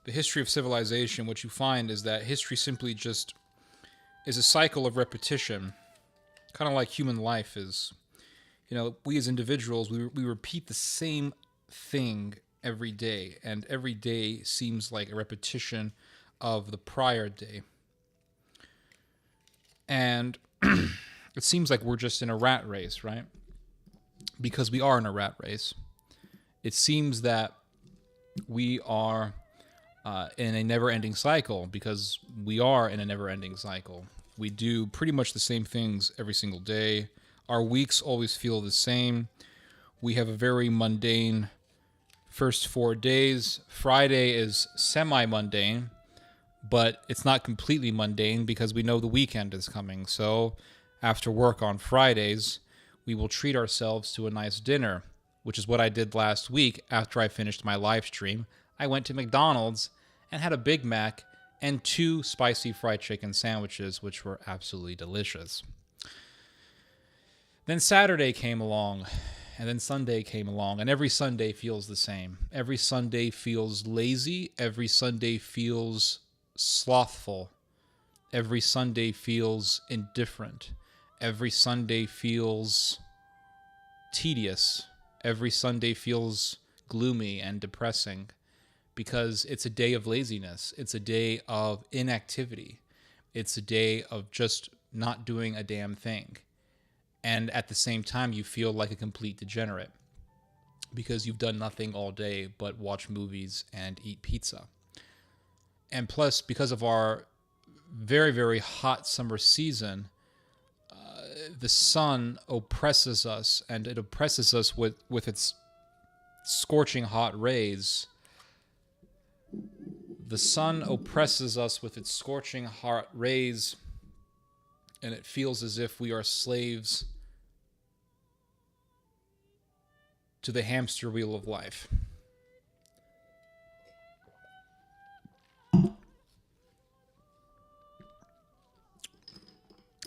the history of civilization, what you find is that history simply just is a cycle of repetition, kind of like human life is. You know, we as individuals, we repeat the same thing every day, and every day seems like a repetition of the prior day. And it seems like we're just in a rat race, right? Because we are in a rat race. It seems that we are in a never-ending cycle because we are in a never-ending cycle. We do pretty much the same things every single day. Our weeks always feel the same. We have a very mundane first 4 days. Friday is semi-mundane, but it's not completely mundane because we know the weekend is coming. So after work on Fridays, we will treat ourselves to a nice dinner, which is what I did last week after I finished my live stream. I went to McDonald's and had a Big Mac and 2 spicy fried chicken sandwiches, which were absolutely delicious. Then Saturday came along, and then Sunday came along, and every Sunday feels the same. Every Sunday feels lazy. Every Sunday feels slothful. Every Sunday feels indifferent. Every Sunday feels tedious. Every Sunday feels gloomy and depressing because it's a day of laziness. It's a day of inactivity. It's a day of just not doing a damn thing. And at the same time, you feel like a complete degenerate because you've done nothing all day but watch movies and eat pizza. And plus, because of our very, very hot summer season, the sun oppresses us, and it oppresses us with its scorching hot rays. The sun oppresses us with its scorching hot rays, and it feels as if we are slaves to the hamster wheel of life.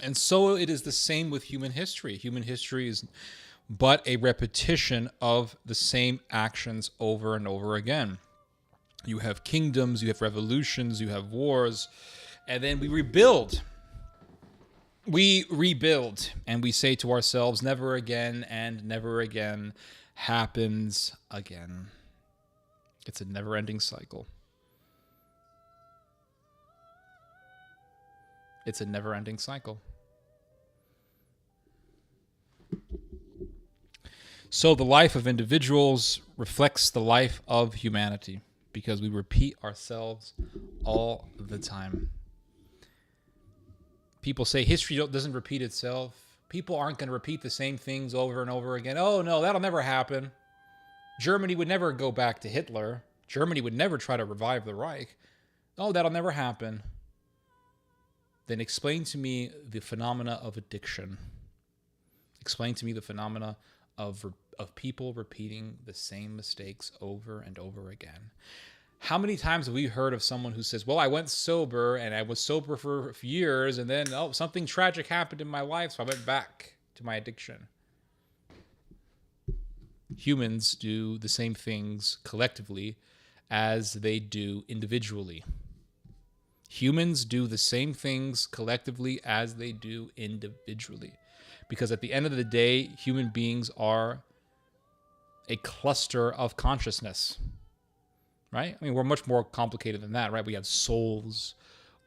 And so it is the same with human history. Human history is but a repetition of the same actions over and over again. You have kingdoms, you have revolutions, you have wars, and then we rebuild. We rebuild, and we say to ourselves, never again, and never again happens again. It's a never-ending cycle. It's a never-ending cycle. So the life of individuals reflects the life of humanity because we repeat ourselves all the time. People say history doesn't repeat itself. People aren't going to repeat the same things over and over again. Oh, no, that'll never happen. Germany would never go back to Hitler. Germany would never try to revive the Reich. Oh, that'll never happen. Then explain to me the phenomena of addiction. Explain to me the phenomena of people repeating the same mistakes over and over again. How many times have we heard of someone who says, well, I went sober and I was sober for years and then, something tragic happened in my life, so I went back to my addiction. Humans do the same things collectively as they do individually. Humans do the same things collectively as they do individually. Because at the end of the day, human beings are a cluster of consciousness, right? I mean, we're much more complicated than that, right? We have souls.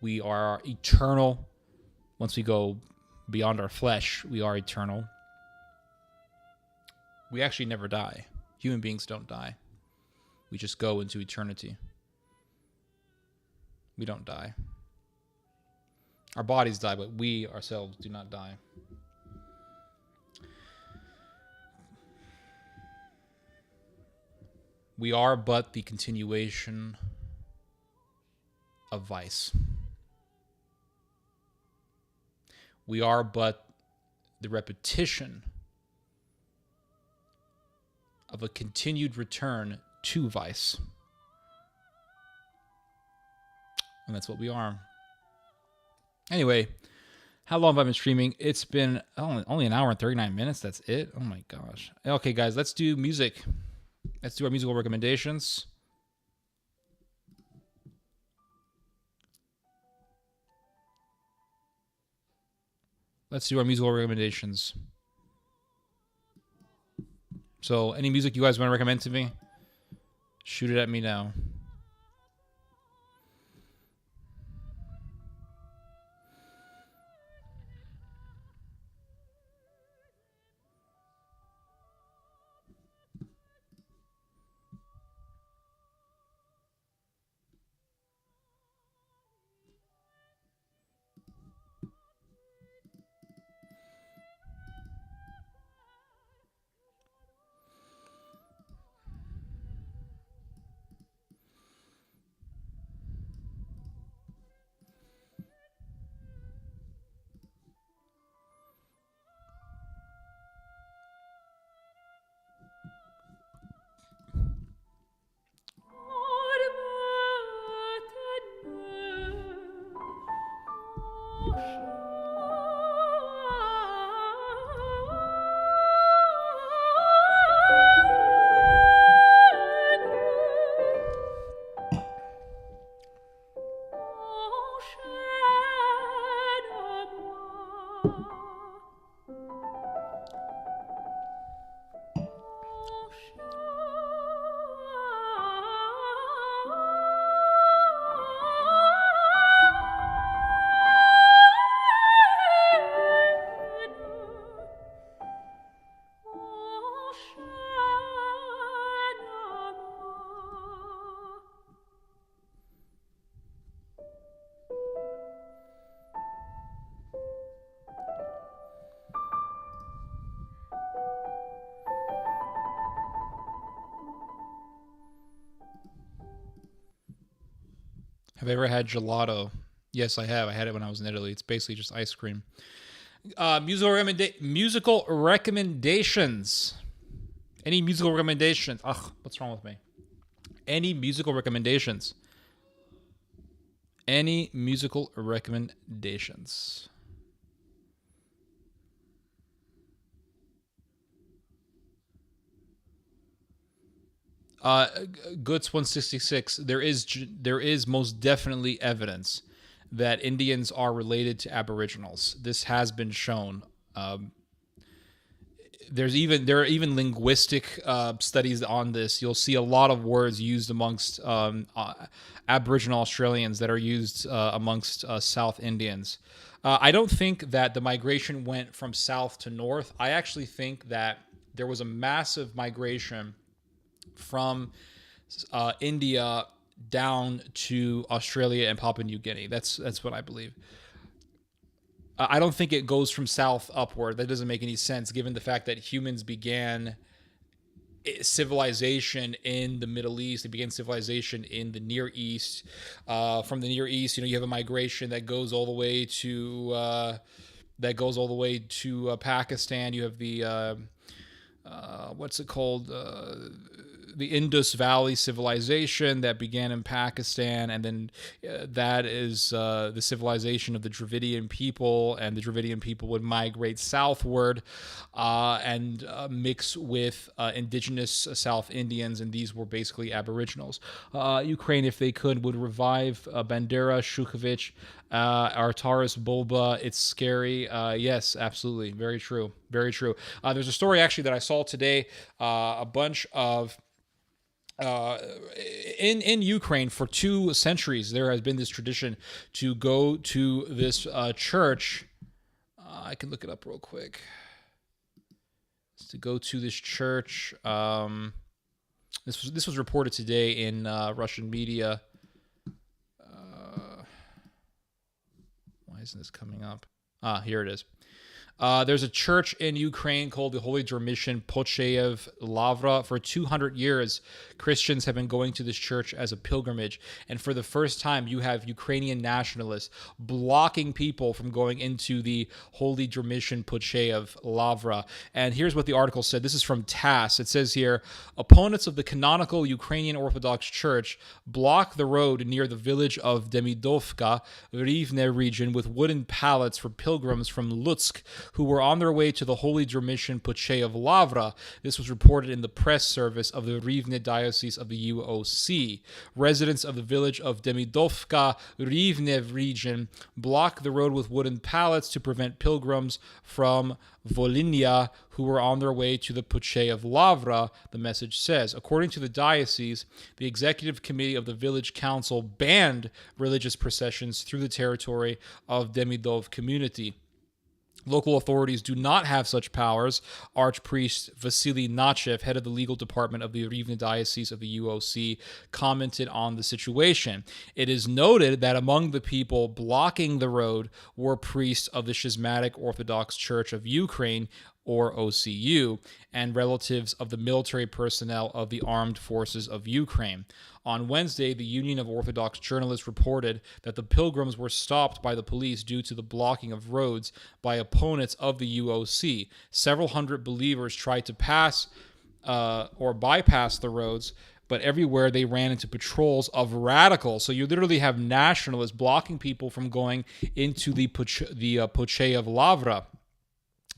We are eternal. Once we go beyond our flesh, we are eternal. We actually never die. Human beings don't die. We just go into eternity. We don't die. Our bodies die, but we ourselves do not die. We are but the continuation of vice. We are but the repetition of a continued return to vice. And that's what we are. Anyway, how long have I been streaming? It's been only an hour and 39 minutes. That's it? Oh my gosh. Okay, guys, let's do music. Let's do our musical recommendations. So, any music you guys want to recommend to me? Shoot it at me now. Have I ever had gelato? Yes, I have. I had it when I was in Italy. It's basically just ice cream. Musical recommendations. Any musical recommendations? Ugh, what's wrong with me? Any musical recommendations? Any musical recommendations? Goods 166. There is most definitely evidence that Indians are related to Aboriginals. This has been shown. There are even linguistic studies on this. You'll see a lot of words used amongst Aboriginal Australians that are used amongst South Indians. I don't think that the migration went from south to north. I actually think that there was a massive migration from India down to Australia and Papua New Guinea. That's what I believe. I don't think it goes from south upward. That doesn't make any sense given the fact that humans began civilization in the Middle East. They began civilization in the Near East. From the Near East, you have a migration that goes all the way to Pakistan. You have the what's it called? The Indus Valley civilization that began in Pakistan, and then that is the civilization of the Dravidian people, and the Dravidian people would migrate southward and mix with indigenous South Indians, and these were basically Aboriginals. Ukraine, if they could, would revive Bandera, Shukovich, Artaris Bulba. It's scary. Yes, absolutely. Very true. Very true. There's a story actually that I saw today. A bunch of in Ukraine for 2 centuries, there has been this tradition to go to this church. I can look it up real quick. To go to this church. This was reported today in Russian media. Why isn't this coming up? Here it is. There's a church in Ukraine called the Holy Dormition Pocheyev Lavra. For 200 years, Christians have been going to this church as a pilgrimage. And for the first time, you have Ukrainian nationalists blocking people from going into the Holy Dormition Pocheyev Lavra. And here's what the article said. This is from TASS. It says here, opponents of the canonical Ukrainian Orthodox Church block the road near the village of Demidovka, Rivne region, with wooden pallets for pilgrims from Lutsk who were on their way to the Holy Dormition Pocheyev Lavra. This was reported in the press service of the Rivne Diocese of the UOC. Residents of the village of Demidovka, Rivne region, blocked the road with wooden pallets to prevent pilgrims from Volhynia who were on their way to the Pocheyev Lavra, the message says. According to the diocese, the executive committee of the village council banned religious processions through the territory of Demidov community. Local authorities do not have such powers. Archpriest Vasily Nachev, head of the legal department of the Rivne Diocese of the UOC, commented on the situation. It is noted that among the people blocking the road were priests of the Schismatic Orthodox Church of Ukraine, or OCU, and relatives of the military personnel of the Armed Forces of Ukraine. On Wednesday, the Union of Orthodox Journalists reported that the pilgrims were stopped by the police due to the blocking of roads by opponents of the UOC. Several hundred believers tried to pass or bypass the roads, but everywhere they ran into patrols of radicals. So you literally have nationalists blocking people from going into the Pocheyev Lavra.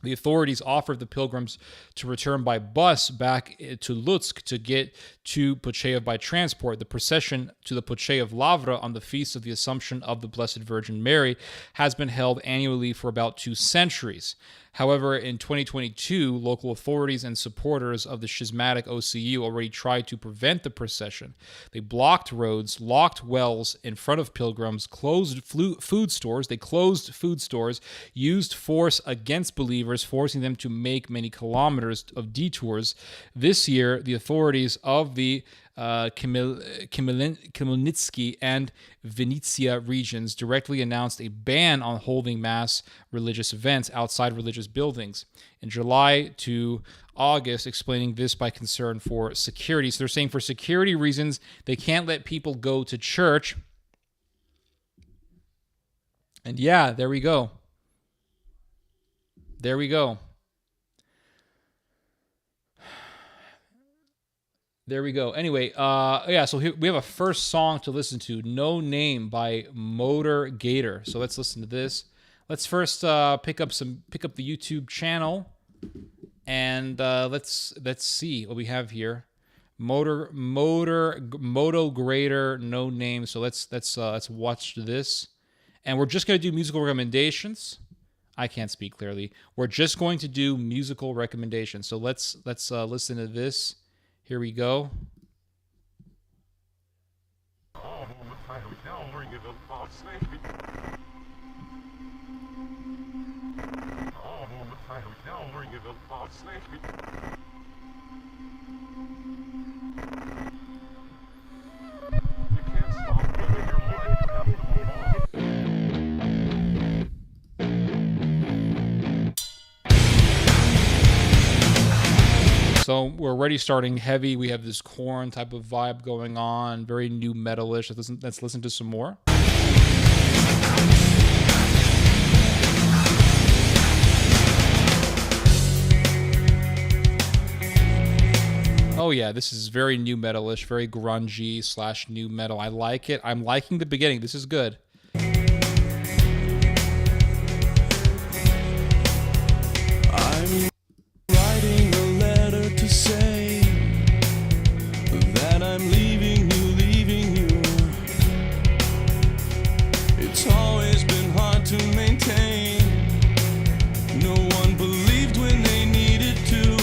The authorities offered the pilgrims to return by bus back to Lutsk to get to Pocheyev by transport. The procession to the Pocheyev Lavra on the Feast of the Assumption of the Blessed Virgin Mary has been held annually for about 2 centuries. However, in 2022, local authorities and supporters of the schismatic OCU already tried to prevent the procession. They blocked roads, locked wells in front of pilgrims, closed food stores. They closed food stores, used force against believers, forcing them to make many kilometers of detours. This year, the authorities of the Khmelnytsky and Vinnytsia regions directly announced a ban on holding mass religious events outside religious buildings in July to August, explaining this by concern for security. So they're saying for security reasons, they can't let people go to church. And yeah, there we go. There we go. There we go. Anyway, so here we have a first song to listen to, No Name by Motor Gator. So let's listen to this. Let's first pick up the YouTube channel, and let's see what we have here. Moto Grader, No Name. So let's watch this, and we're just gonna do musical recommendations. I can't speak clearly. We're just going to do musical recommendations. So let's listen to this. Here we go. So we're already starting heavy. We have this Korn type of vibe going on, very new metalish. Let's listen to some more. Oh yeah, this is very new metalish, very grungy / new metal. I like it. I'm liking the beginning. This is good. I'm writing a letter to say that I'm leaving you. It's always been hard to maintain. No one believed when they needed to.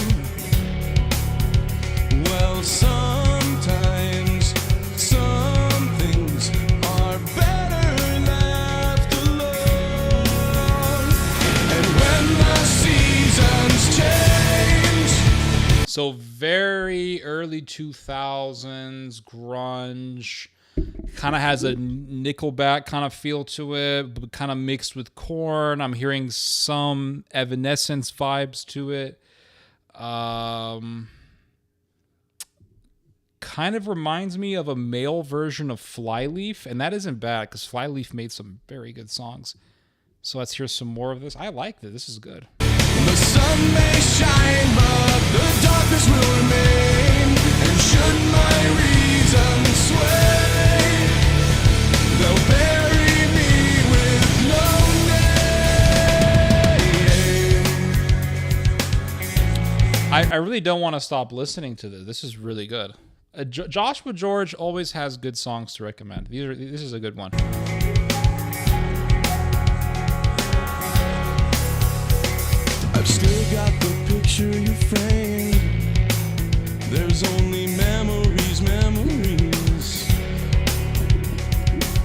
Well, sometimes some things are better left alone. And when the seasons change. So very early 2000s grunge, Kind of has a Nickelback kind of feel to it, but kind of mixed with Korn. I'm hearing some Evanescence vibes to it. Kind of reminds me of a male version of Flyleaf, and that isn't bad because Flyleaf made some very good songs. So let's hear some more of this. I like this. This is good. The sun may shine, but the darkness will remain. And should my reason sway, they'll bury me with no name. I really don't want to stop listening to this. This is really good. Joshua George always has good songs to recommend. This is a good one. I've still got the picture you framed. There's only memories, memories.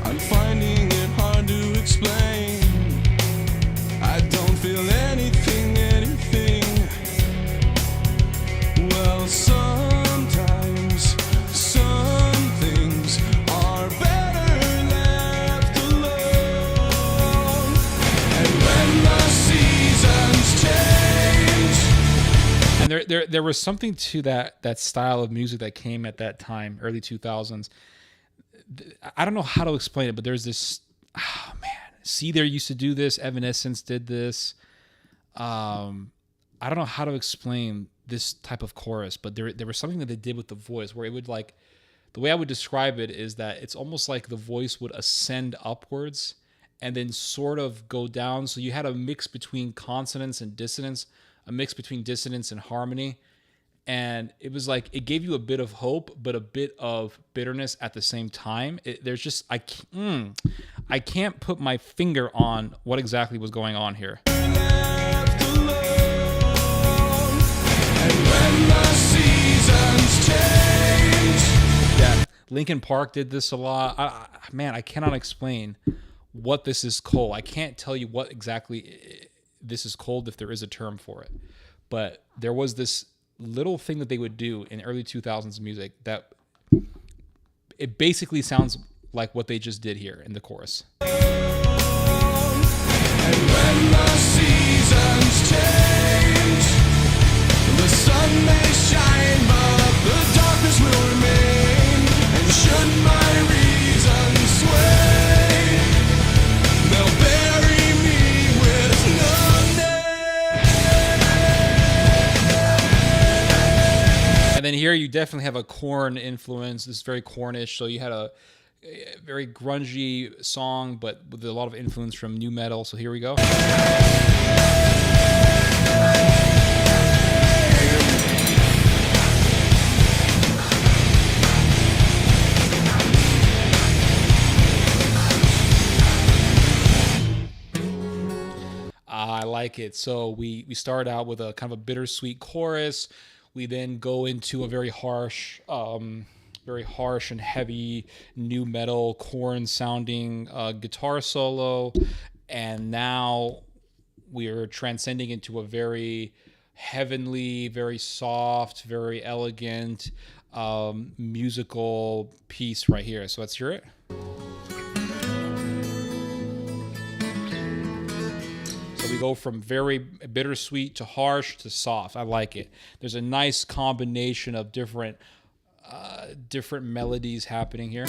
I'm finding it hard to explain. I don't feel anything, anything. Well, sometimes some things are better left alone. And when the seasons change. And there was something to that style of music that came at that time, early 2000s. I don't know how to explain it, but there's this, oh man, See There used to do this, Evanescence did this. I don't know how to explain this type of chorus, but there was something that they did with the voice where it would, like, the way I would describe it is that it's almost like the voice would ascend upwards and then sort of go down. So you had a mix between consonance and dissonance, a mix between dissonance and harmony. And it was like, it gave you a bit of hope, but a bit of bitterness at the same time. There's just, I can't put my finger on what exactly was going on here. Left alone. And when the seasons change. Yeah, Linkin Park did this a lot. I cannot explain what this is called. I can't tell you what exactly this is called if there is a term for it. But there was this little thing that they would do in early 2000s music that it basically sounds like what they just did here in the chorus. And when the seasons change, the sun may shine, but the darkness will remain. And should my reason sway, they'll bury me with no name. And then here you definitely have a Korn influence. This is very Kornish. So you had a very grungy song, but with a lot of influence from nu metal. So here we go. I like it. So we start out with a kind of a bittersweet chorus. We then go into a very harsh and heavy nu metal Korn sounding guitar solo, and now we are transcending into a very heavenly, very soft, very elegant musical piece right here. So let's hear it. So we go from very bittersweet to harsh to soft. I like it. There's a nice combination of different melodies happening here.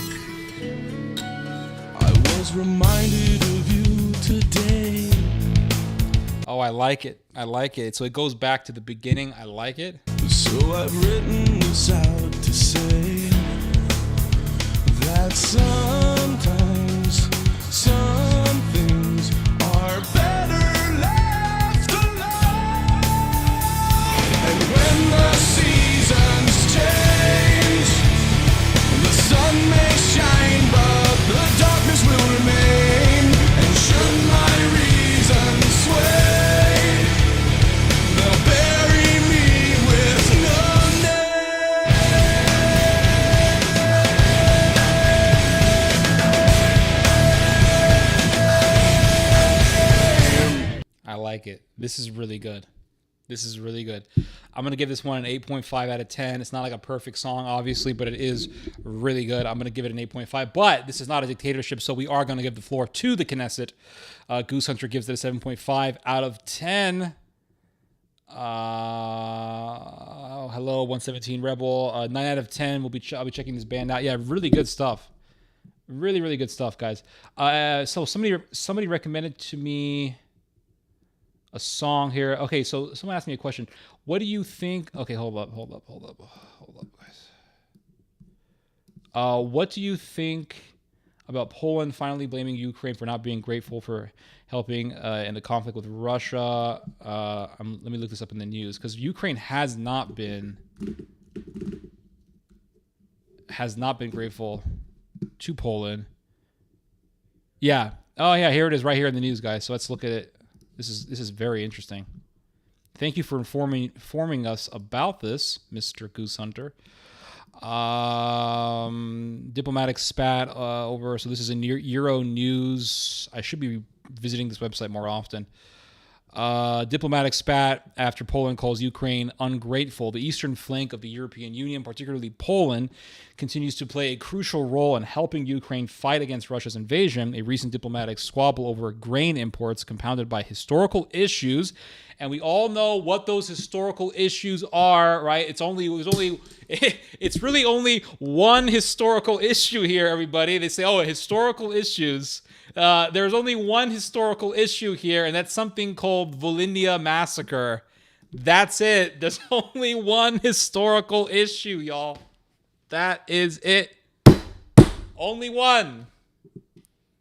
I was reminded of you today. Oh, I like it. I like it. So it goes back to the beginning. I like it. So I've written this out to say that sometimes some things are better left alone. And when the seasons change, the sun may shine, but the darkness will remain. And should my reason sway, they'll bury me with no name. I like it. This is really good. This is really good. I'm going to give this one an 8.5 out of 10. It's not like a perfect song, obviously, but it is really good. I'm going to give it an 8.5. But this is not a dictatorship, so we are going to give the floor to the Knesset. Goose Hunter gives it a 7.5 out of 10. Hello, 117 Rebel. 9 out of 10. I'll be checking this band out. Yeah, really good stuff. Really, really good stuff, guys. So somebody recommended to me a song here. Okay, so someone asked me a question. What do you think? Okay, hold up, guys. What do you think about Poland finally blaming Ukraine for not being grateful for helping in the conflict with Russia? Let me look this up in the news, because Ukraine has not been grateful to Poland. Yeah. Oh yeah, here it is right here in the news, guys. So let's look at it. This is very interesting. Thank you for informing us about this, Mr. Goose Hunter. Diplomatic spat over. So this is in Euro News. I should be visiting this website more often. Diplomatic spat after Poland calls Ukraine ungrateful. The eastern flank of the European Union, particularly Poland, continues to play a crucial role in helping Ukraine fight against Russia's invasion. A recent diplomatic squabble over grain imports compounded by historical issues. And we all know what those historical issues are, right? It's really only one historical issue here, everybody. They say, oh, historical issues. There's only one historical issue here, and that's something called Volhynia Massacre. That's it. There's only one historical issue, y'all. That is it. Only one.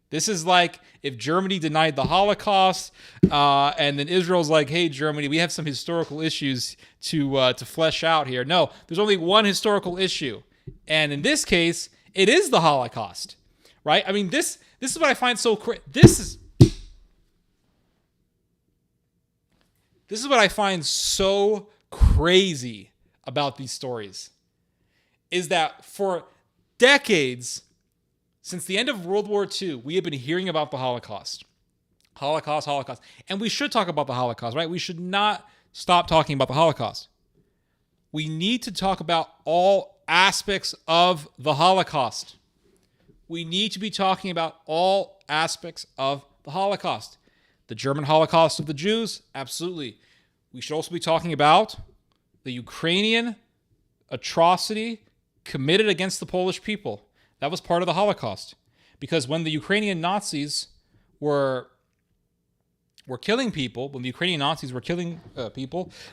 This is like if Germany denied the Holocaust, and then Israel's like, hey, Germany, we have some historical issues to flesh out here. No, there's only one historical issue. And in this case, it is the Holocaust, right? I mean, this is what I find so This is what I find so crazy about these stories, is that for decades, since the end of World War II, we have been hearing about the Holocaust. Holocaust. And we should talk about the Holocaust, right? We should not stop talking about the Holocaust. We need to talk about all aspects of the Holocaust. We need to be talking about all aspects of the Holocaust. The German Holocaust of the Jews, absolutely. We should also be talking about the Ukrainian atrocity committed against the Polish people. That was part of the Holocaust. Because when the Ukrainian Nazis were killing people,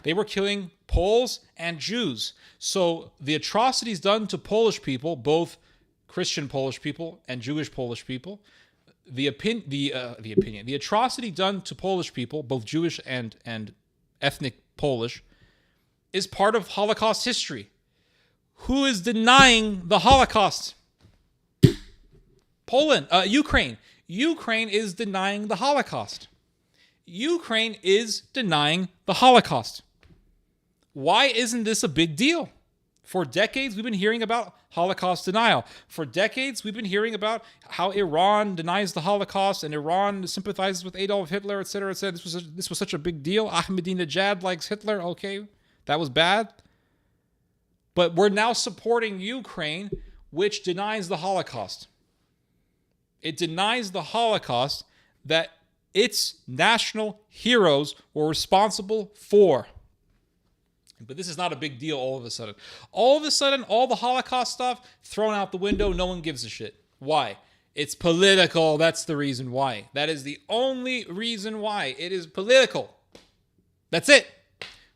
they were killing Poles and Jews. So the atrocities done to Polish people, both Christian Polish people and Jewish Polish people, the atrocity done to Polish people, both Jewish and ethnic Polish, is part of Holocaust history. Who is denying the Holocaust? Ukraine. Ukraine is denying the Holocaust. Ukraine is denying the Holocaust. Why isn't this a big deal? For decades, we've been hearing about Holocaust denial. For decades, we've been hearing about how Iran denies the Holocaust and Iran sympathizes with Adolf Hitler, etc., etc. This was such a big deal. Ahmadinejad likes Hitler. Okay, that was bad. But we're now supporting Ukraine, which denies the Holocaust. It denies the Holocaust that its national heroes were responsible for. But this is not a big deal all of a sudden. All of a sudden, all the Holocaust stuff thrown out the window, no one gives a shit. Why? It's political. That's the reason why. That is the only reason why. It is political. That's it.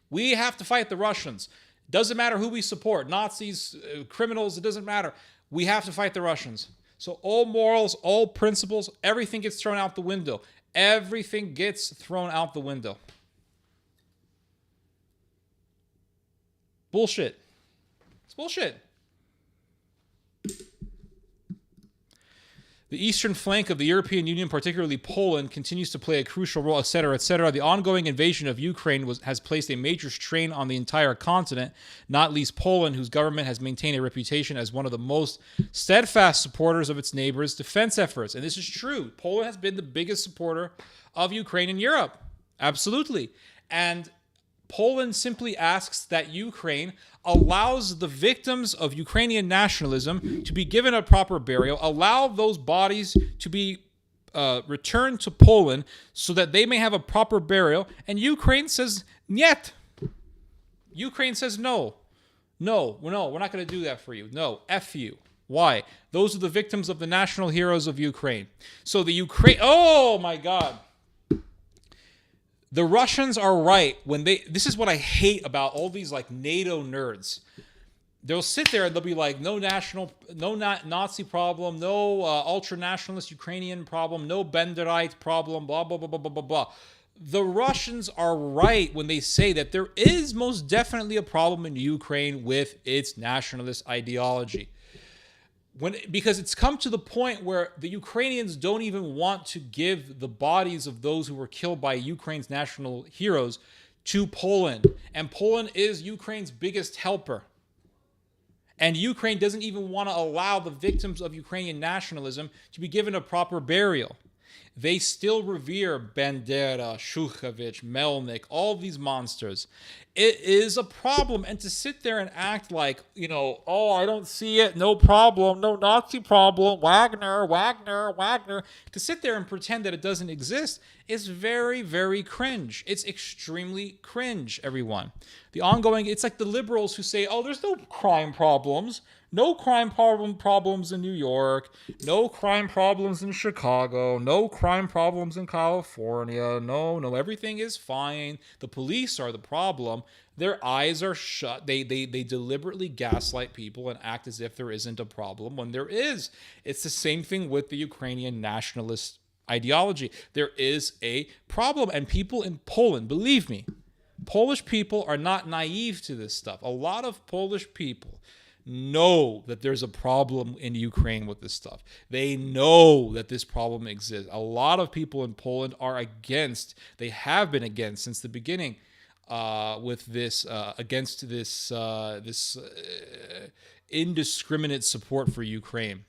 We have to fight the Russians. Doesn't matter who we support. Nazis, criminals, it doesn't matter. We have to fight the Russians. So all morals, all principles, everything gets thrown out the window. Everything gets thrown out the window. Bullshit. It's bullshit. The eastern flank of the European Union, particularly Poland, continues to play a crucial role, etc., etc. The ongoing invasion of Ukraine has placed a major strain on the entire continent, not least Poland, whose government has maintained a reputation as one of the most steadfast supporters of its neighbors' defense efforts. And this is true. Poland has been the biggest supporter of Ukraine in Europe. Absolutely. And Poland simply asks that Ukraine allows the victims of Ukrainian nationalism to be given a proper burial, allow those bodies to be returned to Poland so that they may have a proper burial. And Ukraine says, "Niet." Ukraine says, no, we're not going to do that for you. No, F you. Why? Those are the victims of the national heroes of Ukraine. So the oh my God. The Russians are right when this is what I hate about all these like NATO nerds. They'll sit there and they'll be like, no Nazi problem, no ultra-nationalist Ukrainian problem, no Benderite problem, blah, blah, blah, blah, blah, blah, blah. The Russians are right when they say that there is most definitely a problem in Ukraine with its nationalist ideology. Because it's come to the point where the Ukrainians don't even want to give the bodies of those who were killed by Ukraine's national heroes to Poland. And Poland is Ukraine's biggest helper. And Ukraine doesn't even want to allow the victims of Ukrainian nationalism to be given a proper burial. They still revere Bandera, Shukhevich, Melnik, all these monsters. It is a problem. And to sit there and act like, oh, I don't see it, no problem, no Nazi problem, Wagner. To sit there and pretend that it doesn't exist is very, very cringe. It's extremely cringe, everyone. It's like the liberals who say, oh, there's no crime problems. No crime problems in New York. No crime problems in Chicago. No crime problems in California. No, everything is fine. The police are the problem. Their eyes are shut. They deliberately gaslight people and act as if there isn't a problem when there is. It's the same thing with the Ukrainian nationalist ideology. There is a problem. And people in Poland, believe me, Polish people are not naive to this stuff. A lot of Polish people know that there's a problem in Ukraine with this stuff. They know that this problem exists. A lot of people in Poland are against, they have been against since the beginning with this, against this indiscriminate support for Ukraine.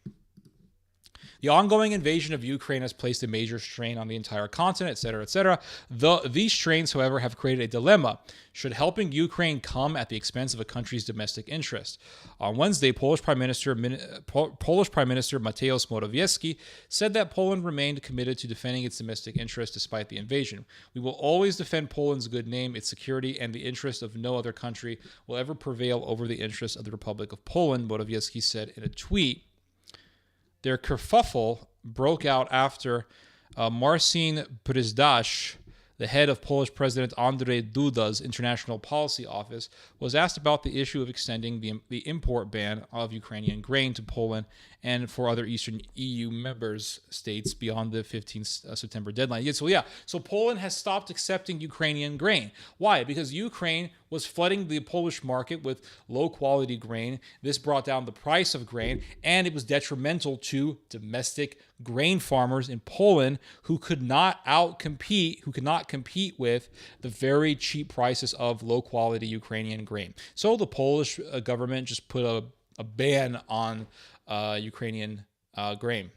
The ongoing invasion of Ukraine has placed a major strain on the entire continent, etc., etc. These strains, however, have created a dilemma. Should helping Ukraine come at the expense of a country's domestic interest? On Wednesday, Polish Prime Minister Mateusz Morawiecki said that Poland remained committed to defending its domestic interests despite the invasion. We will always defend Poland's good name, its security, and the interest of no other country will ever prevail over the interests of the Republic of Poland, Morawiecki said in a tweet. Their kerfuffle broke out after Marcin Przydacz, the head of Polish President Andrzej Duda's International Policy Office, was asked about the issue of extending the import ban of Ukrainian grain to Poland and for other Eastern EU members states beyond the 15th September deadline. So Poland has stopped accepting Ukrainian grain. Why? Because Ukraine was flooding the Polish market with low-quality grain. This brought down the price of grain, and it was detrimental to domestic grain farmers in Poland who could not compete with the very cheap prices of low-quality Ukrainian grain. So the Polish government just put a ban on Ukrainian grain.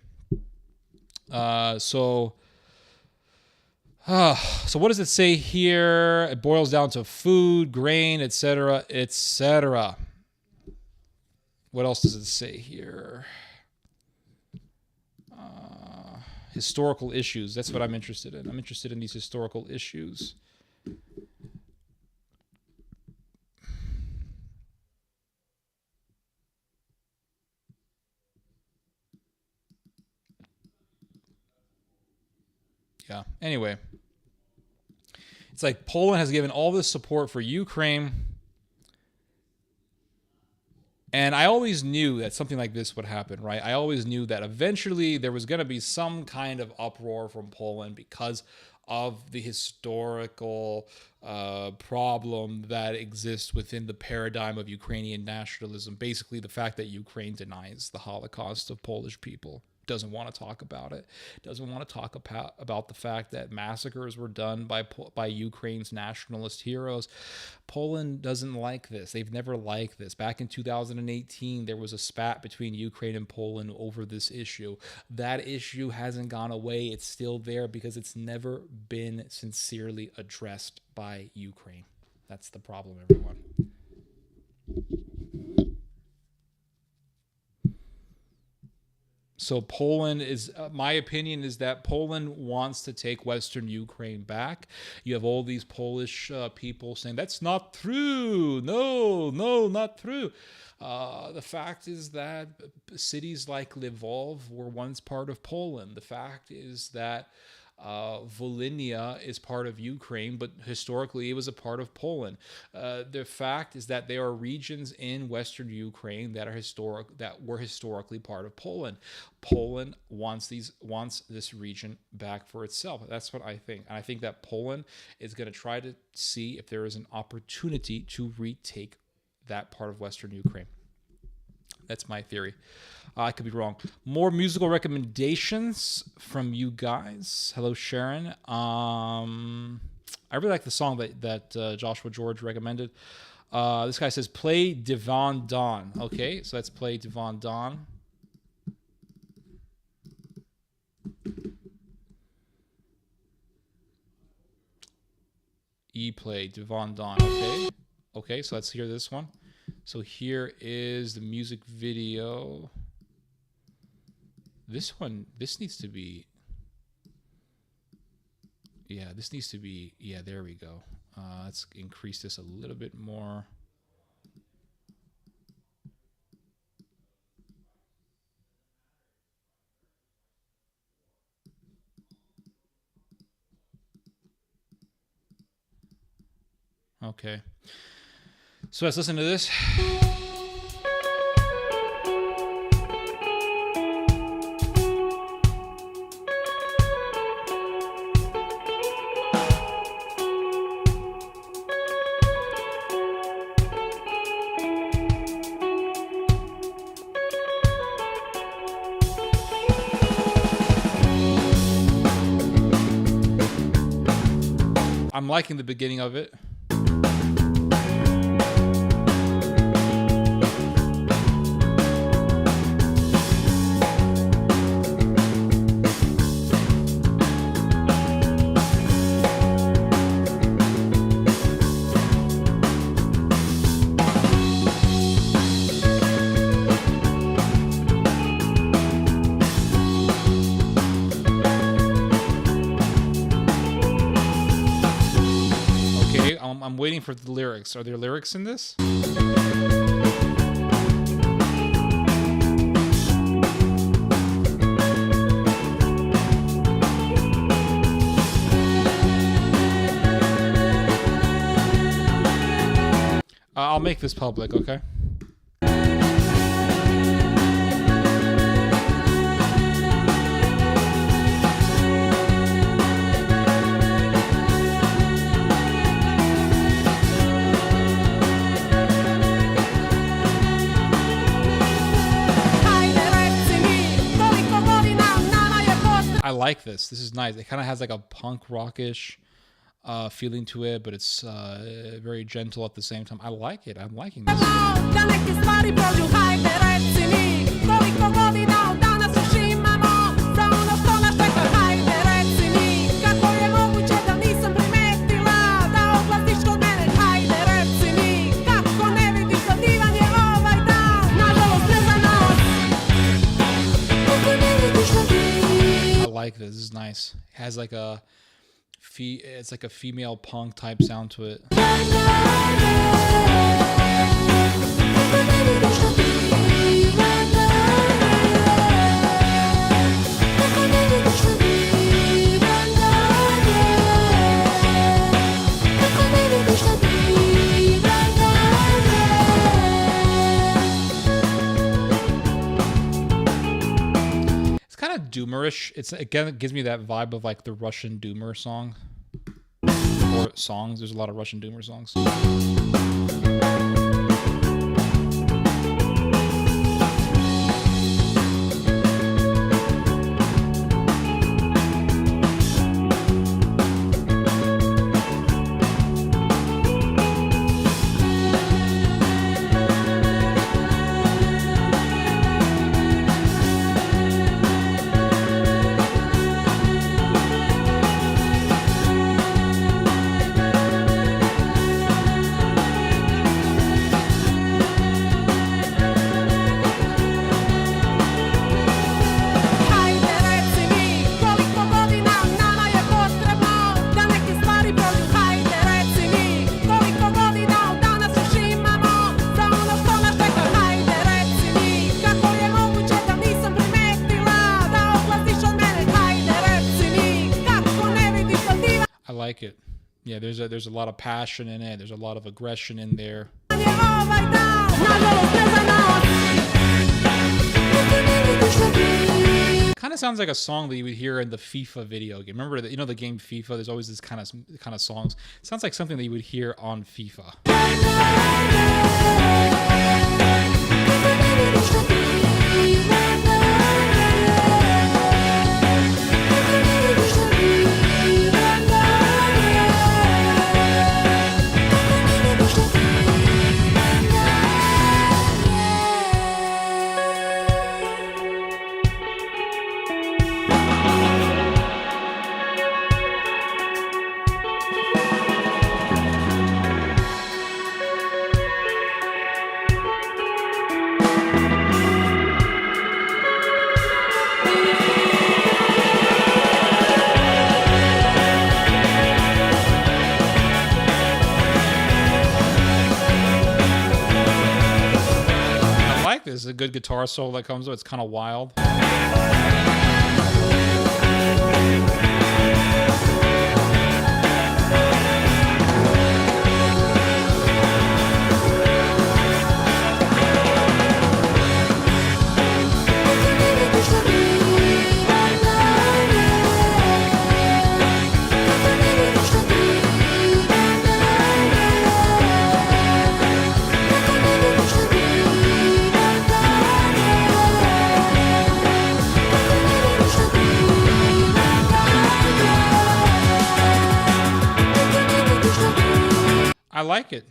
So what does it say here? It boils down to food, grain, etc., etc. What else does it say here? Historical issues. That's what I'm interested in. I'm interested in these historical issues. Yeah. Anyway, it's like Poland has given all this support for Ukraine. And I always knew that something like this would happen, right? I always knew that eventually there was going to be some kind of uproar from Poland because of the historical problem that exists within the paradigm of Ukrainian nationalism. Basically, the fact that Ukraine denies the Holocaust of Polish people. Doesn't want to talk about it. Doesn't want to talk about the fact that massacres were done by Ukraine's nationalist heroes. Poland doesn't like this. They've never liked this. Back in 2018, there was a spat between Ukraine and Poland over this issue. That issue hasn't gone away. It's still there because it's never been sincerely addressed by Ukraine. That's the problem, everyone. So Poland is, my opinion is that Poland wants to take Western Ukraine back. You have all these Polish people saying, that's not true. No, not true. The fact is that cities like Lvov were once part of Poland. The fact is that Volhynia is part of Ukraine, but historically it was a part of Poland. The fact is that there are regions in Western Ukraine that were historically part of Poland. Poland wants this region back for itself. That's what I think. And I think that Poland is going to try to see if there is an opportunity to retake that part of Western Ukraine. That's my theory. I could be wrong. More musical recommendations from you guys. Hello, Sharon. I really like the song that Joshua George recommended. This guy says, play Divan Dawn. Okay, so let's play Divan Dawn. Play Divan Dawn. Okay, so let's hear this one. So here is the music video. This needs to be, yeah, there we go. Let's increase this a little bit more. Okay. So let's listen to this. I'm liking the beginning of it. I'm waiting for the lyrics. Are there lyrics in this? I'll make this public, okay? I like this. This is nice. It kind of has like a punk rockish feeling to it, but it's very gentle at the same time. I like it. I'm liking this. Like this is nice. It has like it's like a female punk type sound to it. Doomerish. It gives me that vibe of like the Russian Doomer song or songs. There's a lot of Russian Doomer songs. there's a lot of passion in it. There's a lot of aggression in there. Kind of sounds like a song that you would hear in the FIFA video game. Remember that, the game FIFA? There's always this kind of songs. It sounds like something that you would hear on FIFA. There's a good guitar solo that comes with. It's kind of wild. I like it.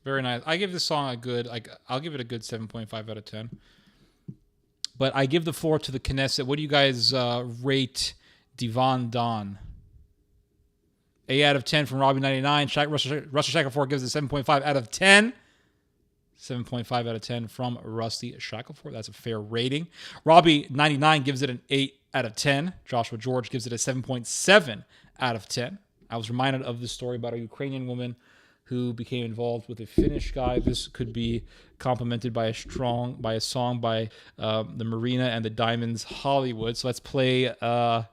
Very nice. I give this song a good, I'll give it a good 7.5 out of 10. But I give the floor to the Knesset. What do you guys rate Divan Don? 8 out of 10 from Robbie99. Rusty Shackelford gives it 7.5 out of 10. 7.5 out of 10 from Rusty Shackelford. That's a fair rating. Robbie99 gives it an 8 out of 10. Joshua George gives it a 7.7 out of 10. I was reminded of this story about a Ukrainian woman who became involved with a Finnish guy. This could be complemented by a song by the Marina and the Diamonds Hollywood. So let's play the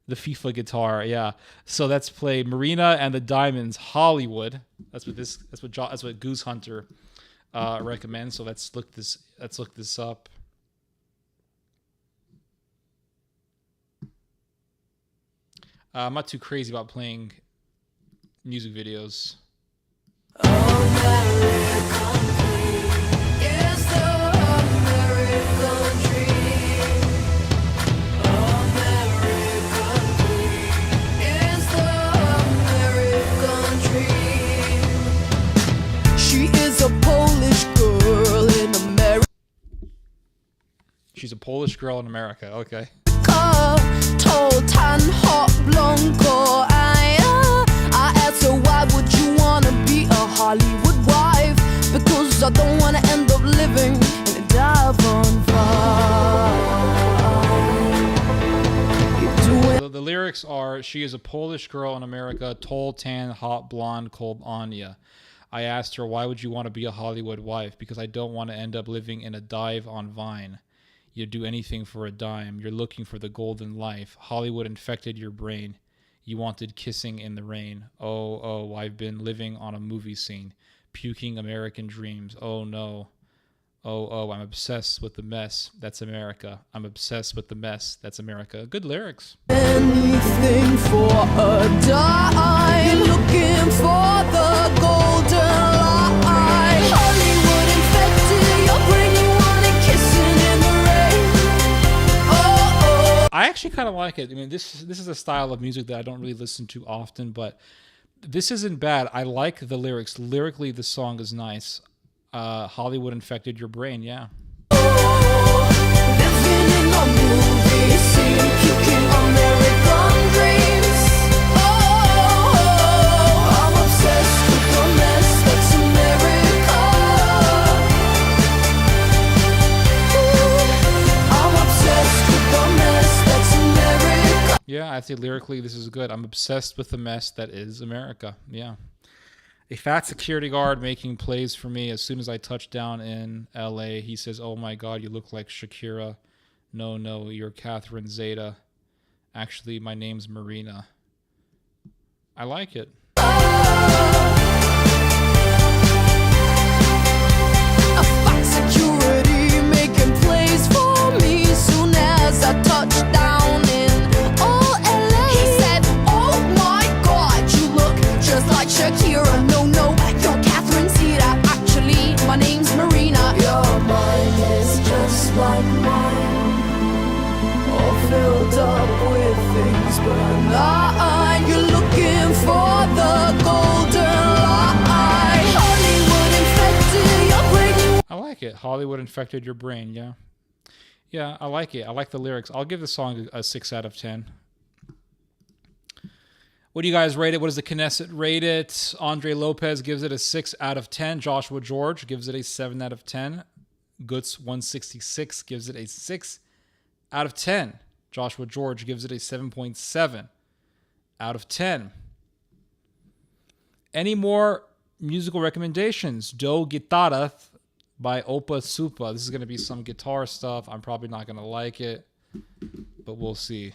FIFA guitar. Yeah. So let's play Marina and the Diamonds Hollywood. That's what Goose Hunter recommend. So let's look this up. I'm not too crazy about playing music videos. She's a Polish girl in America. Okay. Tall, tan, hot, blonde, I asked her, why would you wanna be a Hollywood wife? Because I don't wanna end up living in a dive on fire. The lyrics are, she is a Polish girl in America, tall, tan, hot, blonde, called Anya. I asked her, why would you want to be a Hollywood wife? Because I don't want to end up living in a dive on Vine. You'd do anything for a dime. You're looking for the golden life. Hollywood infected your brain. You wanted kissing in the rain. Oh, I've been living on a movie scene. Puking American dreams. Oh, no. Oh, I'm obsessed with the mess. That's America. I'm obsessed with the mess. That's America. Good lyrics. Anything for a dime. Looking for the golden light. Hollywood infected your brain. You wanted kissing in the rain. Oh. I actually kind of like it. I mean, this is a style of music that I don't really listen to often, but this isn't bad. I like the lyrics. Lyrically, the song is nice. Hollywood infected your brain, yeah. Living in a movie scene, puking American dreams. Oh, I'm obsessed with the mess that's America. I'm obsessed with the mess that's America. Yeah, I say lyrically this is good. I'm obsessed with the mess that is America, yeah. A fat security guard making plays for me as soon as I touch down in LA. He says, "Oh my God, you look like Shakira." No, you're Catherine Zeta. Actually, my name's Marina. I like it. A fat security making plays for me soon as I touch down in LA. He said, "Oh my God, you look just like Shakira." No, you're Catherine Zeta. Actually, my name's Marina. Your mind is just like mine, all filled up with things, but I'm not. You're looking for the golden lie. Hollywood infected your brain. I like it. Hollywood infected your brain, yeah. Yeah, I like it. I like the lyrics. I'll give the song a 6 out of 10. What do you guys rate it? What does the Knesset rate it? Andre Lopez gives it a 6 out of 10. Joshua George gives it a 7 out of 10. Guts 166 gives it a 6 out of 10. Joshua George gives it a 7.7 out of 10. Any more musical recommendations? Do Guitarra by Opa Supa. This is going to be some guitar stuff. I'm probably not going to like it, but we'll see.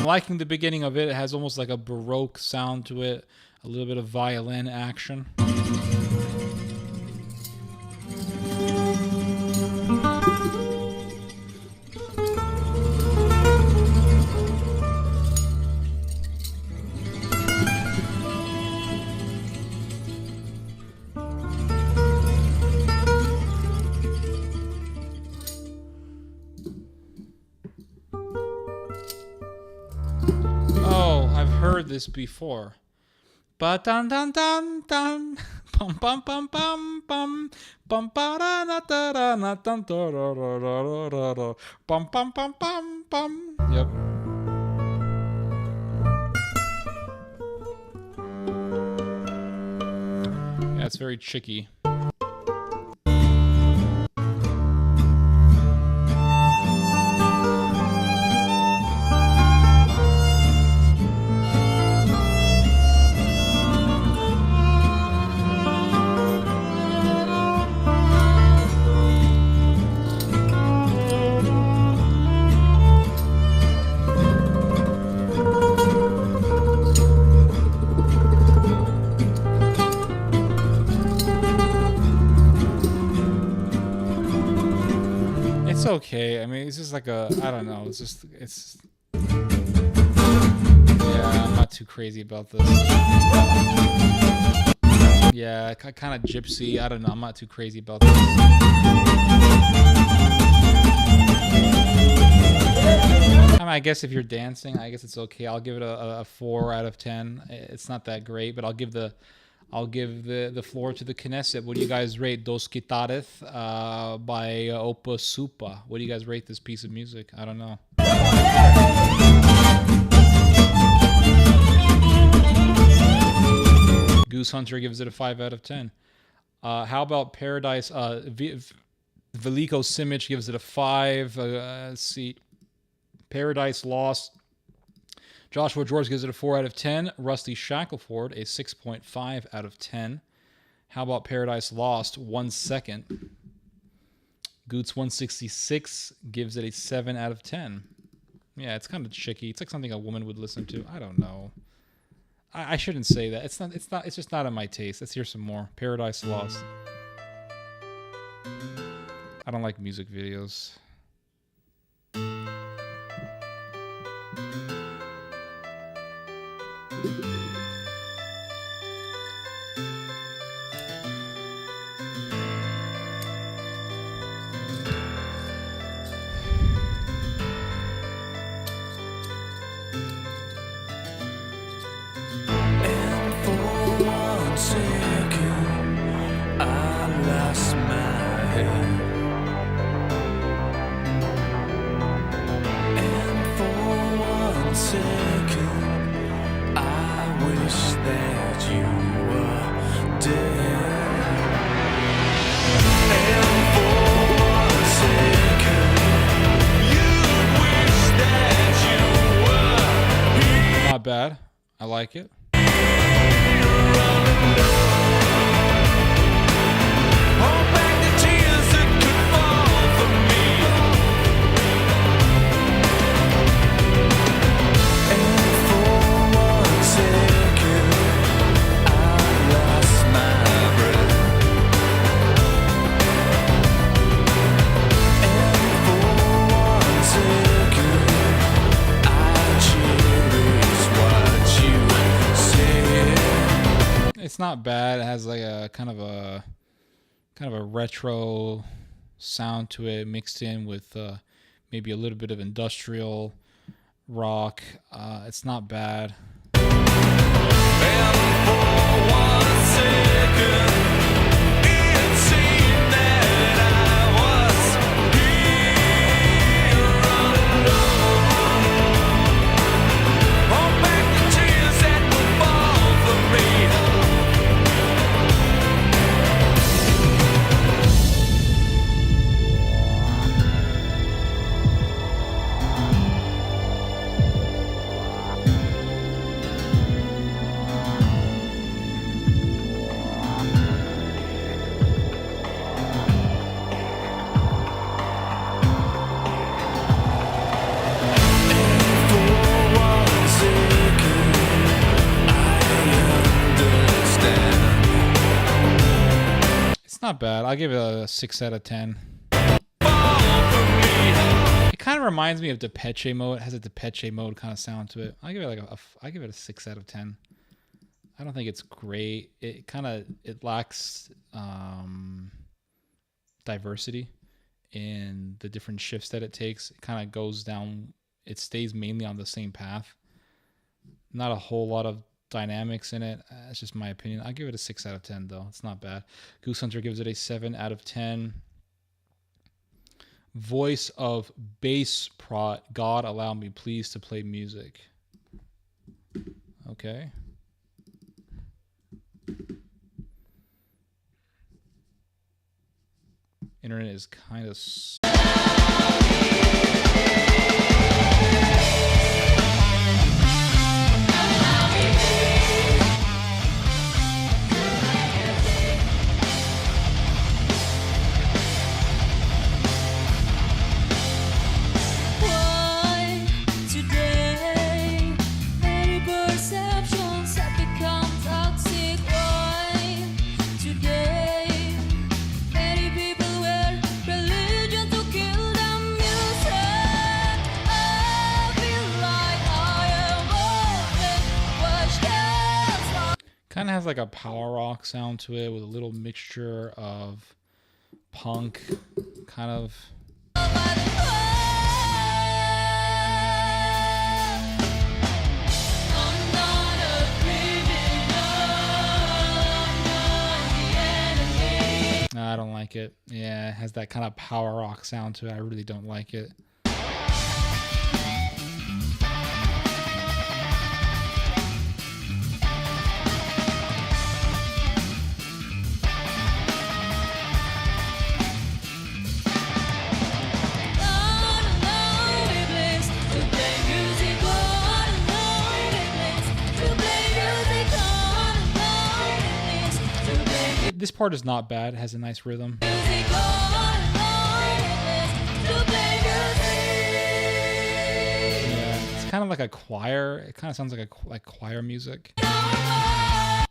Liking the beginning of it. It has almost like a Baroque sound to it, a little bit of violin action. Heard this before. Ba dun dun dun dun, bum bum bum bum bum, bum ba da na da da na dun da da da da da da, bum bum bum bum bum. Yep. Yeah, it's very chicky. It's okay. I mean, it's just like a, I don't know. It's yeah, I'm not too crazy about this. Yeah, kind of gypsy. I don't know. I'm not too crazy about this. I mean, I guess if you're dancing, I guess it's okay. I'll give it a 4 out of 10. It's not that great, but I'll give the floor to the Knesset. What do you guys rate Dos Guitarras by Opa Supa? What do you guys rate this piece of music? I don't know. Goose Hunter gives it a 5 out of 10. How about Paradise? Veliko Simic gives it a 5. Let's see. Paradise Lost. Joshua George gives it a 4 out of 10. Rusty Shackleford, a 6.5 out of 10. How about Paradise Lost? 1 second. Goots 166 gives it a 7 out of 10. Yeah, it's kind of chicky. It's like something a woman would listen to. I don't know. I shouldn't say that. It's just not in my taste. Let's hear some more. Paradise Lost. I don't like music videos. like it. Hold back the tears that could fall from me. And for 1 second, I lost my breath. And for 1 second, I cherish what you said. It's not bad. It has like a kind of a retro sound to it, mixed in with maybe a little bit of industrial rock. It's not bad. And for 1 second, it seemed that I was here alone. Hold back the tears that will fall from me. It's not bad. I'll give it a 6 out of 10. It kind of reminds me of Depeche Mode. It has a Depeche Mode kind of sound to it. I give it like I give it a 6 out of 10. I don't think it's great. It lacks diversity in the different shifts that it takes. It kind of goes down. It stays mainly on the same path. Not a whole lot of dynamics in it. That's just my opinion. I'll give it a 6 out of 10 though. It's not bad. Goose Hunter gives it a 7 out of 10. Voice of bass prot. God allow me please to play music. Okay. Internet is kind of Why today many perceptions have become toxic? Why today many people wear religion to kill them music? I feel like I am watching. kind of has like a power rock sound to it with a little mixture of punk kind of. I don't like it. Yeah, it has that kind of power rock sound to it. I really don't like it. This part is not bad. It has a nice rhythm. Yeah, it's kind of like a choir. It kind of sounds like choir music.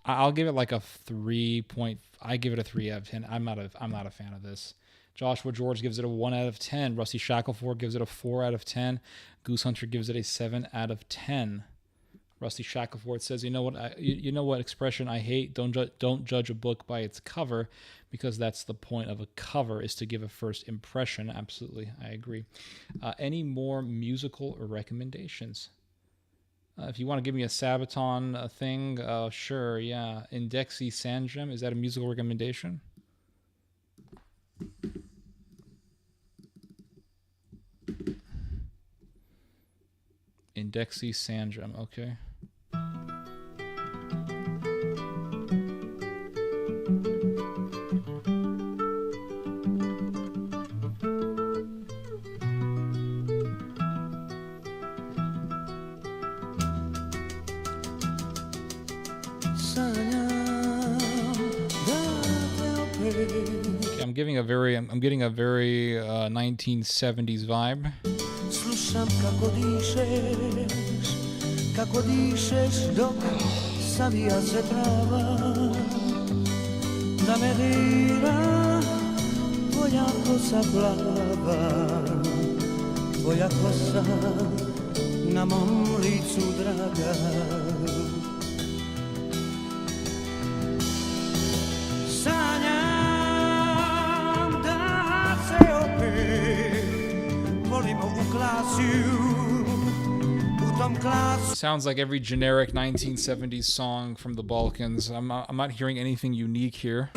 I'll give it like a 3 point. I give it a 3 out of 10. I'm not a fan of this. Joshua George gives it a 1 out of 10. Rusty Shackleford gives it a 4 out of 10. Goose Hunter gives it a 7 out of 10. Rusty Shackleford says, "You know what? You know what expression I hate? Don't judge a book by its cover, because that's the point of a cover, is to give a first impression." Absolutely, I agree. Any more musical recommendations? If you want to give me a Sabaton thing, sure, yeah. Indexy Sandgem, is that a musical recommendation? Indexy Sandgem, okay. getting a very 1970s vibe. Slušam kako dišeš dok savija se trava, da me dira tvoja kosa plava, tvoja kosa na mom licu draga. Sanjam da se opet volimo u klasiju. Sounds like every generic 1970s song from the Balkans. I'm not hearing anything unique here.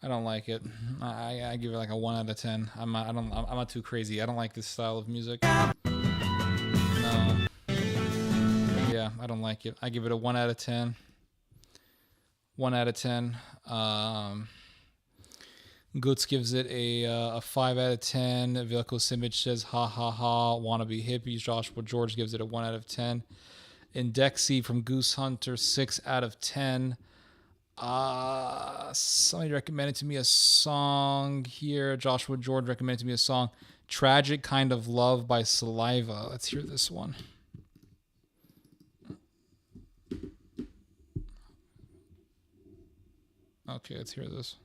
I don't like it. I give it like a 1 out of 10. I'm not too crazy. I don't like this style of music. No. Yeah, I don't like it. I give it a 1 out of 10. 1 out of 10. Guts gives it a 5 out of 10. Vilko Simic says ha ha ha. Wannabe hippies. Joshua George gives it a 1 out of 10. Indexy from Goose Hunter 6 out of 10. Somebody recommended to me a song here. Joshua George recommended to me a song, Tragic Kind of Love by Saliva. Let's hear this one. Okay, let's hear this.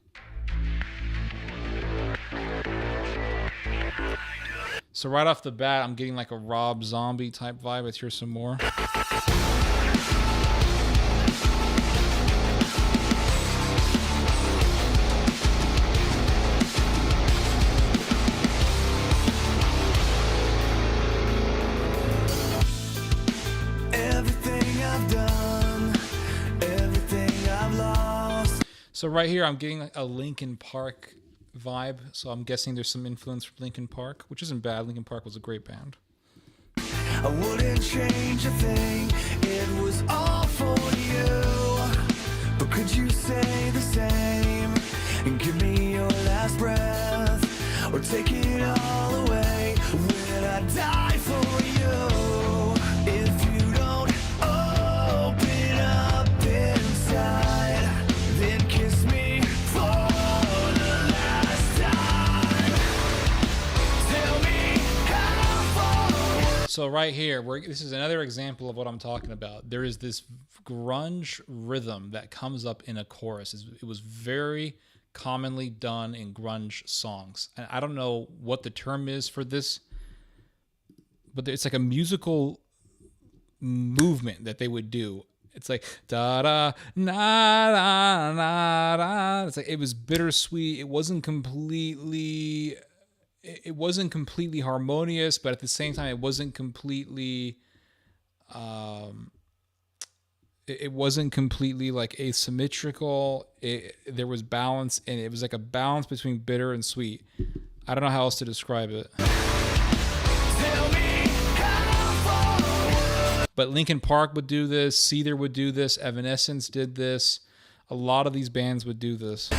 So right off the bat, I'm getting like a Rob Zombie type vibe. Let's hear some more. So right here, I'm getting a Linkin Park vibe. So I'm guessing there's some influence from Linkin Park, which isn't bad. Linkin Park was a great band. I wouldn't change a thing. It was all for you. But could you say the same and give me your last breath, or take it all away? When I die for you, if you don't open up inside, then kiss me for the last time. Tell me how far. So right here, this is another example of what I'm talking about. There is this grunge rhythm that comes up in a chorus. It was very commonly done in grunge songs. And I don't know what the term is for this, but it's like a musical movement that they would do. It's like da da na da na da. It's like it was bittersweet. It wasn't completely harmonious, but at the same time, it wasn't completely like asymmetrical. There was balance, and it was like a balance between bitter and sweet. I don't know how else to describe it. But Linkin Park would do this. Seether would do this. Evanescence did this. A lot of these bands would do this.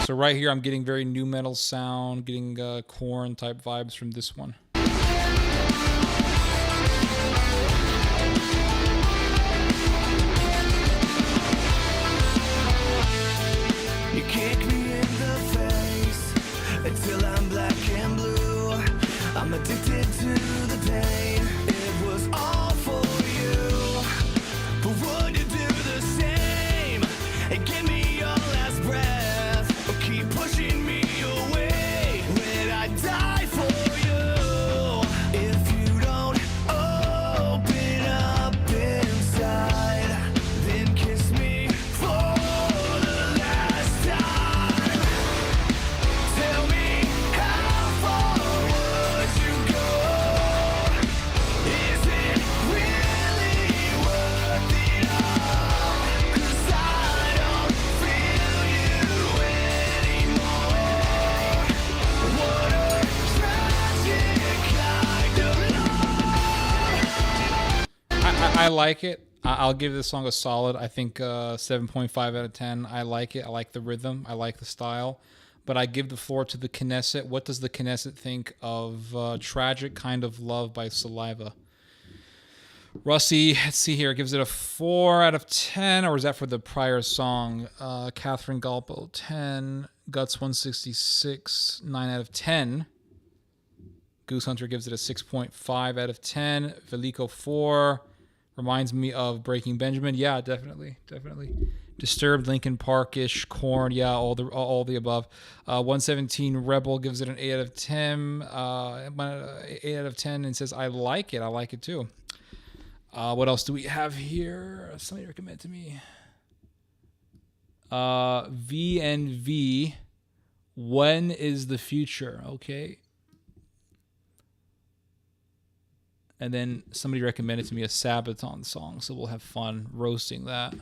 So right here, I'm getting very nu metal sound, getting Korn type vibes from this one. You kick me in the face until I'm black and blue. I'm addicted to the pain. It was all for you. But would you do the same and give me your last breath, or keep pushing me away when I die for you? If you don't open up inside, then kiss me for the last time. I like it. I'll give this song a solid. I think 7.5 out of 10. I like it. I like the rhythm. I like the style. But I give the floor to the Knesset. What does the Knesset think of Tragic Kind of Love by Saliva? Rusty, let's see here. Gives it a 4 out of 10. Or is that for the prior song? Catherine Galpo, 10. Guts 166, 9 out of 10. Goose Hunter gives it a 6.5 out of 10. Veliko 4. Reminds me of Breaking Benjamin. Yeah, definitely. Disturbed, Linkin Park-ish, Korn. Yeah, all the above. 117 Rebel gives it an 8 out of 10. 8 out of 10 and says, I like it. I like it too. What else do we have here? Somebody recommend to me. VNV. When is the future? Okay. And then somebody recommended to me a Sabaton song, so we'll have fun roasting that.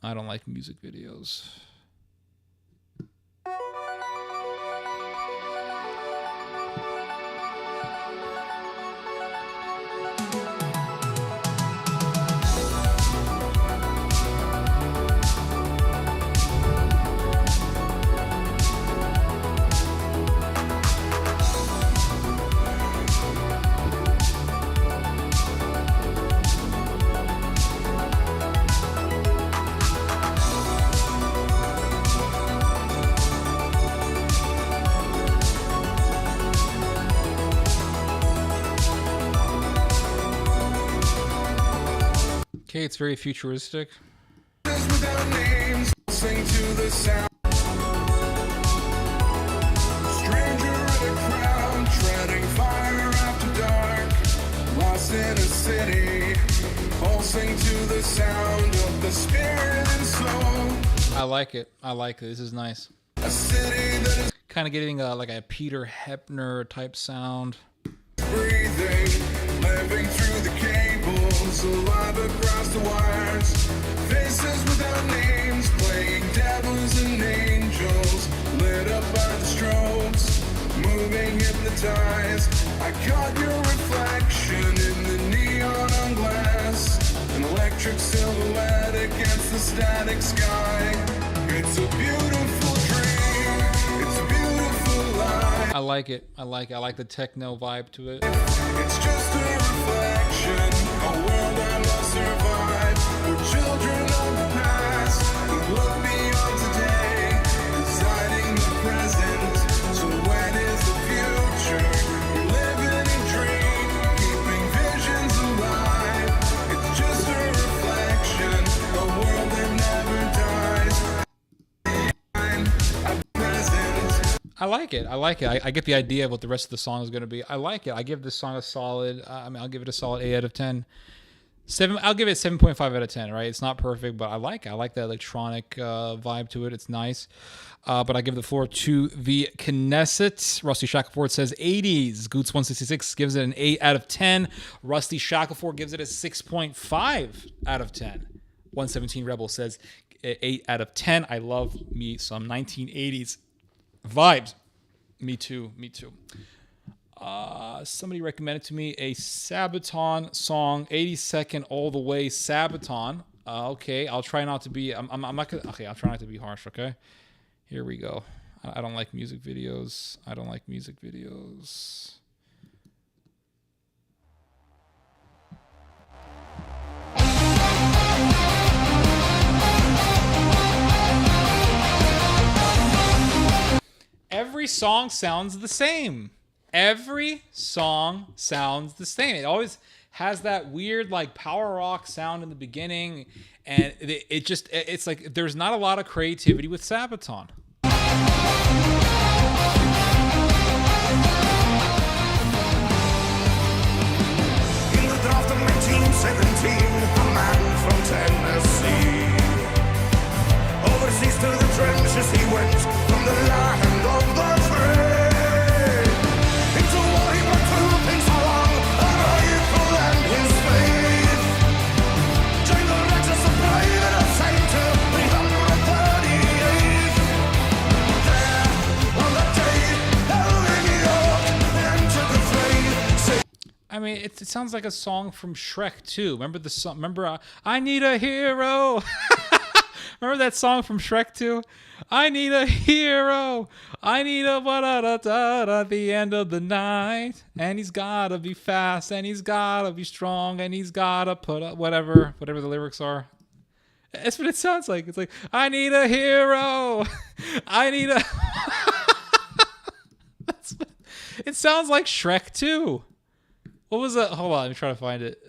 I don't like music videos. Okay, it's very futuristic. Without names, sing to the sound. Stranger in a crowd, treading fire after dark. Lost in a city, pulsing to the sound of the spirit and soul. I like it. This is nice. A city that is Kind of getting like a Peter Hepner type sound. breathing, living through the cables, alive across the wires. Faces without names, playing devils and angels, lit up by the strobes, moving hypnotized. I caught your reflection in the neon on glass, an electric silhouette against the static sky. It's a beautiful dream, it's a beautiful life. I like it. I like the techno vibe to it. It's just a reflection, a world I must survive. We're children of the past, who look beyond today, deciding the present. So when is the future? We're living a dream, keeping visions alive. It's just a reflection, a world that never dies. A present. I like it. I get the idea of what the rest of the song is going to be. I like it. I give this song a solid. I'll give it a solid 8 out of 10. I'll give it 7.5 out of 10. Right? It's not perfect, but I like it. I like that electronic vibe to it. It's nice. But I give the floor to the Knesset. Rusty Shackelford says 80s. Goots 166 gives it an 8 out of 10. Rusty Shackelford gives it a 6.5 out of 10. 117 Rebel says 8 out of 10. I love me some 1980s vibes. Me too. Somebody recommended to me a Sabaton song, 82nd All the Way Sabaton. Okay, I'll try not to be. I'm not gonna. Okay, I'll try not to be harsh. Okay, here we go. I don't like music videos. Every song sounds the same. It always has that weird like power rock sound in the beginning, and it's like there's not a lot of creativity with Sabaton. In the draft of 1917, a man from Tennessee. Overseas to the trenches he went, from the land of the free. Into war he went through things so long, a rifle and his faith. Joined the ranks as a private of Saint 338. There, on that day, held in New York, entered the fray. mean, it sounds like a song from Shrek 2. Remember the song? Remember, I Need a Hero? Remember that song from Shrek 2? I need a hero. I need a ba-da-da-da at the end of the night. And he's gotta be fast, and he's gotta be strong, and he's gotta put up whatever the lyrics are. That's what it sounds like. It's like, I need a hero. I need a... It sounds like Shrek 2. What was that? Hold on, let me try to find it.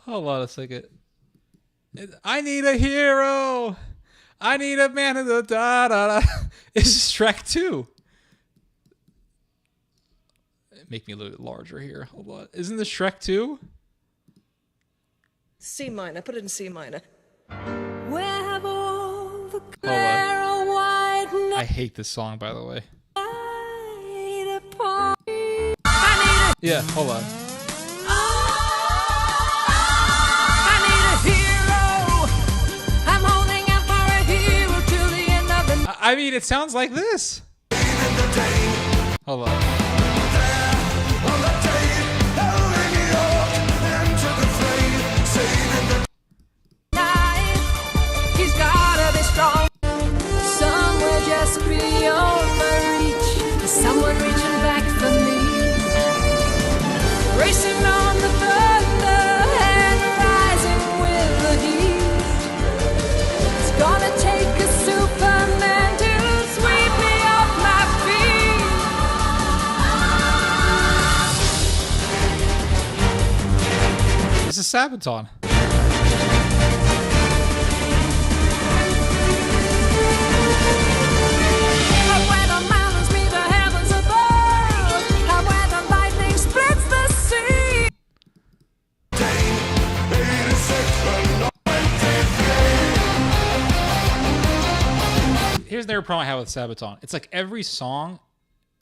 Hold on a second. I need a hero. I need a man in the da-da-da. It's Shrek 2. Make me a little bit larger here. Hold on. Isn't this Shrek 2? C minor. Put it in C minor. Where have all the Hold clear on. white I hate this song, by the way. night upon Yeah, hold on. I need a hero. I'm holding out for a hero till the end of the night. I mean, it sounds like this. Hold on. He's gotta be strong. Somewhere just beyond my reach. Someone reaching back for me. Racing on the thunder and rising with the heat. It's gonna take a Superman to sweep me off my feet. This is Sabaton. Up where the mountains meet the heavens above. Up where the lightning splits the sea. Here's the problem I have with Sabaton. It's like every song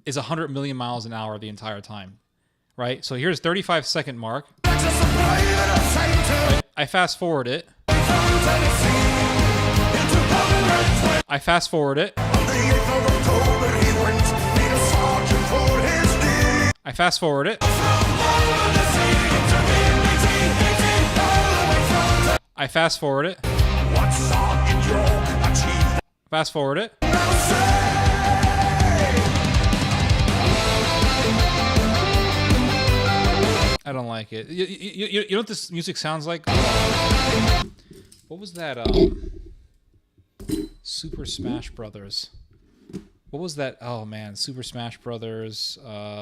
is 100 million miles an hour the entire time, right? So here's 35-second mark. Right? I fast forward it. I fast forward it. I fast forward it. I fast forward it. Fast forward it. I don't like it. You know what this music sounds like? What was that? Super Smash Brothers. What was that? Oh man, Super Smash Brothers.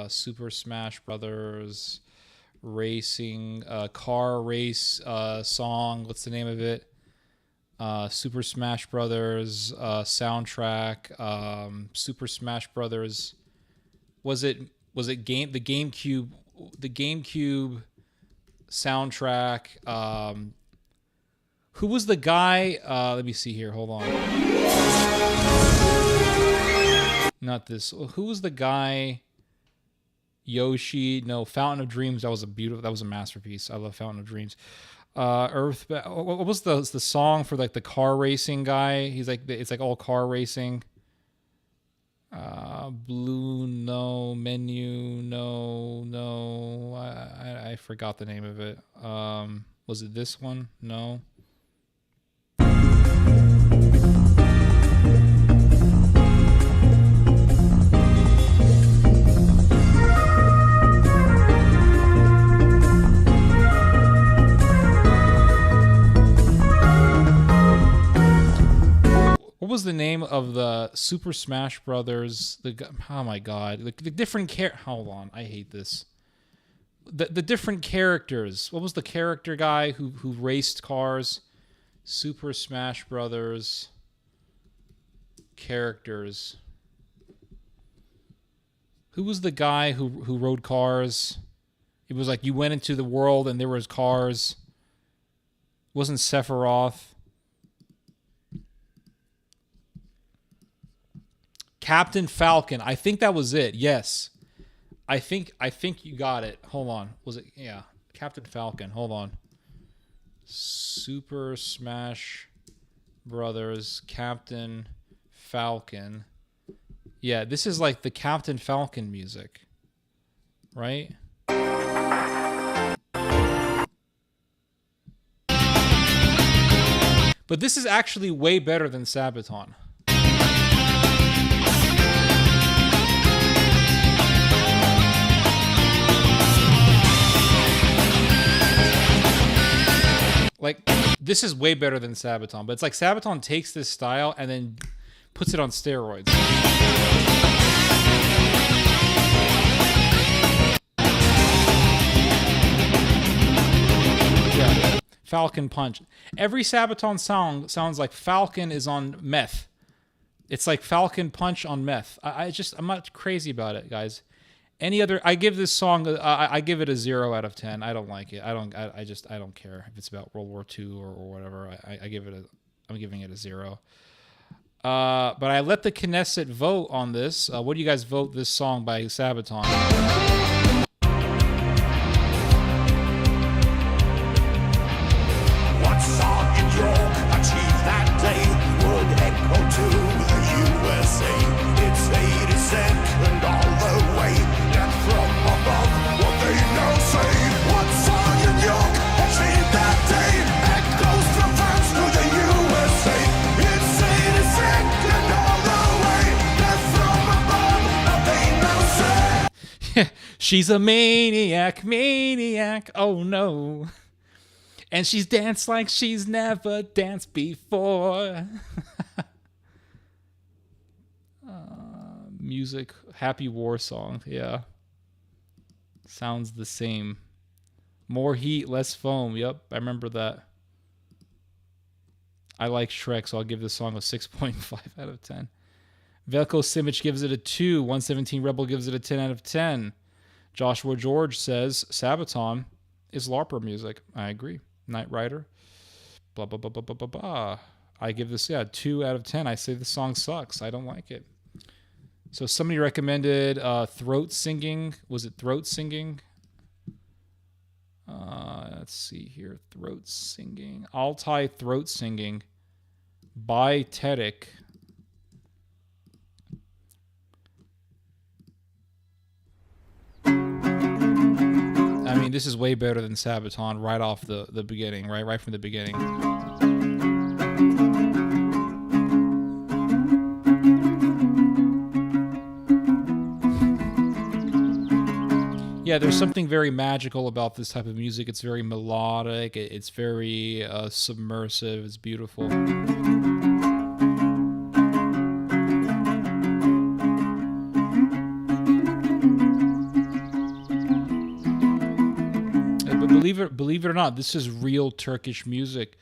Super Smash Brothers racing car race song. What's the name of it? Super Smash Brothers soundtrack. Super Smash Brothers. Was it the GameCube soundtrack? Who was the guy? Let me see here. Hold on. Not this. Who was the guy? Yoshi. No, Fountain of Dreams. That was a masterpiece. I love Fountain of Dreams. What was the song for like the car racing guy? He's like, it's like all car racing. Blue, no, menu, no. I forgot the name of it. Was it this one? No. What was the name of the Super Smash Brothers? Oh my god, the different Hold on, I hate this. The different characters. What was the character guy who raced cars? Super Smash Brothers characters. Who was the guy who rode cars? It was like you went into the world and there was cars. It wasn't Sephiroth. Captain Falcon. I think that was it. Yes. I think you got it. Hold on. Was it? Yeah. Captain Falcon. Hold on. Super Smash Brothers Captain Falcon. Yeah, this is like the Captain Falcon music. Right? But this is actually way better than Sabaton. Like, this is way better than Sabaton, but it's like Sabaton takes this style and then puts it on steroids. Yeah. Falcon Punch. Every Sabaton song sounds like Falcon is on meth. It's like Falcon Punch on meth. I'm not crazy about it, guys. Any other? I give this song. I give it a 0 out of 10. I don't like it. I don't care if it's about World War II or whatever. I'm giving it a 0. But I let the Knesset vote on this. What do you guys vote this song by Sabaton? What song in York achieved that day would echo to the USA? It's 82nd all the way, and from above what they now say. What song in York achieved that day echoes from France to the USA? It's 82nd all the way, and from above what they now say. She's a maniac, oh no. And she's danced like she's never danced before. Music, happy war song, yeah. Sounds the same. More heat, less foam, yep, I remember that. I like Shrek, so I'll give this song a 6.5 out of 10. Velko Simic gives it a 2. 117 Rebel gives it a 10 out of 10. Joshua George says, Sabaton is LARPer music. I agree. Knight Rider. Blah, blah, blah, blah, blah, blah, blah. I give this, 2 out of 10. I say the song sucks. I don't like it. So somebody recommended throat singing. Was it throat singing? Let's see here. Throat singing. Altai throat singing by Tedek. I mean, this is way better than Sabaton right off the beginning, right from the beginning. Yeah, there's something very magical about this type of music. It's very melodic. It's very submersive. It's beautiful. Believe it or not, this is real Turkish music.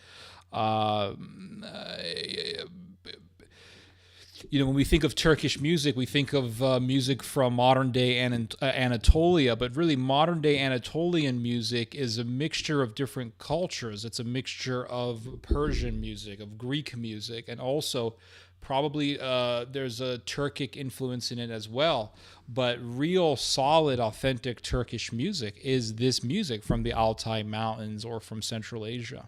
When we think of Turkish music, we think of music from modern day Anatolia, but really modern day Anatolian music is a mixture of different cultures. It's a mixture of Persian music, of Greek music, and also probably there's a Turkic influence in it as well. But real solid, authentic Turkish music is this music from the Altai Mountains or from Central Asia.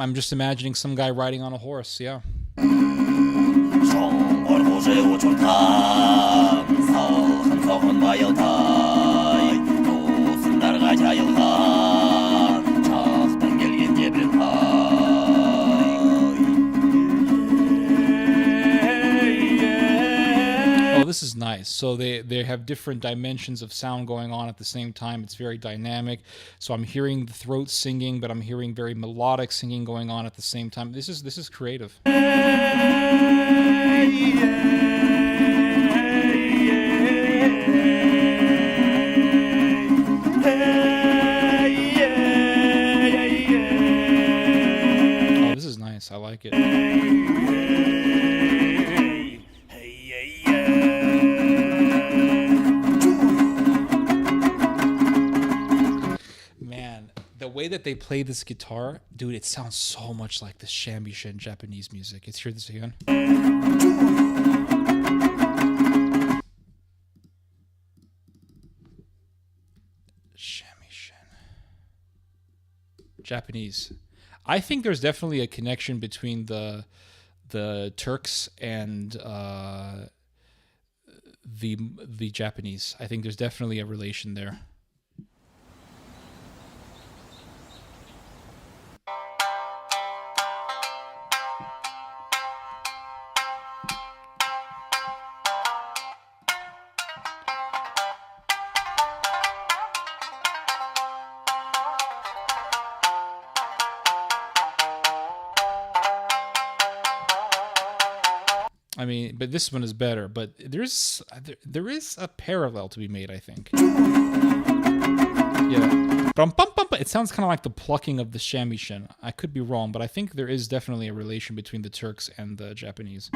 I'm just imagining some guy riding on a horse, yeah. Oh, this is nice. So they have different dimensions of sound going on at the same time. It's very dynamic. So I'm hearing the throat singing, but I'm hearing very melodic singing going on at the same time. This is creative. Oh, this is nice. I like it. way that they play this guitar, dude, it sounds so much like the shamisen Japanese music. Let's hear this again. Shamisen. Japanese. I think there's definitely a connection between the Turks and the Japanese. I think there's definitely a relation there. I mean, but this one is better. But there is a parallel to be made, I think. Yeah, it sounds kind of like the plucking of the shamisen. I could be wrong, but I think there is definitely a relation between the Turks and the Japanese.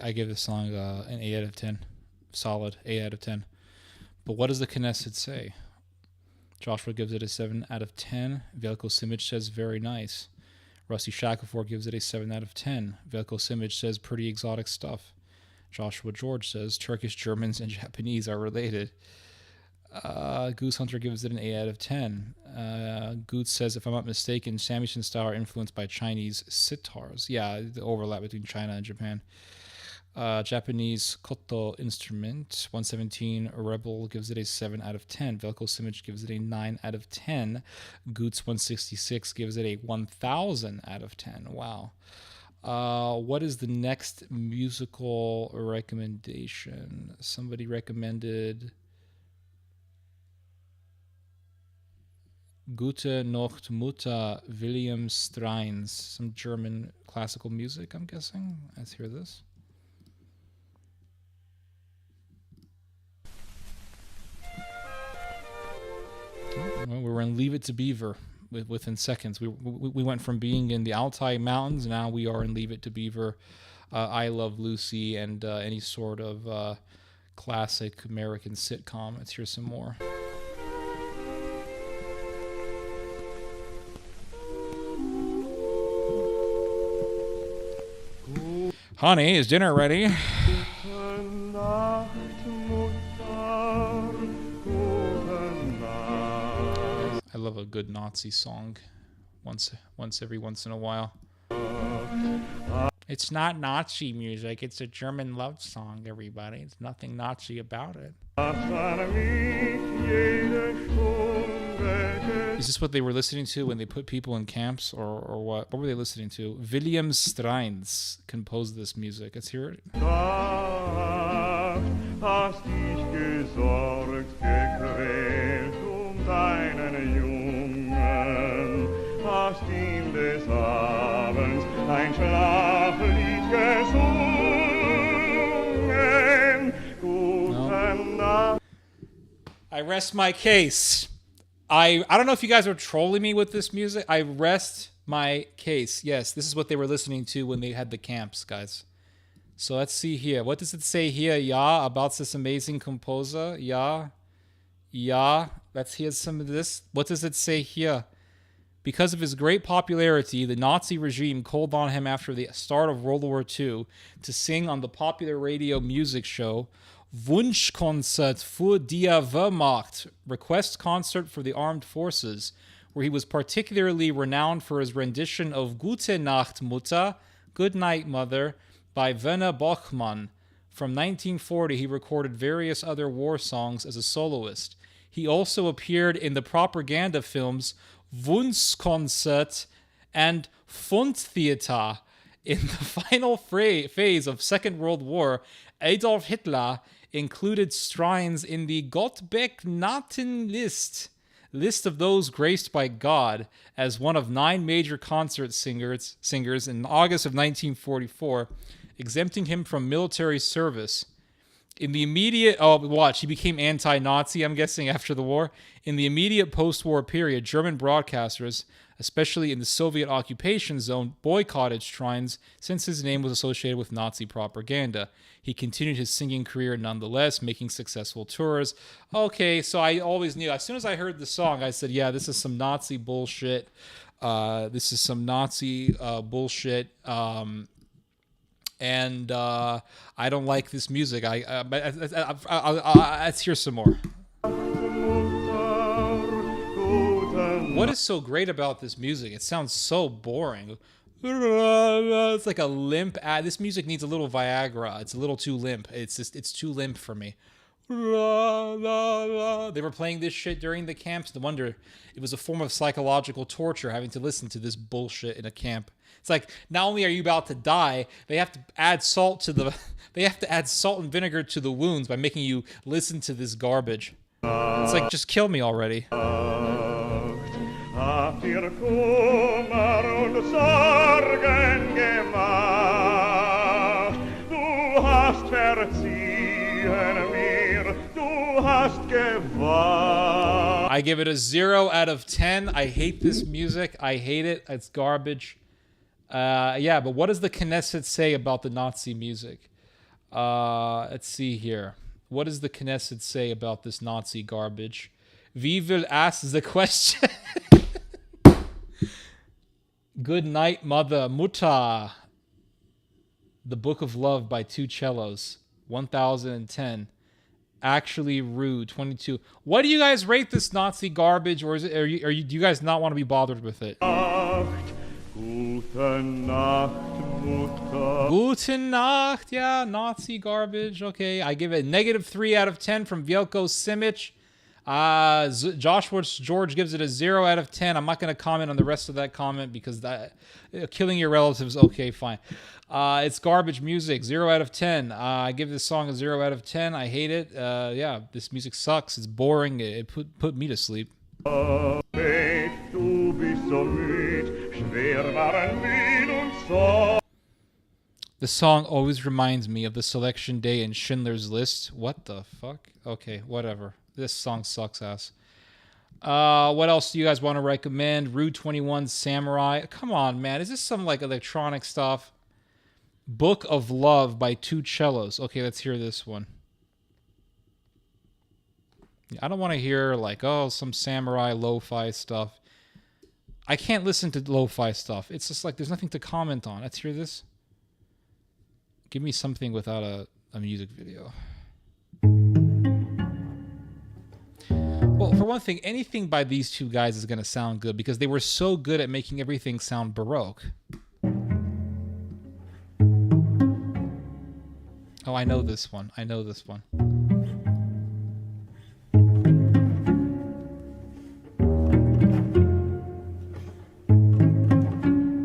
I give this song an 8 out of 10. Solid 8 out of 10. But what does the Knesset say? Joshua gives it a 7 out of 10. Velko Simic says very nice. Rusty Shackelford gives it a 7 out of 10. Velko Simic says pretty exotic stuff. Joshua George says Turkish, Germans, and Japanese are related. Goose Hunter gives it an 8 out of 10. Goose says, if I'm not mistaken, shamisen style are influenced by Chinese sitars. Yeah, the overlap between China and Japan. Japanese koto instrument 117 Rebel gives it a 7 out of 10. Velko Simic gives it a 9 out of 10. Goots 166 gives it a 1000 out of 10. Wow. What is the next musical recommendation? Somebody recommended Gute Nacht Mutter William Strines, some German classical music, I'm guessing. Let's hear this. Well, we were in Leave It to Beaver within seconds. We went from being in the Altai Mountains, now we are in Leave It to Beaver, I Love Lucy, and any sort of classic American sitcom. Let's hear some more. Honey, is dinner ready? I love a good Nazi song once every once in a while. It's not Nazi music, it's a German love song, everybody. It's nothing Nazi about it. Is this what they were listening to when they put people in camps, or what? What were they listening to? William Strines composed this music. Let's hear it. No. I rest my case. I don't know if you guys are trolling me with this music. I rest my case. Yes, this is what they were listening to when they had the camps, guys. So let's see here. What does it say here, yeah, about this amazing composer? Yeah. Let's hear some of this. What does it say here? Because of his great popularity, the Nazi regime called on him after the start of World War II to sing on the popular radio music show Wunschkonzert für die Wehrmacht, request concert for the armed forces, where he was particularly renowned for his rendition of Gute Nacht, Mutter, Good Night, Mother, by Werner Bachmann. From 1940, he recorded various other war songs as a soloist. He also appeared in the propaganda films Wunschkonzert and Fundtheater. In the final phase of Second World War, Adolf Hitler included shrines in the Gottbegnadtenlist, list of those graced by God, as one of 9 major concert singers in August of 1944, exempting him from military service. In the immediate... Oh, watch. He became anti-Nazi, I'm guessing, after the war. In the immediate post-war period, German broadcasters, especially in the Soviet occupation zone, boycotted shrines since his name was associated with Nazi propaganda. He continued his singing career nonetheless, making successful tours. Okay, so I always knew. As soon as I heard the song, I said, yeah, this is some Nazi bullshit. This is some Nazi bullshit. And I don't like this music. Let's hear some more. What is so great about this music? It sounds so boring. It's like a limp. This music needs a little Viagra. It's a little too limp. It's too limp for me. They were playing this shit during the camps. No wonder it was a form of psychological torture having to listen to this bullshit in a camp. It's like, not only are you about to die, they have to add salt and vinegar to the wounds by making you listen to this garbage. It's like, just kill me already. I give it a 0 out of 10. I hate this music. I hate it. It's garbage. Yeah, but what does the Knesset say about the Nazi music? Let's see here. What does the Knesset say about this Nazi garbage? Wie will ask the question. Good Night, Mother, Mutter. The Book of Love by Two Cellos, 1010. Actually rude, 22. What do you guys rate this Nazi garbage, or is it? Do you guys not want to be bothered with it? Gute Nacht, Mutter. Gute Nacht, yeah, Nazi garbage. Okay, I give it -3 out of 10 from Vielko Simic. Joshua George gives it a 0 out of 10. I'm not going to comment on the rest of that comment because that killing your relatives. Okay, fine. It's garbage music. 0 out of 10. I give this song a 0 out of 10. I hate it. Yeah, this music sucks. It's boring. It put me to sleep. The song always reminds me of the selection day in Schindler's List. What the fuck? Okay, whatever. This song sucks ass. What else do you guys want to recommend? Rude 21 Samurai. Come on, man. Is this some like electronic stuff? Book of Love by Two Cellos. Okay, let's hear this one. I don't want to hear like, oh, some samurai lo-fi stuff. I can't listen to lo-fi stuff. It's just like there's nothing to comment on. Let's hear this. Give me something without a music video. Well, for one thing, anything by these two guys is going to sound good because they were so good at making everything sound Baroque. Oh, I know this one. I know this one.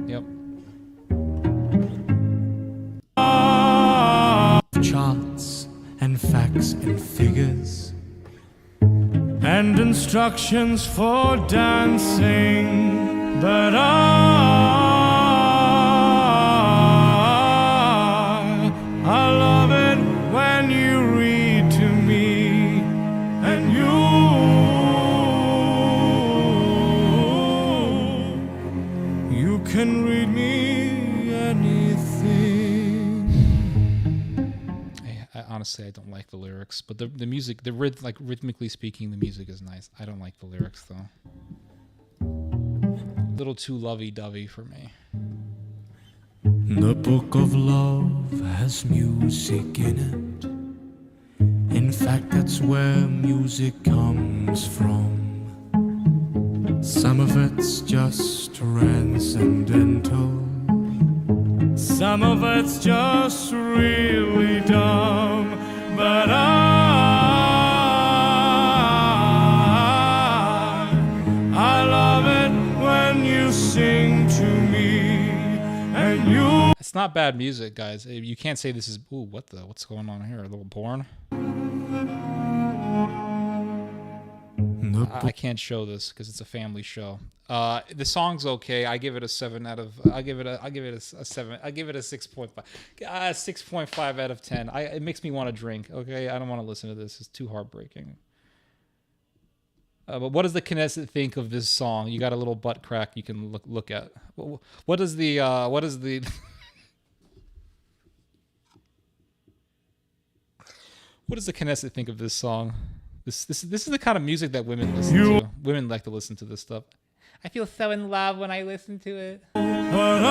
Yep. Charts and facts and figures and instructions for dancing, but I love it when you read to me, and you can read me anything. Honestly, I don't like the lyrics, but the music, like rhythmically speaking, the music is nice. I don't like the lyrics though. A little too lovey-dovey for me. The book of love has music in it, In fact, that's where music comes from. Some of it's just transcendental. Some of it's just really dumb. But I love it when you sing to me and you. It's not bad music, guys. You can't say this is. Ooh, what's going on here? A little porn. I can't show this because it's a family show. The song's okay. I give it a 7 out of. I give it a 7. I give it a 6.5. 6.5 out of 10. It makes me want to drink. Okay, I don't want to listen to this. It's too heartbreaking. But what does the Knesset think of this song? You got a little butt crack you can look at. What does the what does the Knesset think of this song? This is the kind of music that women listen to. Women like to listen to this stuff. I feel so in love when I listen to it. But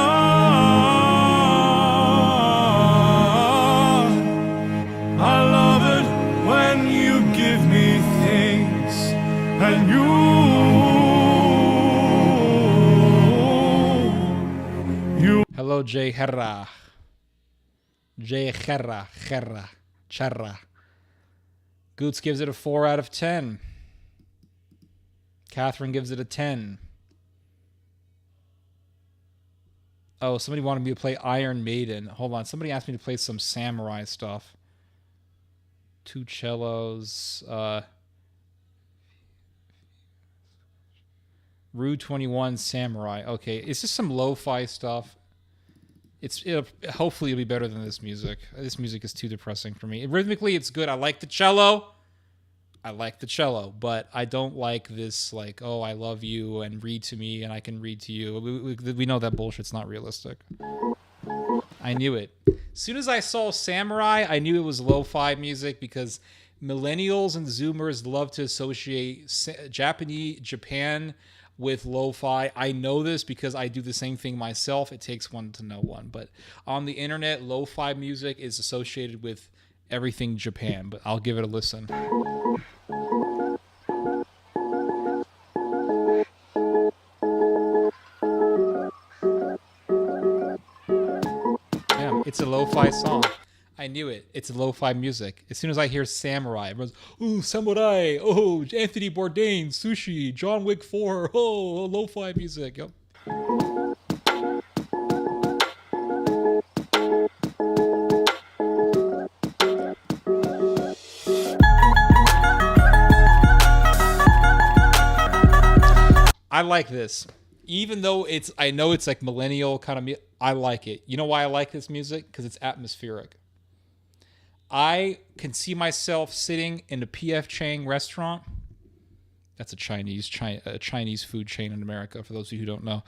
I love it when you give me things and you. Hello, Jay Herra. Charra. Goots gives it a 4 out of 10. Catherine gives it a 10. Oh, somebody wanted me to play Iron Maiden. Hold on. Somebody asked me to play some samurai stuff. 2 cellos. Rue 21 Samurai. Okay, it's just some lo-fi stuff. Hopefully it'll be better than this music. This music is too depressing for me. Rhythmically, it's good. I like the cello, but I don't like this, like, oh, I love you and read to me and I can read to you. We know that bullshit's not realistic. I knew it. As soon as I saw Samurai, I knew it was lo-fi music because millennials and Zoomers love to associate Japan with lo-fi. I know this because I do the same thing myself. It takes one to know one. But on the internet, lo-fi music is associated with everything Japan. But I'll give it a listen. Damn, it's a lo-fi song. I knew it. It's lo-fi music. As soon as I hear Samurai, everyone's, ooh, Samurai, oh, Anthony Bourdain, Sushi, John Wick 4, oh, lo-fi music. Yep. I like this. Even though I know it's like millennial kind of music, I like it. You know why I like this music? Because it's atmospheric. I can see myself sitting in a P.F. Chang restaurant. That's a Chinese food chain in America, for those of you who don't know.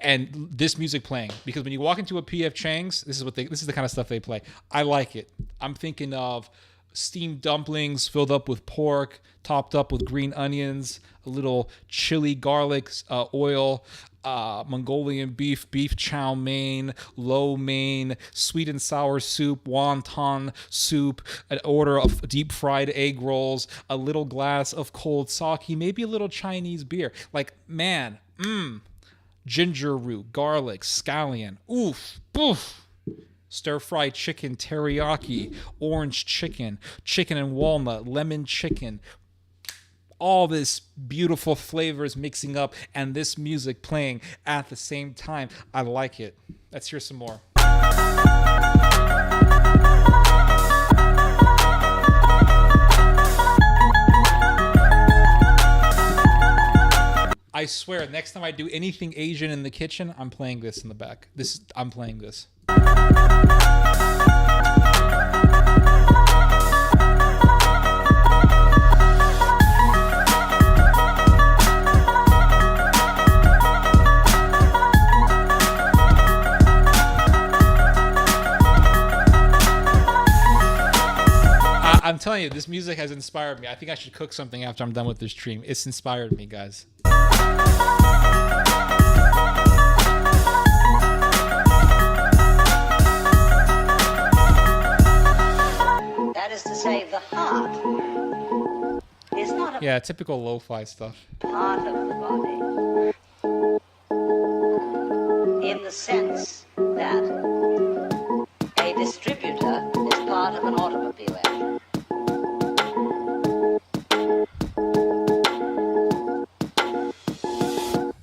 And this music playing, because when you walk into a P.F. Chang's, this is the kind of stuff they play. I like it. I'm thinking of steamed dumplings filled up with pork, topped up with green onions, a little chili garlic oil, Mongolian beef chow mein, lo mein, sweet and sour soup, wonton soup, an order of deep fried egg rolls, a little glass of cold sake, maybe a little Chinese beer. Like, man, ginger root, garlic, scallion, oof, boof. Stir-fried chicken, teriyaki, orange chicken, chicken and walnut, lemon chicken. All this beautiful flavors mixing up and this music playing at the same time. I like it. Let's hear some more. I swear, next time I do anything Asian in the kitchen, I'm playing this in the back. I'm playing this. I'm telling you, this music has inspired me. I think I should cook something after I'm done with this stream. It's inspired me, guys. That is to say the heart is not a Yeah, typical lo-fi stuff. part of the body in the sense that a distributor is part of an automobile engine.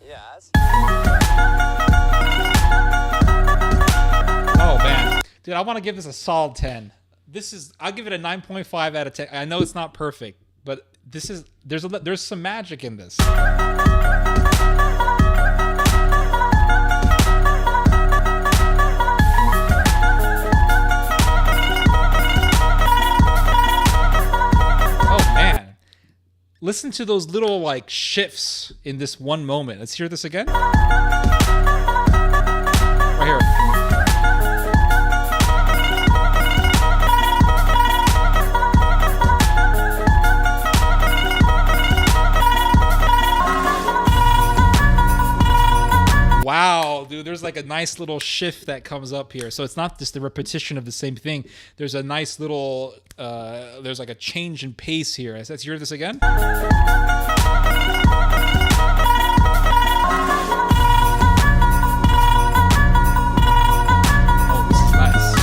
Yes. Oh man, dude, I want to give this a solid 10. I'll give it a 9.5 out of 10. I know it's not perfect, but there's some magic in this. Oh man, listen to those little like shifts in this one moment. Let's hear this again. Right here. Wow, dude, there's like a nice little shift that comes up here. So it's not just the repetition of the same thing. There's a nice little, there's like a change in pace here. Let's hear this again. Oh, this is nice.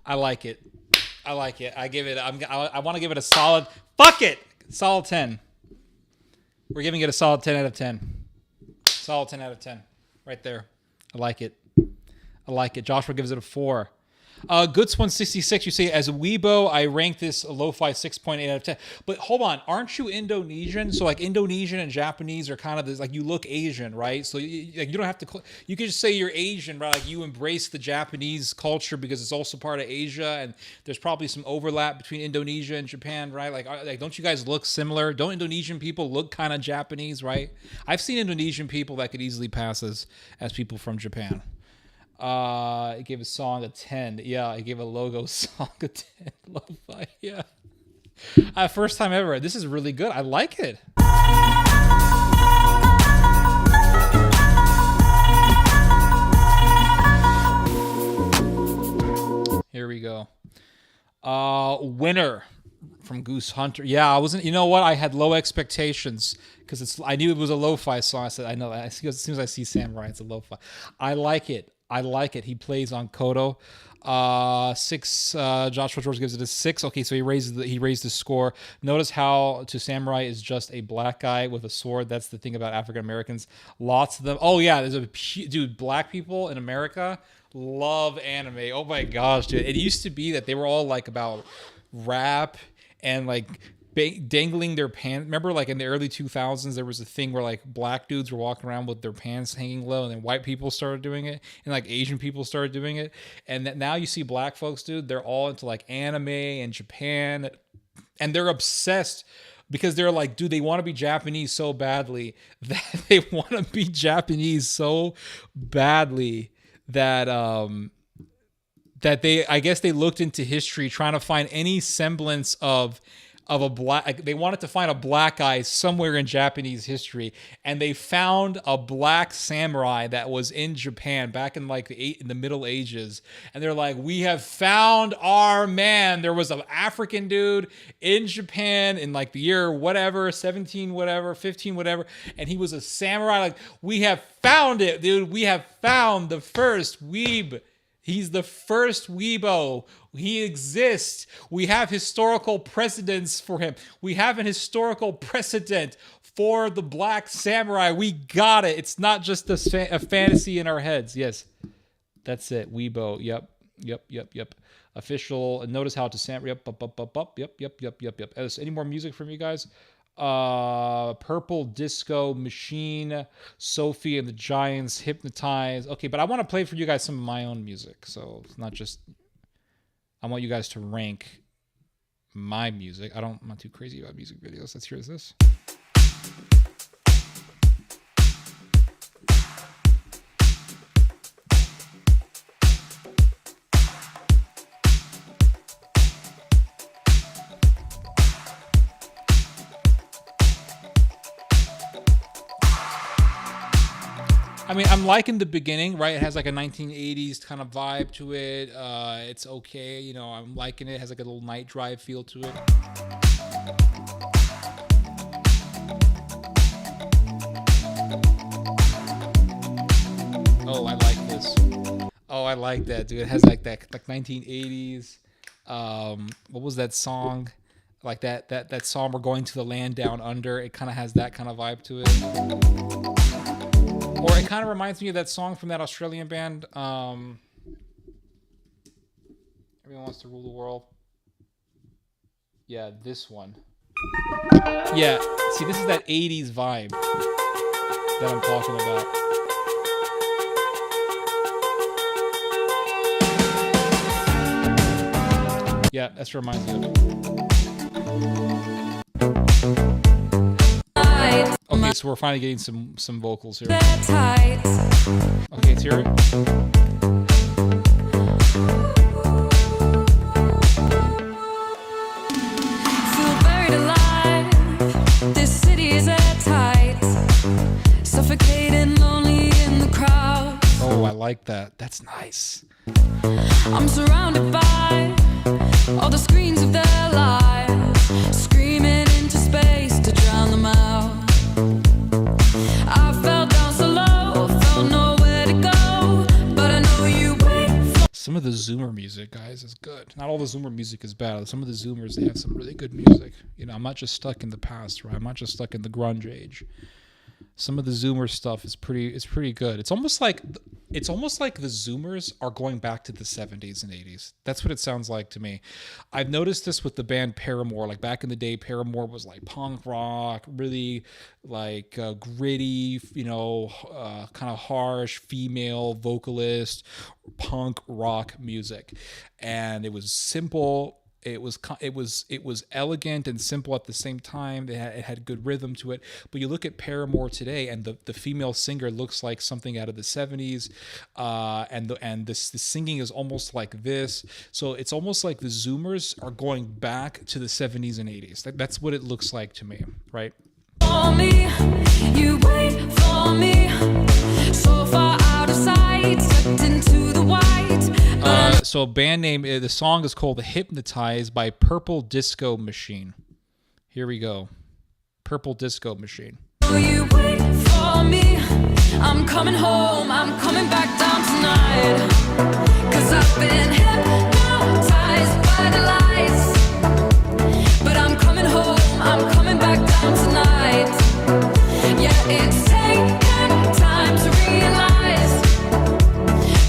I like it. I like it. I want to give it a solid, solid 10. We're giving it a solid 10 out of 10. Solid 10 out of 10. Right there. I like it. I like it. Joshua gives it a 4. Goods166, you say, as a Weibo, I rank this a lo-fi 6.8 out of 10. But hold on, aren't you Indonesian? So like Indonesian and Japanese are kind of this, like you look Asian, right? So you don't have to, you can just say you're Asian, right? Like you embrace the Japanese culture because it's also part of Asia, and there's probably some overlap between Indonesia and Japan, right? Like don't you guys look similar? Don't Indonesian people look kind of Japanese, right? I've seen Indonesian people that could easily pass as people from Japan. It gave a song a 10. Yeah, it gave a logo song a 10. Lo-fi, yeah. First time ever. This is really good. I like it. Here we go. Winner from Goose Hunter. Yeah, I wasn't. You know what? I had low expectations because I knew it was a lo-fi song. I said, I know. As soon as I see Samurai, it's a lo-fi. I like it. I like it. He plays on Kodo. 6. Joshua George gives it a 6. Okay, so he raised the score. Notice how to Samurai is just a black guy with a sword. That's the thing about African Americans. Lots of them. Oh yeah, dude. Black people in America love anime. Oh my gosh, dude. It used to be that they were all like about rap and like dangling their pants. Remember, like in the early 2000s, there was a thing where like black dudes were walking around with their pants hanging low, and then white people started doing it, and like Asian people started doing it, and that now you see black folks, dude, they're all into like anime and Japan, and they're obsessed because they're like, dude, they want to be Japanese so badly that they want to be Japanese so badly that that I guess they looked into history trying to find any semblance of a black, they wanted to find a black guy somewhere in Japanese history, and they found a black samurai that was in Japan back in like in the Middle Ages, and they're like, we have found our man. There was an African dude in Japan in like the year whatever, 17 whatever, 15 whatever, and he was a samurai. Like, we have found it, dude. We have found the first weeb. He's the first Weibo. He exists. We have historical precedents for him. We have an historical precedent for the black samurai. We got it. It's not just a fantasy in our heads. Yes, that's it. Weibo. Yep. Official. Notice how to samurai. Yep. Any more music from you guys? Purple Disco Machine, Sophie and the Giants, Hypnotize. Okay, but I want to play for you guys some of my own music. So it's not just, I want you guys to rank my music. I'm not too crazy about music videos. Let's hear this. I mean, I'm liking the beginning, right? It has like a 1980s kind of vibe to it. It's okay, you know. I'm liking it. It has like a little night drive feel to it. Oh, I like this. Oh, I like that, dude. It has like that like 1980s. What was that song? Like that song, "We're Going to the Land Down Under." It kind of has that kind of vibe to it. Or it kind of reminds me of that song from that Australian band. Everyone Wants to Rule the World. Yeah, this one. Yeah, see, this is that 80s vibe that I'm talking about. Yeah, that's what reminds me of it. Okay, so we're finally getting some vocals here. Okay, let's hear it. Feel buried alive. This city is airtight. Suffocating, lonely in the crowd. Oh, I like that. That's nice. I'm surrounded by all the screens of their lives, screaming into space to drown them out. I fell down so low, felt nowhere to go, but I know you wait for. Some of the Zoomer music, guys, is good. Not all the Zoomer music is bad. Some of the Zoomers, they have some really good music. You know, I'm not just stuck in the past, right? I'm not just stuck in the grunge age. Some of the Zoomer stuff is pretty good. It's almost like the Zoomers are going back to the 70s and 80s. That's what it sounds like to me. I've noticed this with the band Paramore. Like back in the day, Paramore was like punk rock, really like gritty, you know, kind of harsh female vocalist, punk rock music, and it was simple. It was elegant and simple at the same time. It had good rhythm to it. But you look at Paramore today, and the female singer looks like something out of the 70s, and the singing is almost like this. So it's almost like the Zoomers are going back to the 70s and 80s. That's what it looks like to me, right? For me, you wait for me, so far out of sight, sucked into the white. So band name, the song is called "Hypnotized" by Purple Disco Machine. Here we go. Purple Disco Machine. You wait for me, I'm coming home, I'm coming back down tonight, 'cause I've been hypnotized by the lights, but I'm coming home, I'm coming back down tonight. Yeah, it's taken time to realize,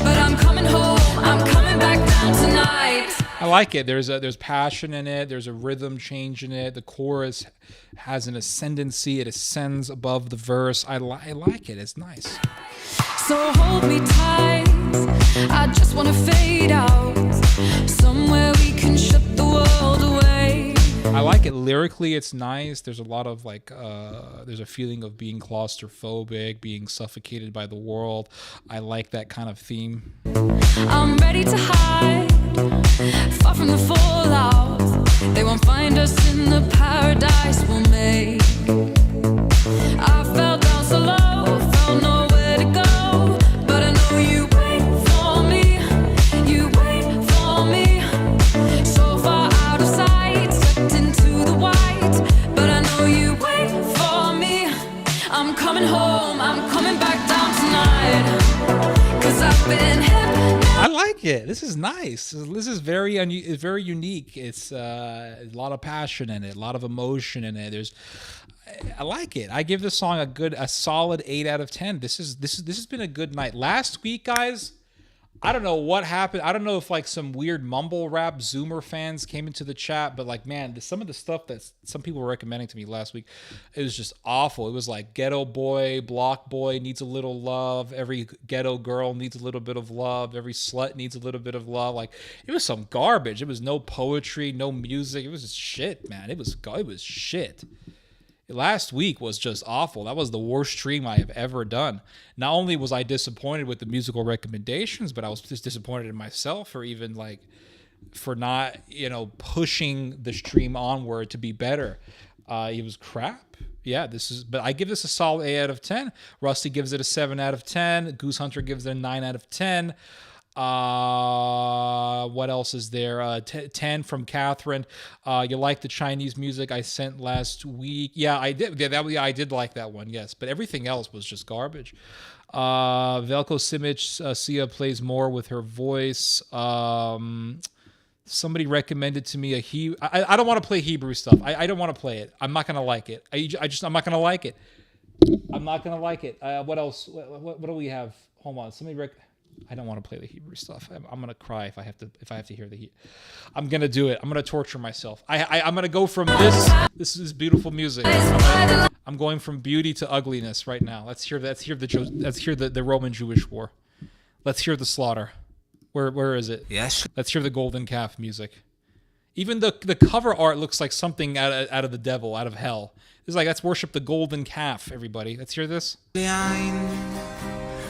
but I'm coming home, I'm coming back down tonight. I like it. There's passion in it. There's a rhythm change in it. The chorus has an ascendancy. It ascends above the verse. I like it. It's nice. So hold me tight, I just wanna fade out, somewhere we can shut the world away. I like it lyrically. It's nice. There's a lot of like, there's a feeling of being claustrophobic, being suffocated by the world. I like that kind of theme. I'm ready to hide, far from the fallout. They won't find us in the paradise we'll make. I fell down so low, felt nowhere to go, but I know you wait for me, you wait for me, so far out of sight, sucked into the white, but I know you wait for me. I'm coming home, I'm coming back down tonight, 'cause I've been hypnotized. I like it. This is nice. This is very unique. It's a lot of passion in it, a lot of emotion in it. I like it. I give this song a solid 8 out of 10. This has been a good night. Last week, guys, I don't know what happened. I don't know if like some weird mumble rap Zoomer fans came into the chat, but like, man, some of the stuff that some people were recommending to me last week, it was just awful. It was like ghetto boy, block boy needs a little love. Every ghetto girl needs a little bit of love. Every slut needs a little bit of love. Like, it was some garbage. It was no poetry, no music. It was just shit, man. It was shit. Last week was just awful. That was the worst stream I have ever done. Not only was I disappointed with the musical recommendations, but I was just disappointed in myself for even like, for not, pushing the stream onward to be better. It was crap. Yeah, but I give this a solid 8 out of 10. Rusty gives it a 7 out of 10. Goose Hunter gives it a 9 out of 10. What else is there? 10 from Catherine. You like the Chinese music I sent last week? Yeah, I did. Yeah, I did like that one. Yes, but everything else was just garbage. Velko Simic, Sia plays more with her voice. Somebody recommended to me I don't want to play Hebrew stuff. I don't want to play it. I'm not gonna like it. I'm not gonna like it. I'm not gonna like it. What else? What do we have? Hold on. I don't want to play the Hebrew stuff. I'm gonna cry if I have to hear the Hebrew. I'm gonna do it. I'm gonna torture myself. I'm gonna go from this. This is beautiful music. I'm going from beauty to ugliness right now. Let's hear the Roman Jewish war. Let's hear the slaughter. Where is it? Yes. Let's hear the golden calf music. Even the cover art looks like something out of the devil, out of hell. It's like, let's worship the golden calf, everybody. Let's hear this.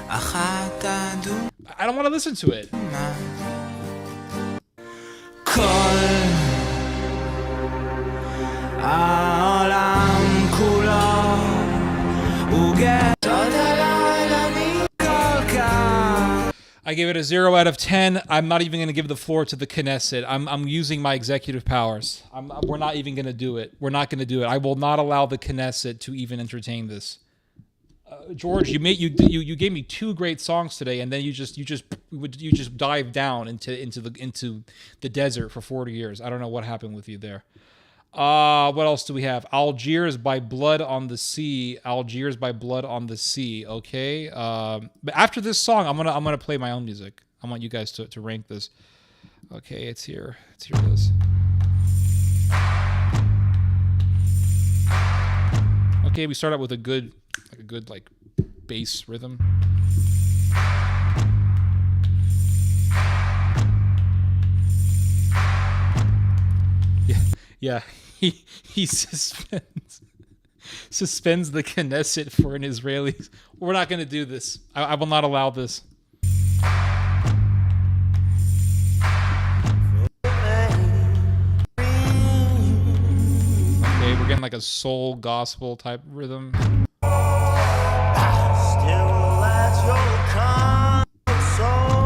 I don't want to listen to it. I give it a 0 out of 10. I'm not even going to give the floor to the Knesset. I'm using my executive powers. We're not even going to do it. We're not going to do it. I will not allow the Knesset to even entertain this. George, you gave me 2 great songs today, and then you just dive down into the desert for 40 years. I don't know what happened with you there. What else do we have? Algiers by Blood on the Sea. Algiers by Blood on the Sea. Okay. But after this song, I'm gonna play my own music. I want you guys to rank this. Okay, it's here. Let's hear this. Okay, we start out with a good bass rhythm. Yeah, he suspends the Knesset for an Israeli. We're not going to do this. I will not allow this. Okay, we're getting like a soul gospel type rhythm.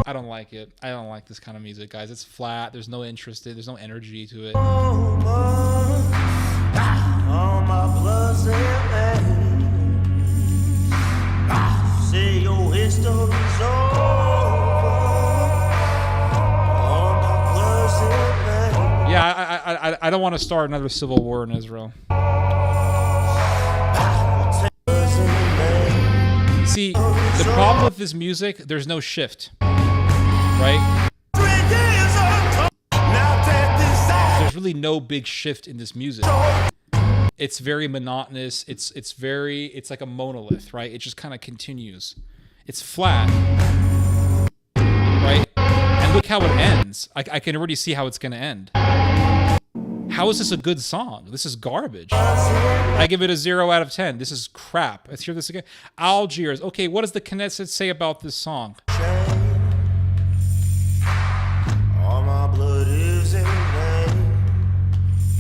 I don't like it. I don't like this kind of music, guys. It's flat. There's no interest in it. There's no energy to it. Yeah, I don't want to start another civil war in Israel. See, the problem with this music, there's no shift. Right? There's really no big shift in this music. It's very monotonous. It's like a monolith, right? It just kind of continues. It's flat. Right? And look how it ends. I can already see how it's going to end. How is this a good song? This is garbage. I give it a 0 out of 10. This is crap. Let's hear this again. Algiers. Okay, what does the Knesset say about this song?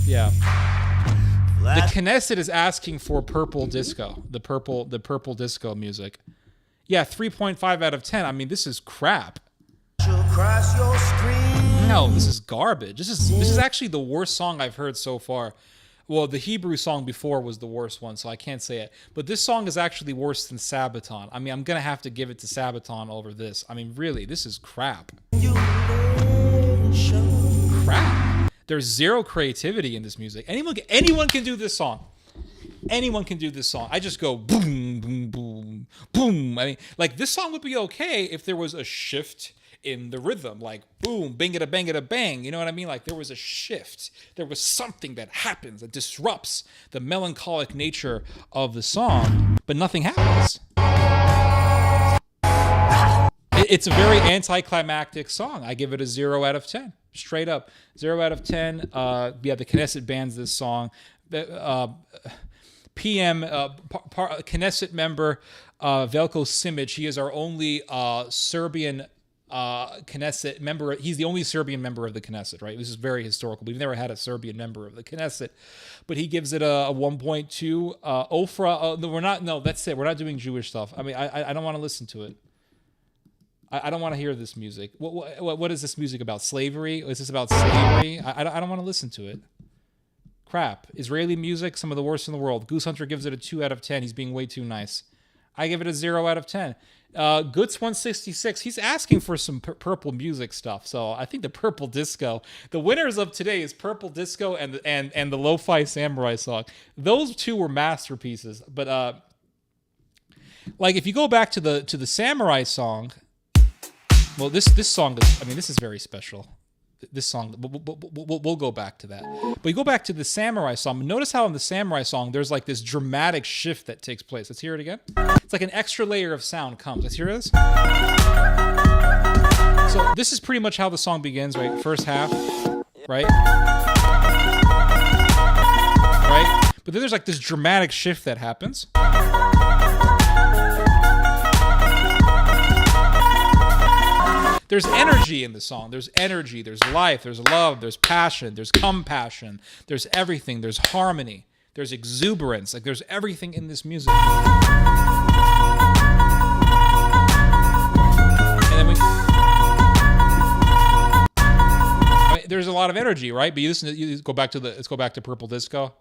Yeah. The Knesset is asking for purple disco, the purple disco music. Yeah, 3.5 out of 10. I mean, this is crap. No, this is garbage. This is actually the worst song I've heard so far. Well, the Hebrew song before was the worst one, so I can't say it. But this song is actually worse than Sabaton. I mean, I'm going to have to give it to Sabaton over this. I mean, really, this is crap. Crap. There's zero creativity in this music. Anyone can do this song. Anyone can do this song. I just go boom, boom, boom, boom. I mean, like, this song would be okay if there was a shift in the rhythm, like boom, bang it a bang. You know what I mean? Like, there was a shift. There was something that happens that disrupts the melancholic nature of the song, but nothing happens. It's a very anticlimactic song. I give it a 0 out of 10. Straight up. 0 out of 10. Yeah, the Knesset bans this song. PM, Knesset member Velko Simic, he is our only Serbian Knesset member. He's the only Serbian member of the Knesset, right? This is very historical. We've never had a Serbian member of the Knesset, but he gives it a 1.2. Ofra, we're not. No, that's it. We're not doing Jewish stuff. I mean, I don't want to listen to it. I don't want to hear this music. What is this music about? Slavery? Is this about slavery? I don't want to listen to it. Crap. Israeli music, some of the worst in the world. Goose Hunter gives it a 2 out of 10. He's being way too nice. I give it a 0 out of 10. Goods 166. He's asking for some purple music stuff. So I think the Purple Disco. The winners of today is Purple Disco and the Lo-Fi Samurai song. Those two were masterpieces. But like if you go back to the Samurai song. Well, this song is, I mean, this is very special. This song, we'll go back to that. But you go back to the Samurai song. Notice how in the Samurai song, there's like this dramatic shift that takes place. Let's hear it again. It's like an extra layer of sound comes. Let's hear this. So this is pretty much how the song begins, right? First half, right? Right? But then there's like this dramatic shift that happens. There's energy in the song. There's energy. There's life. There's love. There's passion. There's compassion. There's everything. There's harmony. There's exuberance. Like there's everything in this music. And then there's a lot of energy, right? But you listen. You go back to let's go back to Purple Disco.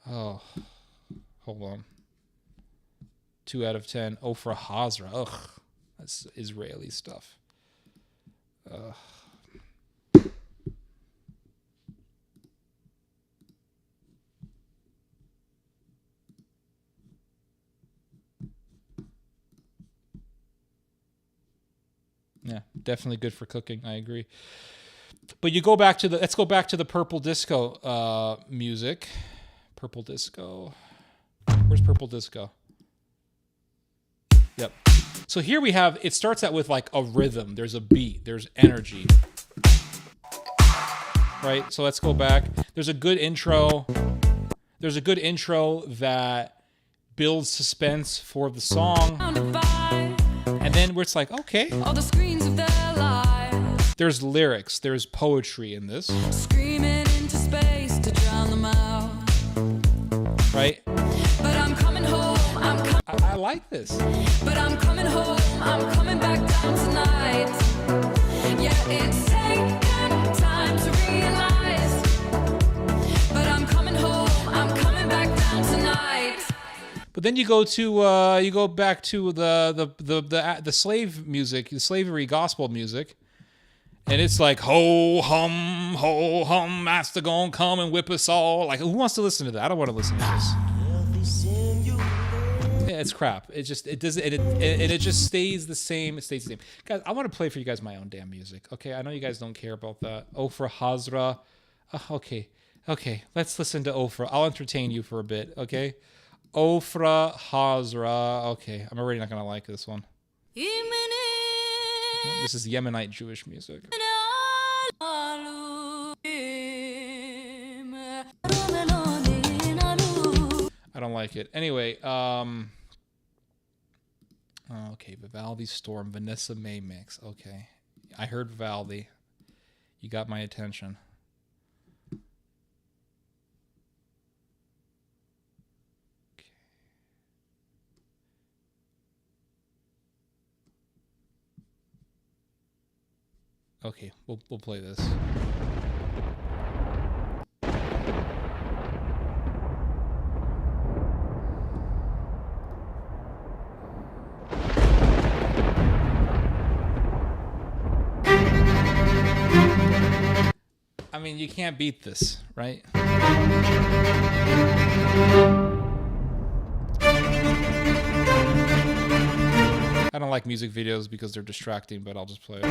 Oh, hold on. 2 out of 10. Ofra Hazra. Ugh, that's Israeli stuff. Yeah, definitely good for cooking. I agree. But you go back to let's go back to the Purple Disco music. Purple Disco. Where's Purple Disco? Yep. So here we have, it starts out with like a rhythm. There's a beat. There's energy. Right? So let's go back. There's a good intro. There's a good intro that builds suspense for the song. And then where it's like, okay. All the screens of their lives. There's lyrics. There's poetry in this. Screaming into space to drown them out. Right? But I'm coming home. I like this. But I'm coming home, I'm coming back down tonight. Yeah, it's taken time to realize. But I'm coming home, I'm coming back down tonight. But then you go back to the slave music, the slavery gospel music, and it's like ho hum, master gonna come and whip us all. Like who wants to listen to that? I don't want to listen to this. Yeah, it's crap. It just stays the same. It stays the same. Guys, I want to play for you guys my own damn music. Okay, I know you guys don't care about that. Ofra Hazra. Okay. Let's listen to Ofra. I'll entertain you for a bit. Okay, Ofra Hazra. Okay, I'm already not gonna like this one. This is Yemenite Jewish music. I don't like it. Anyway, okay, Vivaldi Storm, Vanessa May mix. Okay. I heard Vivaldi. You got my attention. Okay, we'll play this. I mean, you can't beat this, right? I don't like music videos because they're distracting, but I'll just play it.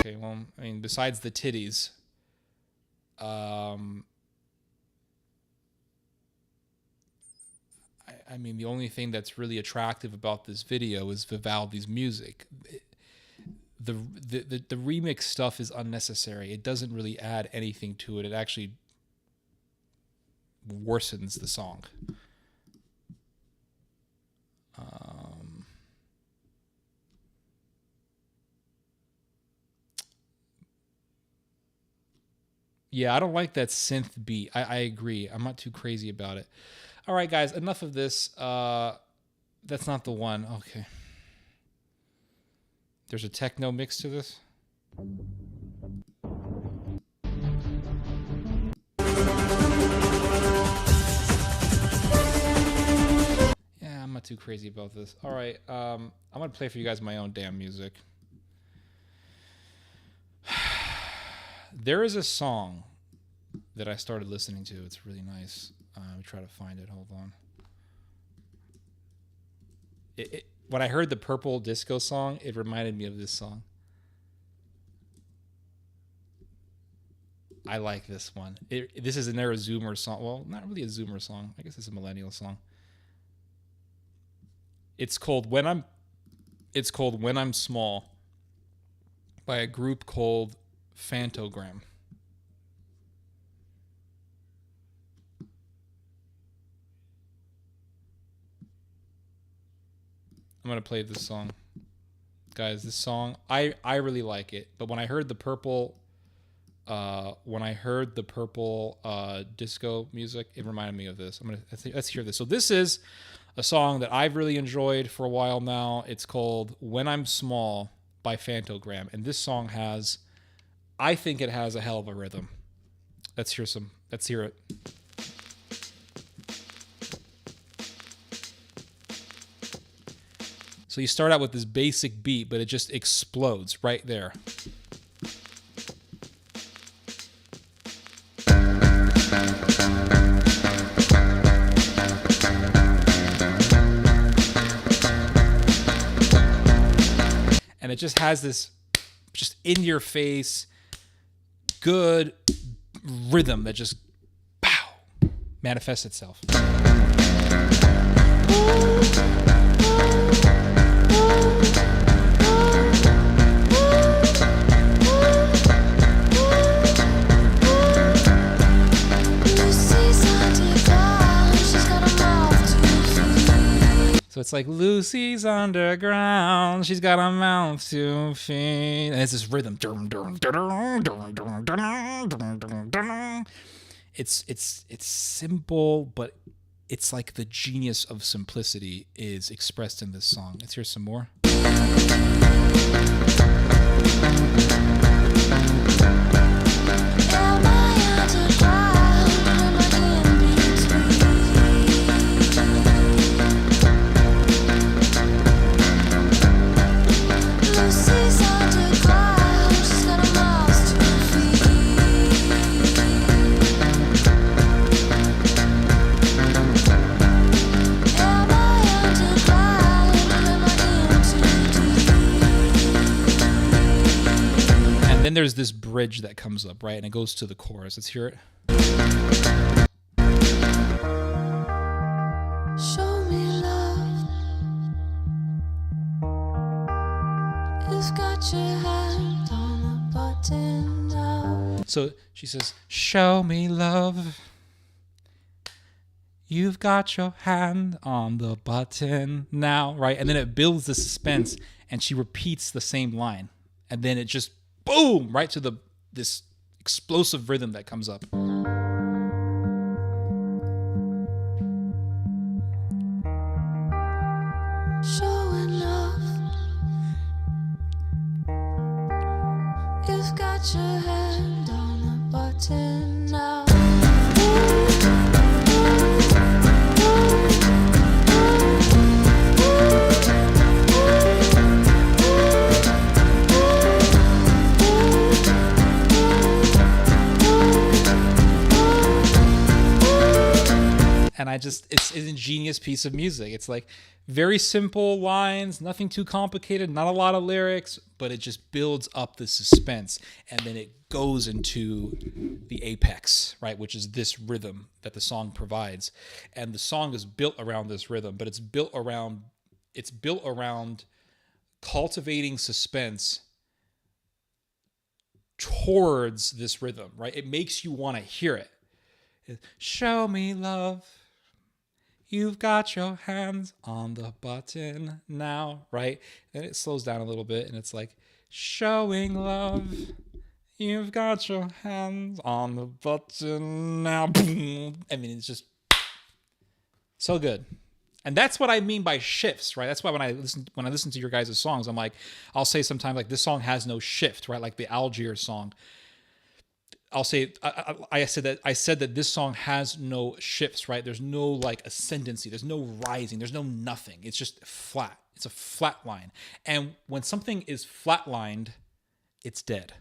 Okay, well, I mean, besides the titties, I mean, the only thing that's really attractive about this video is Vivaldi's music. the remix stuff is unnecessary. It doesn't really add anything to it. It actually worsens the song. Yeah, I don't like that synth beat. I agree. I'm not too crazy about it. All right, guys, enough of this. That's not the one. Okay. There's a techno mix to this. Yeah, I'm not too crazy about this. All right, I'm gonna play for you guys my own damn music. There is a song that I started listening to. It's really nice. Let me try to find it. Hold on. When I heard the Purple Disco song, it reminded me of this song. I like this one. This is another Zoomer song. Well, not really a Zoomer song. I guess it's a millennial song. It's called When I'm Small by a group called Phantogram. I'm going to play this song. Guys, this song, I really like it. But when I heard the purple disco music, it reminded me of this. Let's hear this. So this is a song that I've really enjoyed for a while now. It's called When I'm Small by Phantogram. And this song I think it has a hell of a rhythm. Let's hear it. So you start out with this basic beat, but it just explodes right there. And it just has this just in your face, good rhythm that just pow manifests itself. So it's like Lucy's underground, she's got a mouth to feed, and it's this rhythm. It's simple, but it's like the genius of simplicity is expressed in this song. Let's hear some more. Then there's this bridge that comes up, right? And it goes to the chorus. Let's hear it. Show me love. You've got your hand on the button now. So she says, show me love. You've got your hand on the button now, right? And then it builds the suspense and she repeats the same line. And then it just boom, right to this explosive rhythm that comes up. Showing off. You've got your hand on the button now. And it's an ingenious piece of music. It's like very simple lines, nothing too complicated, not a lot of lyrics, but it just builds up the suspense. And then it goes into the apex, right? Which is this rhythm that the song provides. And the song is built around this rhythm, but it's built around cultivating suspense towards this rhythm, right? It makes you want to hear it. Show me love. You've got your hands on the button now, right? Then it slows down a little bit and it's like, showing love. You've got your hands on the button now. Boom. I mean, it's just so good. And that's what I mean by shifts, right? That's why when I listen to your guys' songs, I'm like, I'll say sometimes like this song has no shift, right? Like the Algiers song. I'll say I said that this song has no shifts, right? There's no like ascendancy, there's no rising, there's no nothing. It's just flat. It's a flat line. And when something is flatlined, it's dead.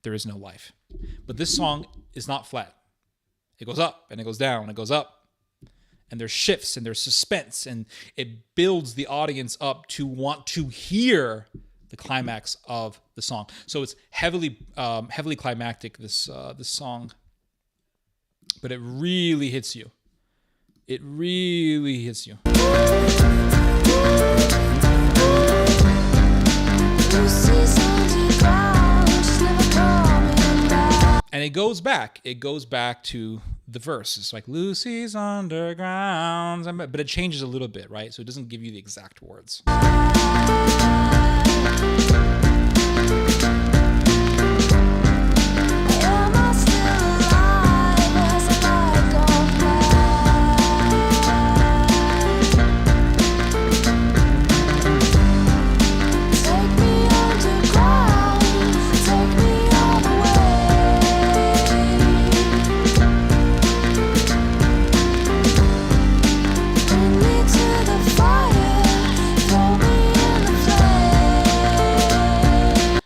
There is no life. But this song is not flat. It goes up and it goes down and it goes up. And there's shifts and there's suspense and it builds the audience up to want to hear the climax of the song. So it's heavily climactic, this song, but it really hits you. It really hits you. And it goes back to the verse. It's like Lucy's underground, but it changes a little bit, right? So it doesn't give you the exact words.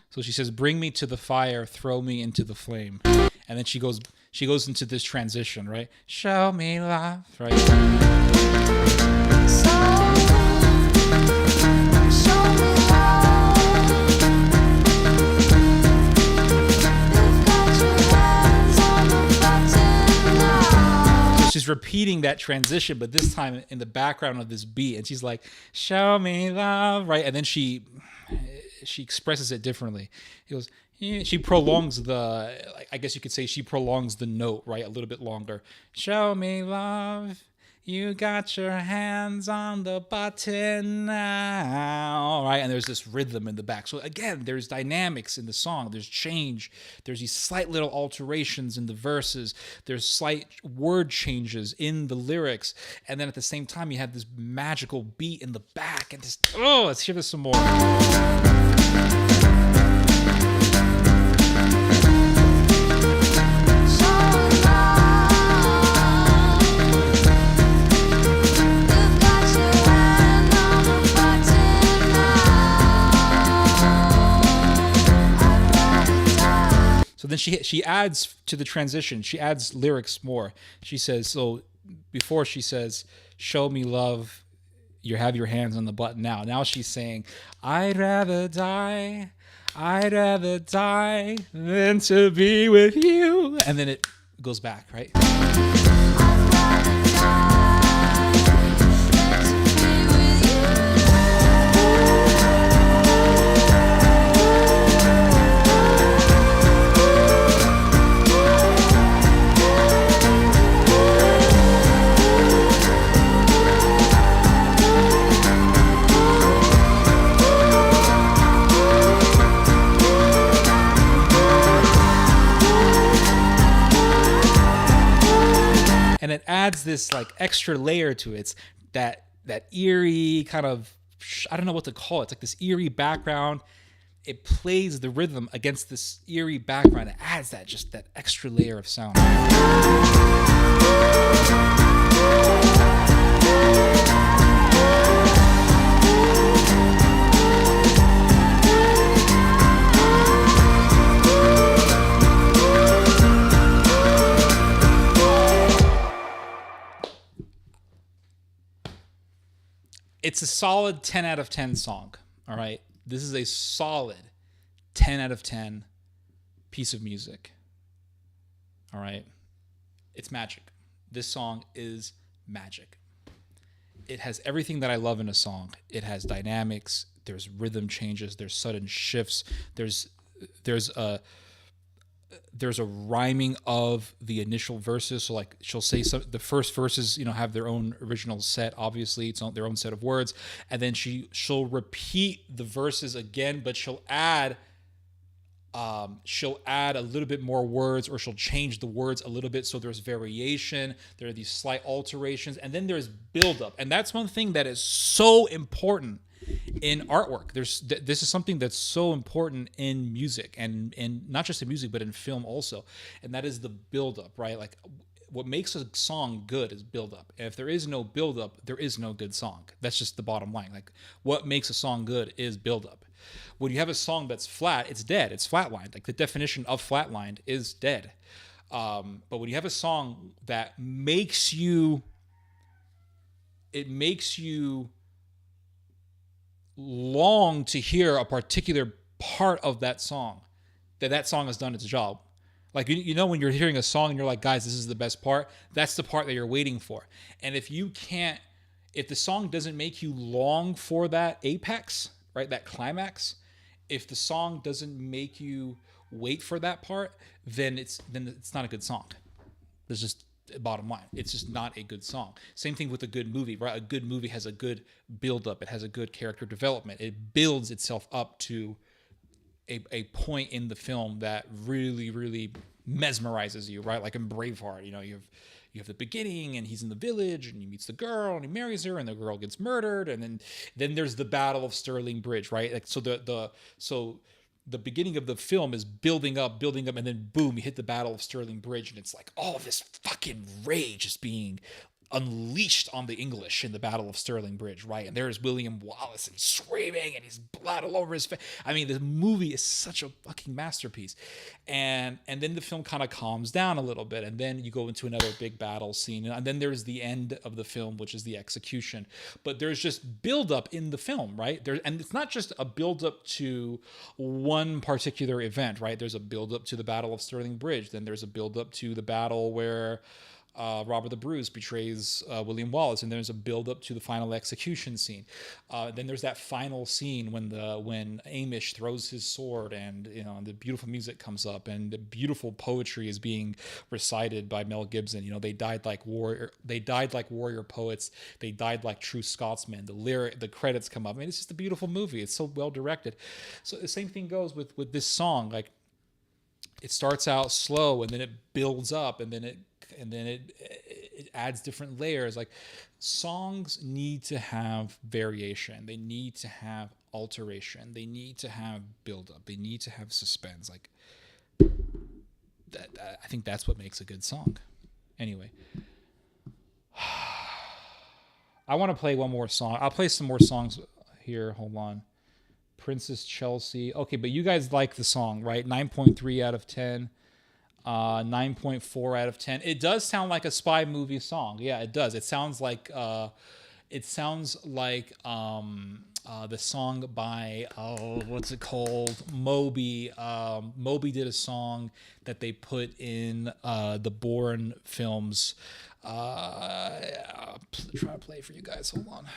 So she says, "Bring me to the fire, throw me into the flame," and then she goes into this transition, right? Show me love, right? So she's repeating that transition, but this time in the background of this beat, and she's like, "Show me love," right? And then she expresses it differently. He goes, she prolongs I guess you could say she prolongs the note, right? A little bit longer. Show me love. You got your hands on the button now, right? And there's this rhythm in the back. So again, there's dynamics in the song. There's change. There's these slight little alterations in the verses. There's slight word changes in the lyrics. And then at the same time, you have this magical beat in the back. And just, let's hear this some more. So then she adds to the transition, she adds lyrics more. She says, so before she says, show me love, you have your hands on the button now. Now she's saying, I'd rather die than to be with you. And then it goes back, right? And it adds this like extra layer to it. It's that eerie kind of, I don't know what to call it. It's like this eerie background. It plays the rhythm against this eerie background. It adds that extra layer of sound. It's a solid 10 out of 10 song, all right? This is a solid 10 out of 10 piece of music, all right? It's magic. This song is magic. It has everything that I love in a song. It has dynamics, there's rhythm changes, there's sudden shifts, there's a there's a rhyming of the initial verses. So like she'll say the first verses, have their own original set. Obviously, it's not their own set of words, and then she'll repeat the verses again, but she'll add a little bit more words, or she'll change the words a little bit. So there's variation. There are these slight alterations, and then there's buildup, and that's one thing that is so important in artwork. This is something that's so important in music, and not just in music, but in film also, and that is the buildup, right? Like what makes a song good is buildup. And if there is no buildup, there is no good song. That's just the bottom line. Like what makes a song good is buildup. When you have a song that's flat, it's dead. It's flatlined. Like the definition of flatlined is dead. But when you have a song that makes you long to hear a particular part of that song, that song has done its job. Like, when you're hearing a song and you're like, guys, this is the best part, that's the part that you're waiting for. And if the song doesn't make you long for that apex, right, that climax, if the song doesn't make you wait for that part, then it's not a good song. There's just bottom line. It's just not a good song. Same thing with a good movie, right? A good movie has a good build-up. It has a good character development. It builds itself up to a point in the film that really, really mesmerizes you, right? Like in Braveheart, you have the beginning, and he's in the village, and he meets the girl, and he marries her, and the girl gets murdered, and then there's the Battle of Stirling Bridge, right? Like so the beginning of the film is building up, and then boom, you hit the Battle of Stirling Bridge, and it's like all this fucking rage is being unleashed on the English in the Battle of Stirling Bridge, right? And there's William Wallace, and he's screaming, and he's blood all over his face. I mean, the movie is such a fucking masterpiece. And then the film kind of calms down a little bit, and then you go into another big battle scene, and then there's the end of the film, which is the execution. But there's just buildup in the film, right? And it's not just a buildup to one particular event, right? There's a buildup to the Battle of Stirling Bridge. Then there's a buildup to the battle where Robert the Bruce betrays William Wallace, and there's a build up to the final execution scene. Then there's that final scene when Amish throws his sword, and the beautiful music comes up, and the beautiful poetry is being recited by Mel Gibson. They died like warrior poets. They died like true Scotsmen. The credits come up. I mean, it's just a beautiful movie. It's so well directed. So the same thing goes with this song. Like it starts out slow, and then it builds up, and then it adds different layers. Like songs need to have variation. They need to have alteration. They need to have buildup. They need to have suspense. Like that, I think that's what makes a good song. Anyway, I want to play one more song. I'll play some more songs here. Hold on. Princess Chelsea. Okay, but you guys like the song, right? 9.3 out of 10. 9.4 out of 10. It does sound like a spy movie song. Yeah, it does. It sounds like the song by what's it called? Moby. Moby did a song that they put in the Bourne films. I'll try to play it for you guys. Hold on.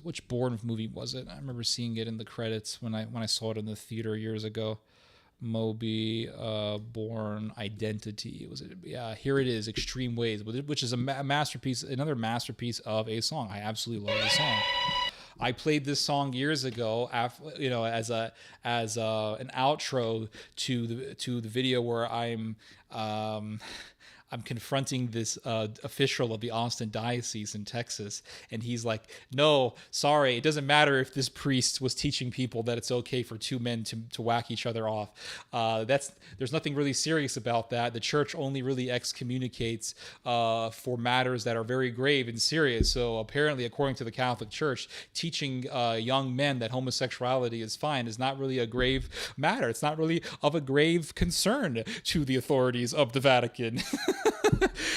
Which Bourne movie was it? I remember seeing it in the credits when I saw it in the theater years ago. Moby, Bourne Identity. Here it is, Extreme Ways, which is a masterpiece, another masterpiece of a song. I absolutely love this song. I played this song years ago, as an outro to the video where I'm confronting this official of the Austin Diocese in Texas, and he's like, no, sorry, it doesn't matter if this priest was teaching people that it's okay for two men to whack each other off. There's nothing really serious about that. The church only really excommunicates for matters that are very grave and serious. So apparently, according to the Catholic Church, teaching young men that homosexuality is fine is not really a grave matter. It's not really of a grave concern to the authorities of the Vatican.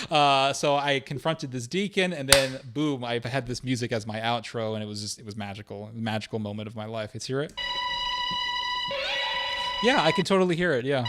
So I confronted this deacon, and then boom, I had this music as my outro, and it was magical. A magical moment of my life. Let's hear it. Yeah, I can totally hear it. Yeah.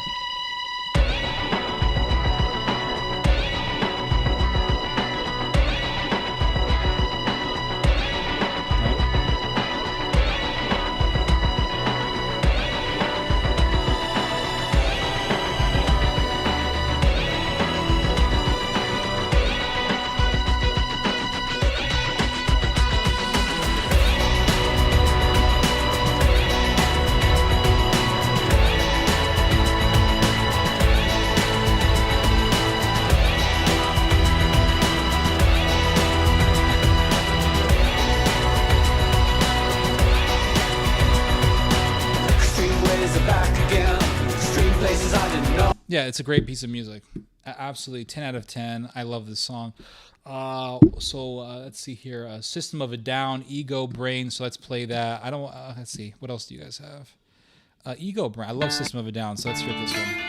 Yeah, it's a great piece of music. Absolutely 10 out of 10. I love this song. Let's see here. System of a Down, Ego Brain. So let's play that. I don't. Let's see. What else do you guys have? Ego Brain. I love System of a Down. So let's hear this one.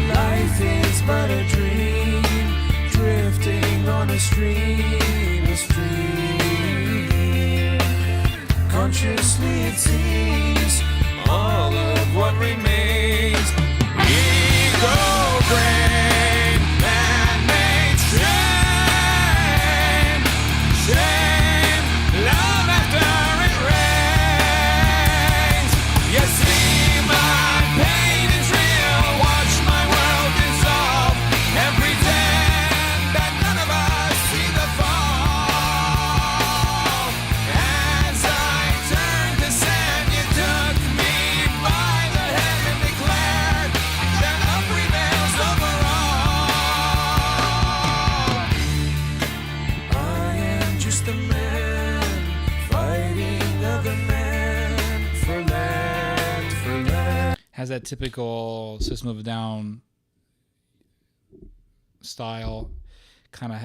Life is but a dream, drifting on a stream, a stream. Consciously it seems all of what remains. Ego brain, man-made shame, shame, love after it rains. You see my pain is real, watch my world dissolve, and pretend that none of us see the fall. As I turned to sand, you took me by the hand and declared that love prevails over all. I am just a man fighting other men for land, for land. Has that typical System of a Down style. Kind of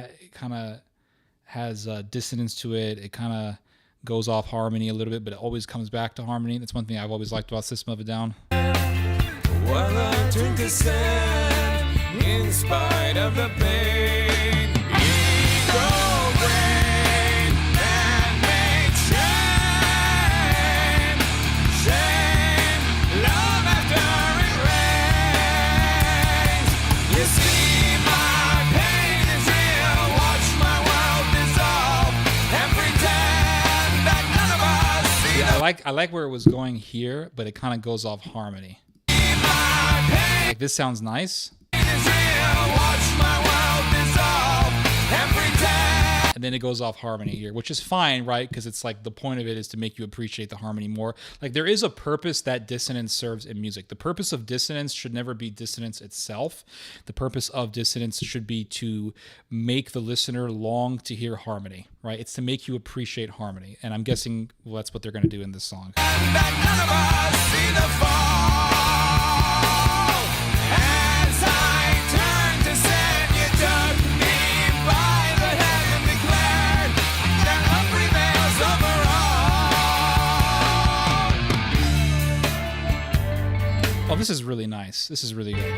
has dissonance to it. It kind of goes off harmony a little bit, but it always comes back to harmony. That's one thing I've always liked about System of a Down. While I turn to sand, in spite of the pain, ego brain, man-made shame, shame, love after it rains. You see my pain is real, watch my world dissolve, and pretend that none of us see Yeah, I like where it was going here, but it kind of goes off harmony. Like this sounds nice, and then it goes off harmony here, which is fine, right? Because it's like the point of it is to make you appreciate the harmony more. Like there is a purpose that dissonance serves in music. The purpose of dissonance should never be dissonance itself. The purpose of dissonance should be to make the listener long to hear harmony, right? It's to make you appreciate harmony. And I'm guessing that's what they're going to do in this song. Oh, this is really nice. This is really good.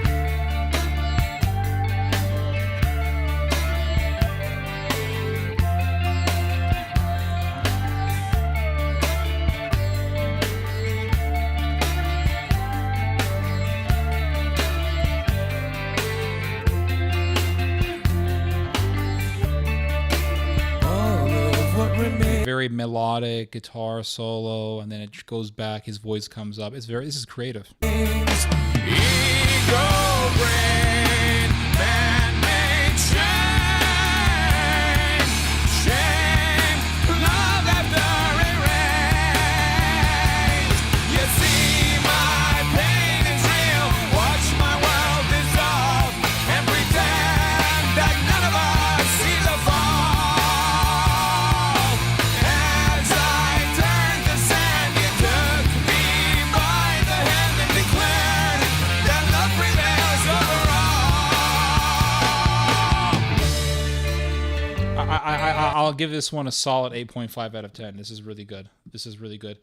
Very melodic guitar solo, and then it goes back. His voice comes up. This is creative. Ego brain, man-made shame, shame, love after it rains. You see my pain is real, watch my world dissolve, and pretend that none of us see the fall. As I turned to sand, you took me by the hand and declared that love prevails over all. I'll give this one a solid 8.5 out of 10. This is really good. This is really good.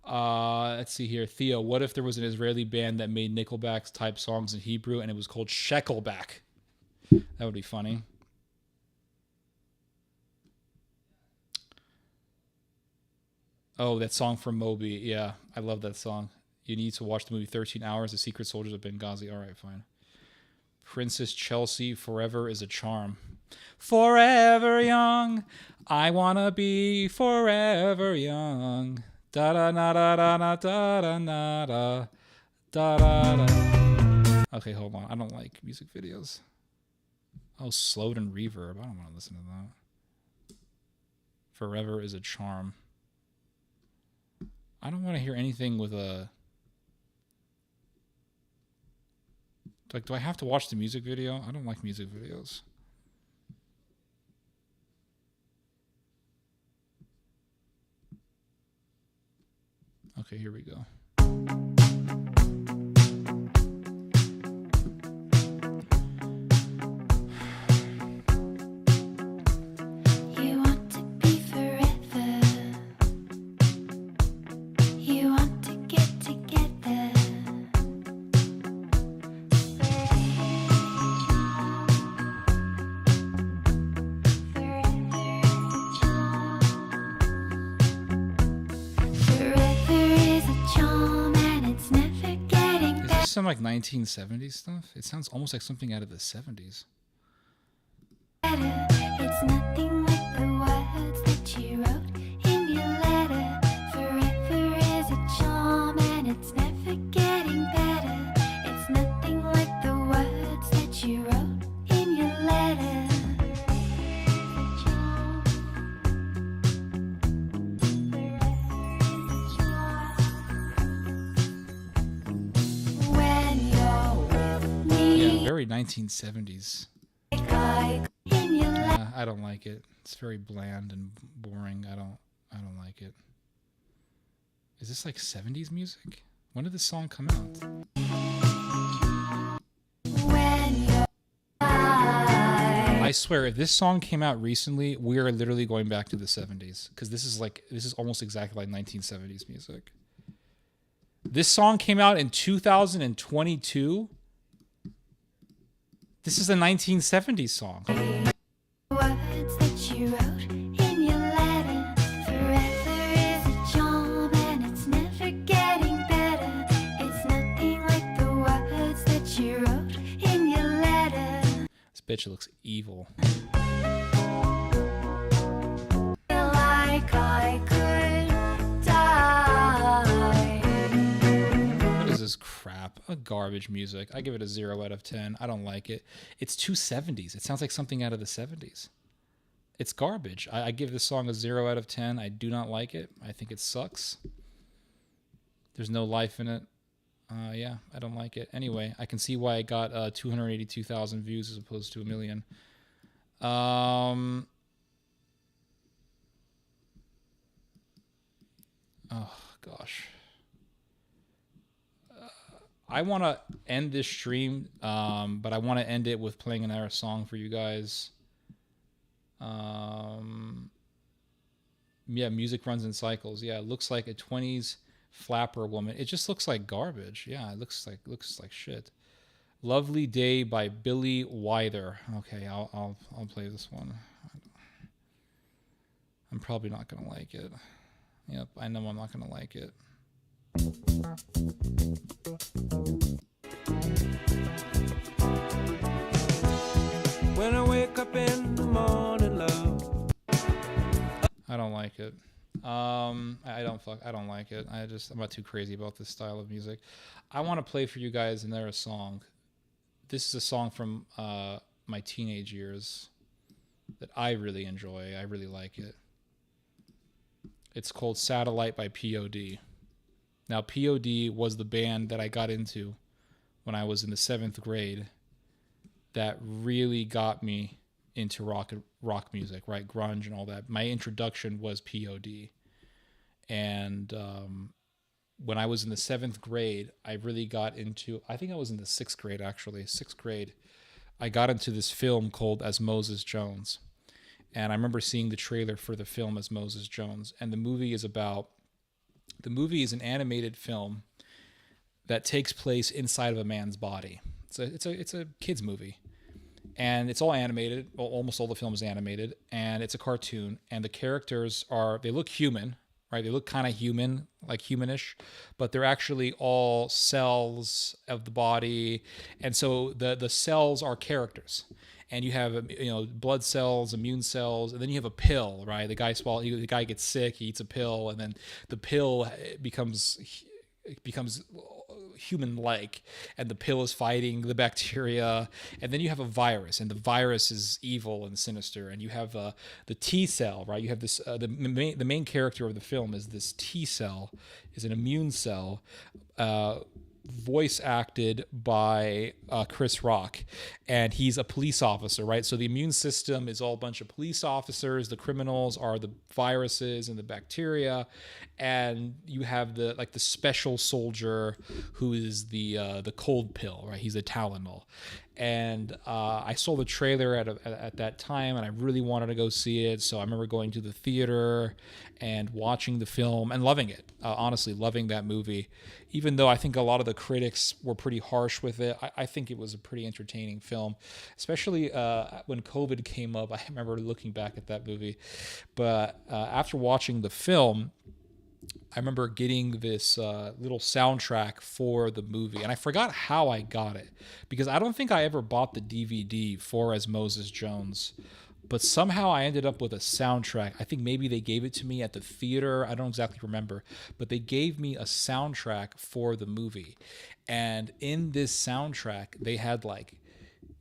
Let's see here. Theo, what if there was an Israeli band that made Nickelback's type songs in Hebrew and it was called Shekelback? That would be funny. Oh, that song from Moby. Yeah, I love that song. You need to watch the movie 13 Hours, The Secret Soldiers of Benghazi. All right, fine. Princess Chelsea, Forever is a Charm. Forever young, I wanna be forever young. Da da na da da da da da da da da da. Okay, hold on. I don't like music videos. Oh, slowed and reverb. I don't want to listen to that. Forever is a Charm. I don't want to hear anything with a... Like, do I have to watch the music video? I don't like music videos. Okay, here we go. You want to be forever. You want to get together. Forever is a charm and it's never getting Is this some like 1970s stuff? It sounds almost like something out of the 70s. better. It's nothing like the words that you wrote in your letter. Forever is a charm and it's never getting better. It's nothing like the words that you wrote in your letter. When you're with me, Yeah, very 1970s. like in your letter. I don't like it. It's very bland and boring. I don't like it. Is this like 70s music? When did this song come out? When you're I swear, if this song came out recently, we are literally going back to the 70s because this is almost exactly like 1970s music. This song came out in 2022. This is a 1970s song. words that you wrote in your letter. Forever is a charm and it's never getting better. It's nothing like the words that you wrote in your letter. This bitch looks evil. Feel like I could die. What is this crap? A garbage music. I give it a 0 out of 10. I don't like it. It's too 70s. It sounds like something out of the 70s. It's garbage. I give this song a 0 out of 10. I do not like it. I think it sucks. There's no life in it. Yeah, I don't like it. Anyway, I can see why it got 282,000 views as opposed to 1 million. Oh, gosh. I want to end this stream, but I want to end it with playing another song for you guys. Yeah, music runs in cycles. Yeah, it looks like a 20s flapper woman. It just looks like garbage. Yeah, it looks like shit. Lovely Day by Billy Wyther. Okay, I'll play this one. I'm probably not gonna like it. Yep, I know I'm not gonna like it. When I wake up in the morning, love. I don't like it. I don't like it. I'm not too crazy about this style of music. I want to play for you guys another song. This is a song from my teenage years that I really enjoy. I really like it. It's called Satellite by POD. Now, POD was the band that I got into when I was in the 7th grade that really got me into rock music, right? Grunge and all that. My introduction was POD. And when I was in the 7th grade, I really got into, I think I was in the 6th grade actually, 6th grade, I got into this film called As Moses Jones. And I remember seeing the trailer for the film As Moses Jones. And the movie is an animated film that takes place inside of a man's body. It's a kid's movie. And it's all animated. Well, almost all the film is animated. And it's a cartoon. And the characters they look human, right? They look kind of human, like humanish, but they're actually all cells of the body. And so the cells are characters. And you have, blood cells, immune cells, and then you have a pill, right? The guy gets sick, he eats a pill, and then the pill becomes human-like, and the pill is fighting the bacteria, and then you have a virus, and the virus is evil and sinister, and you have the T cell, right? You have this the main character of the film is this T cell, is an immune cell, voice acted by Chris Rock, and he's a police officer, right? So the immune system is all a bunch of police officers. The criminals are the viruses and the bacteria, and you have the special soldier who is the cold pill, right? He's a Tylenol. And I saw the trailer at that time, and I really wanted to go see it. So I remember going to the theater and watching the film and loving it. Honestly, loving that movie. Even though I think a lot of the critics were pretty harsh with it, I think it was a pretty entertaining film, especially when COVID came up. I remember looking back at that movie. But after watching the film, I remember getting this little soundtrack for the movie, and I forgot how I got it, because I don't think I ever bought the DVD for As Moses Jones, but somehow I ended up with a soundtrack. I think maybe they gave it to me at the theater. I don't exactly remember, but they gave me a soundtrack for the movie. And in this soundtrack, they had like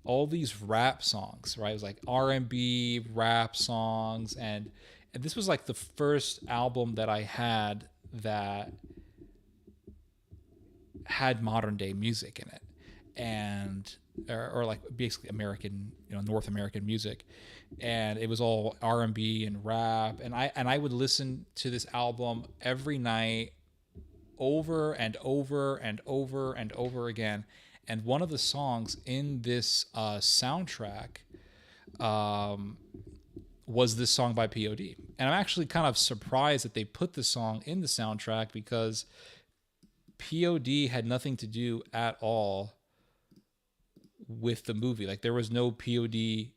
all these rap songs, right? It was like R&B rap songs, and this was like the first album that I had that had modern day music in it, and or like basically American, North American music, and it was all R&B and rap, and I would listen to this album every night over and over and over and over again. And one of the songs in this soundtrack was this song by POD. And I'm actually kind of surprised that they put the song in the soundtrack, because POD had nothing to do at all with the movie. Like, there was no POD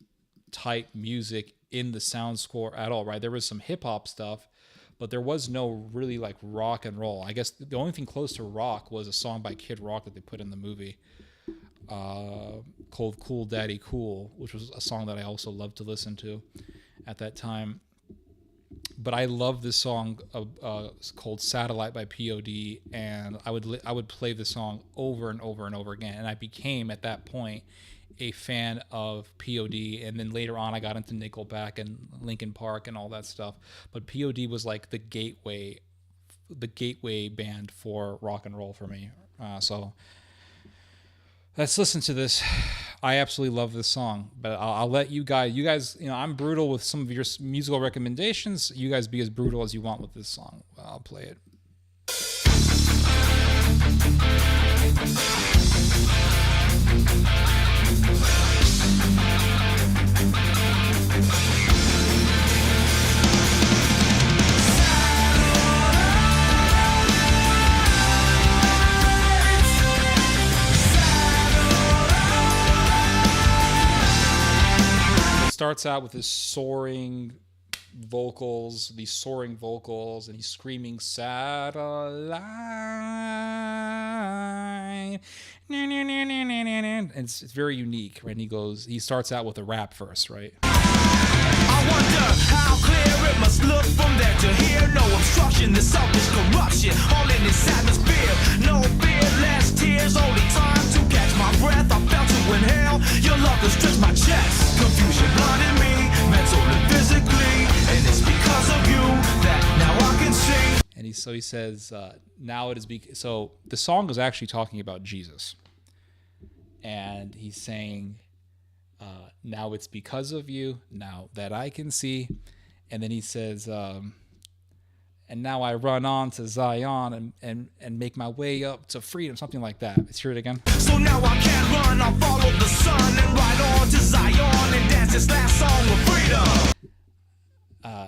type music in the sound score at all, right? There was some hip hop stuff, but there was no really like rock and roll. I guess the only thing close to rock was a song by Kid Rock that they put in the movie, called Cool Daddy Cool, which was a song that I also loved to listen to at that time. But I love this song called Satellite by POD, and I would play the song over and over and over again. And I became, at that point, a fan of POD, and then later on I got into Nickelback and Linkin Park and all that stuff. But POD was like the gateway band for rock and roll for me. So let's listen to this. I absolutely love this song, but I'll let you guys, I'm brutal with some of your musical recommendations. You guys be as brutal as you want with this song. I'll play it. Starts out with his soaring vocals, and he's screaming satellite, and it's very unique, right? And he starts out with a rap verse, right? I wonder how clear it must look from there to here. No obstruction, the selfish corruption, all in this atmosphere. No fear, less tears, only time to catch my breath. I felt to inhale, your love has stretched my chest. Confusion blinded me, mental and physically, and it's because of you that now I can see. And he says, now it is so the song is actually talking about Jesus, and he's saying, now it's because of you, now that I can see. And then he says, and now I run on to Zion and make my way up to freedom, something like that. Let's hear it again. So now I can't run, I'll follow the sun and ride on to Zion and dance this last song of freedom.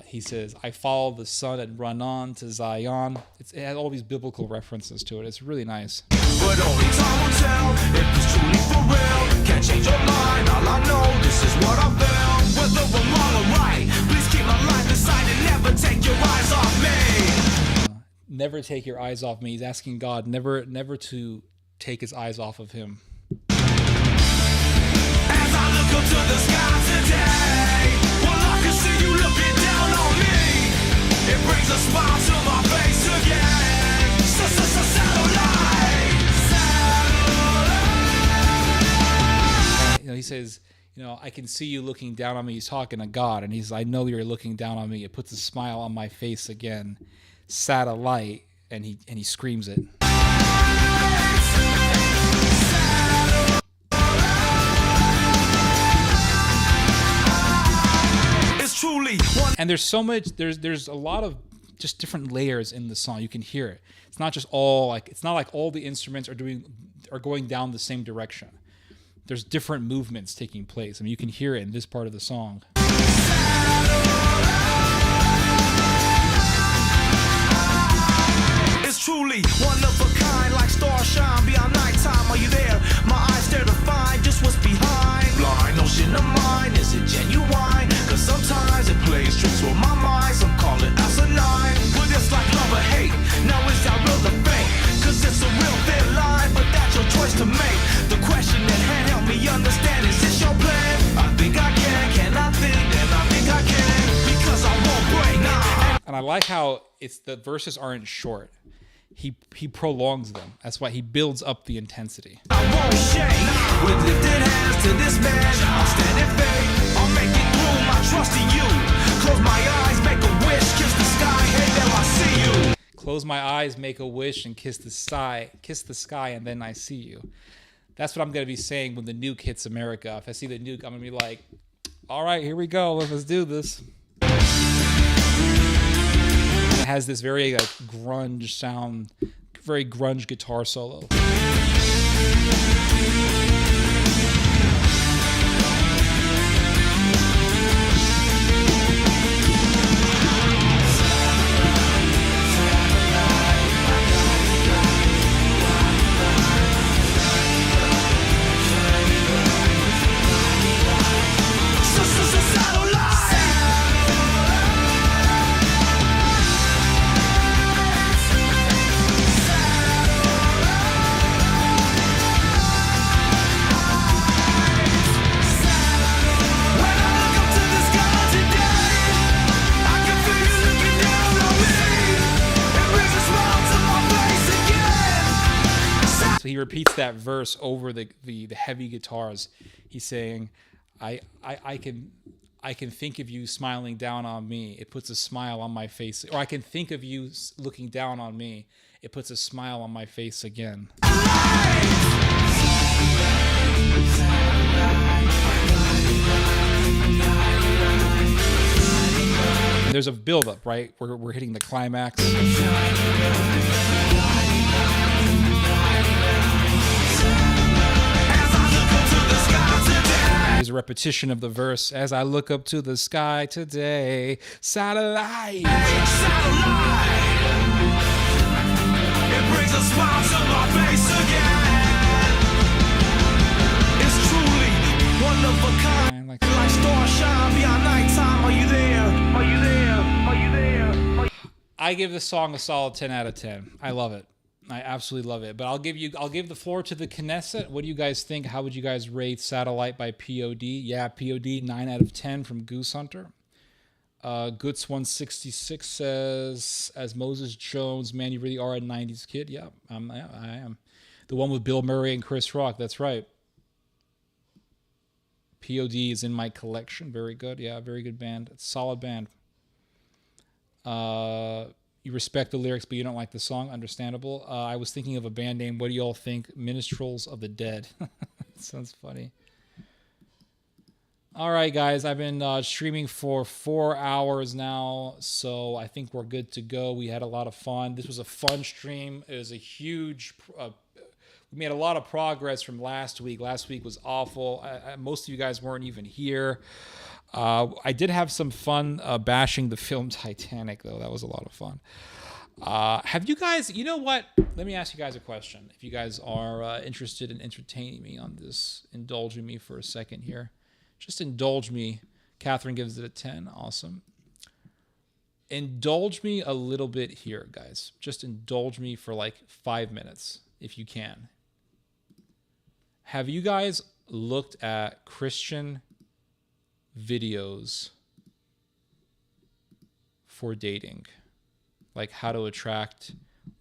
He says, I follow the sun and run on to Zion. It has all these biblical references to it. It's really nice. But only time will tell if it's truly for real. Can't change your mind, all I know, this is what I found. Whether I'm wrong or right, please keep my life inside and never take your eyes off me. Never take your eyes off me. He's asking God never to take his eyes off of him. As I look up to the sky today, well, I can see you looking down on me. It brings a smile to my face again. Satellite. I can see you looking down on me. He's talking to God, and I know you're looking down on me. It puts a smile on my face again. Satellite, and he screams it. It's truly one. And there's so much. There's a lot of just different layers in the song. You can hear it. It's not just all like. It's not like all the instruments are going down the same direction. There's different movements taking place. I mean, you can hear it in this part of the song. It's truly one of a kind, like stars shine beyond nighttime. Are you there? My eyes stare to find just what's behind. Blind ocean of mine, is it genuine? Cause sometimes it plays tricks with my mind. Some call it asinine. But it's like love or hate. Now is that real or fake? Cause it's a real thin line, but that's your choice to make. The question at hand, help me understand, is this your plan? I think I can I think? Then I think I can. Because I won't break, nah. And I like how the verses aren't short. He prolongs them. That's why he builds up the intensity. I won't shake with lifted hands to this man. I'll stand in faith. I'll make it through. My trust in you. Close my eyes, make a wish, kiss the sky. Hey, there I see you. Close my eyes, make a wish, and kiss the sky, and then I see you. That's what I'm gonna be saying when the nuke hits America. If I see the nuke, I'm gonna be like, all right, here we go. Let's do this. It has this very like grunge sound, very grunge guitar solo. So he repeats that verse over the heavy guitars. He's saying, I can think of you smiling down on me. It puts a smile on my face. Or I can think of you looking down on me. It puts a smile on my face again. And there's a buildup, right? We're hitting the climax. There's a repetition of the verse. As I look up to the sky today, satellite. Satellite. It brings a smile to my face again. It's truly one of a kind. Like stars shine beyond nighttime. Are you there? Are you there? Are you there? I give this song a solid 10 out of 10. I love it. I absolutely love it. But I'll give the floor to the Knesset. What do you guys think? How would you guys rate Satellite by POD? Yeah, POD 9 out of 10 from Goose Hunter. Goods 166 says, as Moses Jones, man, you really are a 90s kid. Yeah, I am. The one with Bill Murray and Chris Rock. That's right. POD is in my collection. Very good. Yeah, very good band. It's a solid band. You respect the lyrics, but you don't like the song. Understandable. I was thinking of a band name. What do y'all think? Minstrels of the Dead. Sounds funny. All right, guys. I've been streaming for 4 hours now, so I think we're good to go. We had a lot of fun. This was a fun stream. It was a huge... we made a lot of progress from last week. Last week was awful. Most of you guys weren't even here. I did have some fun bashing the film Titanic, though. That was a lot of fun. Have you guys, you know what? Let me ask you guys a question. If you guys are interested in entertaining me on this, indulging me for a second here. Just indulge me. Catherine gives it a 10. Awesome. Indulge me a little bit here, guys. Just indulge me for like 5 minutes, if you can. Have you guys looked at Christian videos for dating, like how to attract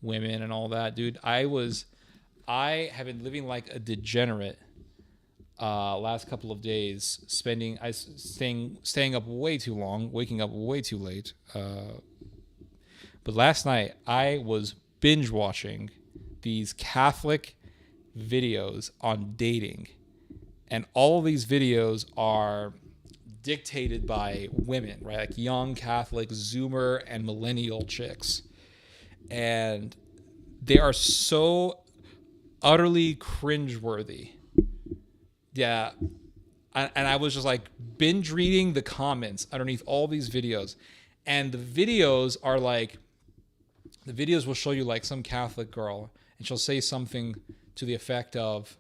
women and all that? Dude, I have been living like a degenerate last couple of days, staying up way too long, waking up way too late. But last night I was binge watching these Catholic videos on dating, and all of these videos are dictated by women, right? Like young Catholic Zoomer and millennial chicks, and they are so utterly cringeworthy. Yeah. And I was just like binge reading the comments underneath all these videos. And the videos are like, the videos will show you like some Catholic girl, and she'll say something to the effect of,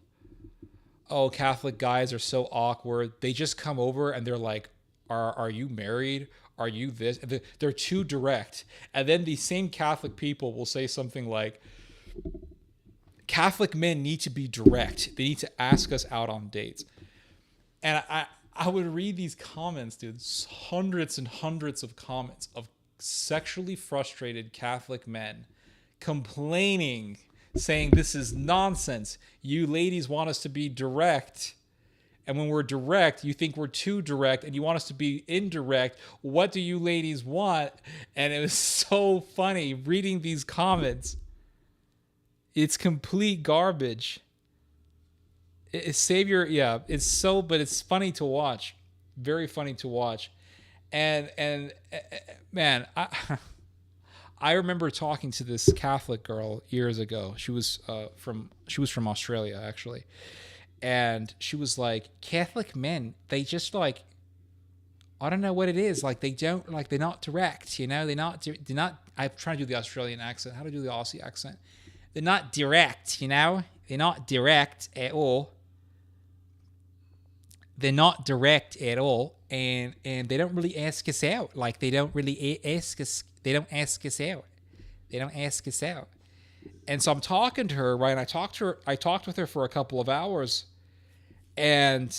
oh, Catholic guys are so awkward. They just come over and they're like, are you married? Are you this? They're too direct. And then these same Catholic people will say something like, Catholic men need to be direct. They need to ask us out on dates. And I would read these comments, dude, hundreds and hundreds of comments of sexually frustrated Catholic men complaining, saying this is nonsense. You ladies want us to be direct. And when we're direct, you think we're too direct and you want us to be indirect. What do you ladies want? And it was so funny reading these comments. It's complete garbage. Savior, yeah, it's so, but it's funny to watch. Very funny to watch. And man, I remember talking to this Catholic girl years ago. She was from Australia, actually. And she was like, Catholic men, they just like, I don't know what it is. Like they don't, like they're not direct, you know? They're not, I'm trying to do the Australian accent. How to do the Aussie accent? They're not direct, you know? They're not direct at all. They're not direct at all. And they don't really ask us out. Like they don't really ask us. They don't ask us out. They don't ask us out. And so I'm talking to her, right? And I talked with her for a couple of hours, and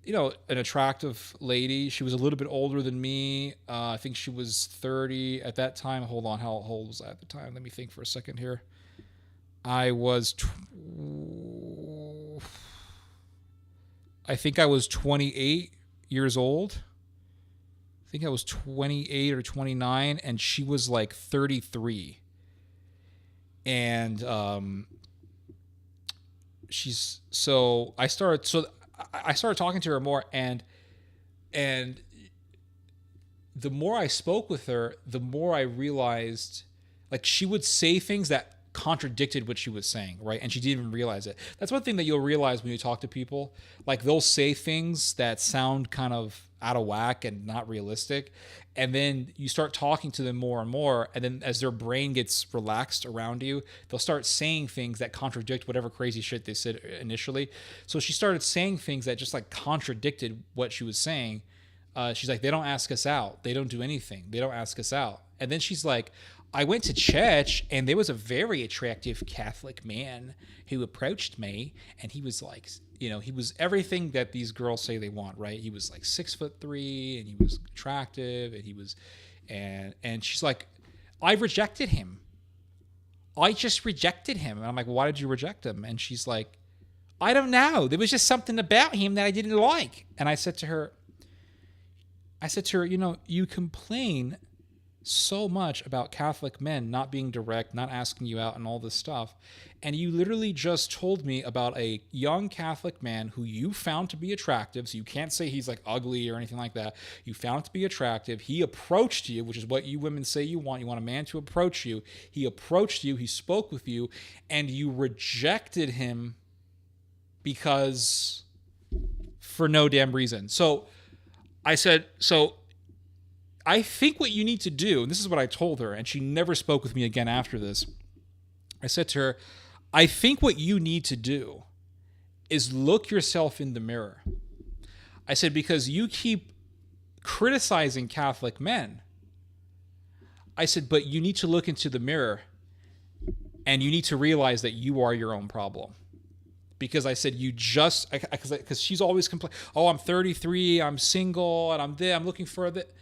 you know, an attractive lady. She was a little bit older than me. I think she was 30 at that time. Hold on, how old was I at the time? Let me think for a second here. I think I was 28 years old. I think I was 28 or 29, and she was like 33. And I started talking to her more, and the more I spoke with her, the more I realized, like, she would say things that contradicted what she was saying, right? And she didn't even realize it. That's one thing that you'll realize when you talk to people. Like, they'll say things that sound kind of out of whack and not realistic, and then you start talking to them more and more, and then as their brain gets relaxed around you, they'll start saying things that contradict whatever crazy shit they said initially. So she started saying things that just like contradicted what she was saying. She's like, they don't ask us out. They don't do anything. They don't ask us out. And then she's like, I went to church and there was a very attractive Catholic man who approached me, and he was like, you know, he was everything that these girls say they want, right? He was like 6'3", and he was attractive, and he was, and she's like, I rejected him. I just rejected him. And I'm like, why did you reject him? And she's like, I don't know. There was just something about him that I didn't like. And I said to her, you know, you complain so much about Catholic men not being direct, not asking you out, and all this stuff. And you literally just told me about a young Catholic man who you found to be attractive. So you can't say he's like ugly or anything like that. You found to be attractive. He approached you, which is what you women say you want. You want a man to approach you. He approached you. He spoke with you, and you rejected him because for no damn reason. So I said, I think what you need to do, and this is what I told her, and she never spoke with me again after this. I said to her, I think what you need to do is look yourself in the mirror. I said, because you keep criticizing Catholic men. I said, but you need to look into the mirror, and you need to realize that you are your own problem. Because I said, because she's always complaining, oh, I'm 33, I'm single, and I'm looking for that.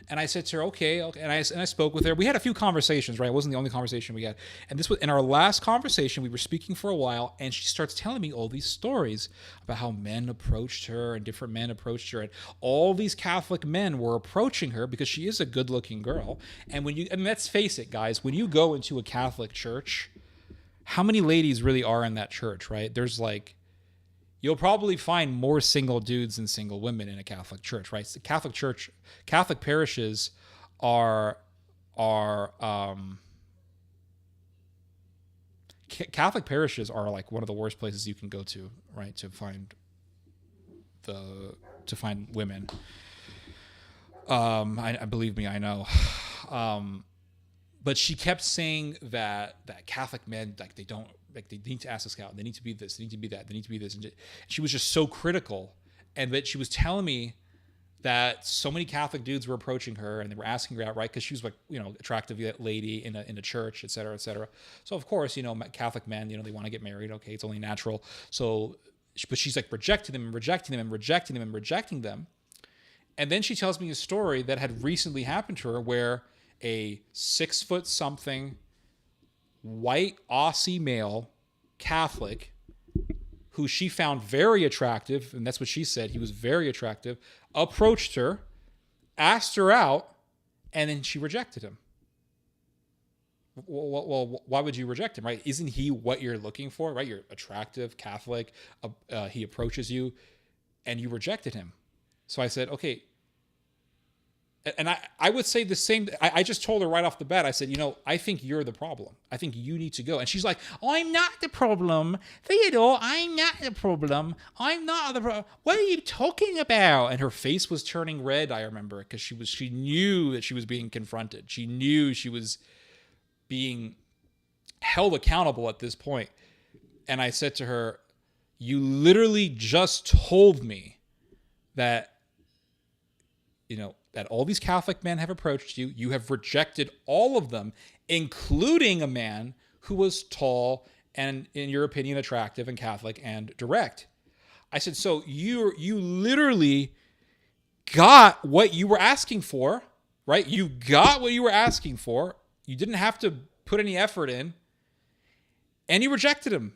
And I said to her, okay. And I spoke with her. We had a few conversations, right? It wasn't the only conversation we had. And this was in our last conversation. We were speaking for a while, and she starts telling me all these stories about how men approached her and different men approached her, and all these Catholic men were approaching her because she is a good-looking girl. And let's face it, guys, when you go into a Catholic church, how many ladies really are in that church, right? There's like, you'll probably find more single dudes than single women in a Catholic church, right? So Catholic parishes Catholic parishes are like one of the worst places you can go to, right? To find women. I believe me, I know. But she kept saying that Catholic men, like they need to ask this out, they need to be this, they need to be that, they need to be this. And she was just so critical. And that she was telling me that so many Catholic dudes were approaching her and they were asking her out, right? Because she was like, attractive lady in a church, et cetera, et cetera. So of course, Catholic men, they want to get married. Okay, it's only natural. So, but she's like rejecting them and rejecting them and rejecting them and rejecting them. And then she tells me a story that had recently happened to her where a 6-foot-something white Aussie male Catholic who she found very attractive, and that's what she said, he was very attractive, approached her, asked her out, and then she rejected him. Well, why would you reject him, right? Isn't he what you're looking for, right? You're attractive, Catholic, he approaches you, and you rejected him. So I said, okay. And I would say the same. I just told her right off the bat, I said, I think you're the problem. I think you need to go. And she's like, oh, I'm not the problem. Theodore, I'm not the problem. I'm not the problem. What are you talking about? And her face was turning red, I remember, because she knew that she was being confronted. She knew she was being held accountable at this point. And I said to her, you literally just told me that, that all these Catholic men have approached you. You have rejected all of them, including a man who was tall and, in your opinion, attractive and Catholic and direct. I said, so you literally got what you were asking for, right? You got what you were asking for. You didn't have to put any effort in, and you rejected him.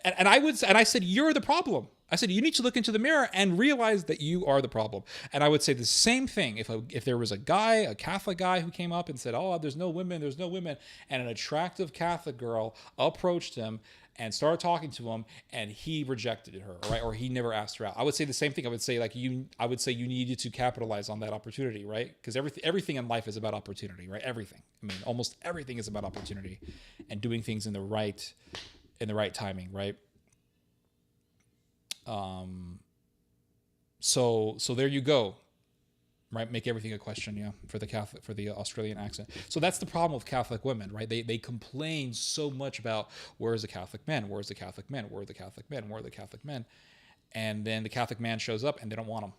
And I said, you're the problem. I said, you need to look into the mirror and realize that you are the problem. And I would say the same thing if there was a Catholic guy who came up and said, oh, there's no women, and an attractive Catholic girl approached him and started talking to him, and he rejected her, right? Or he never asked her out. I would say the same thing. I would say you needed to capitalize on that opportunity, right? Because everything in life is about opportunity, right? Everything. I mean, almost everything is about opportunity and doing things in the right timing, right? So there you go, right? Make everything a question, yeah, for the Australian accent. So that's the problem with Catholic women, right? They complain so much about where's the Catholic men, where's the Catholic men, where are the Catholic men, where are the Catholic men, and then the Catholic man shows up and they don't want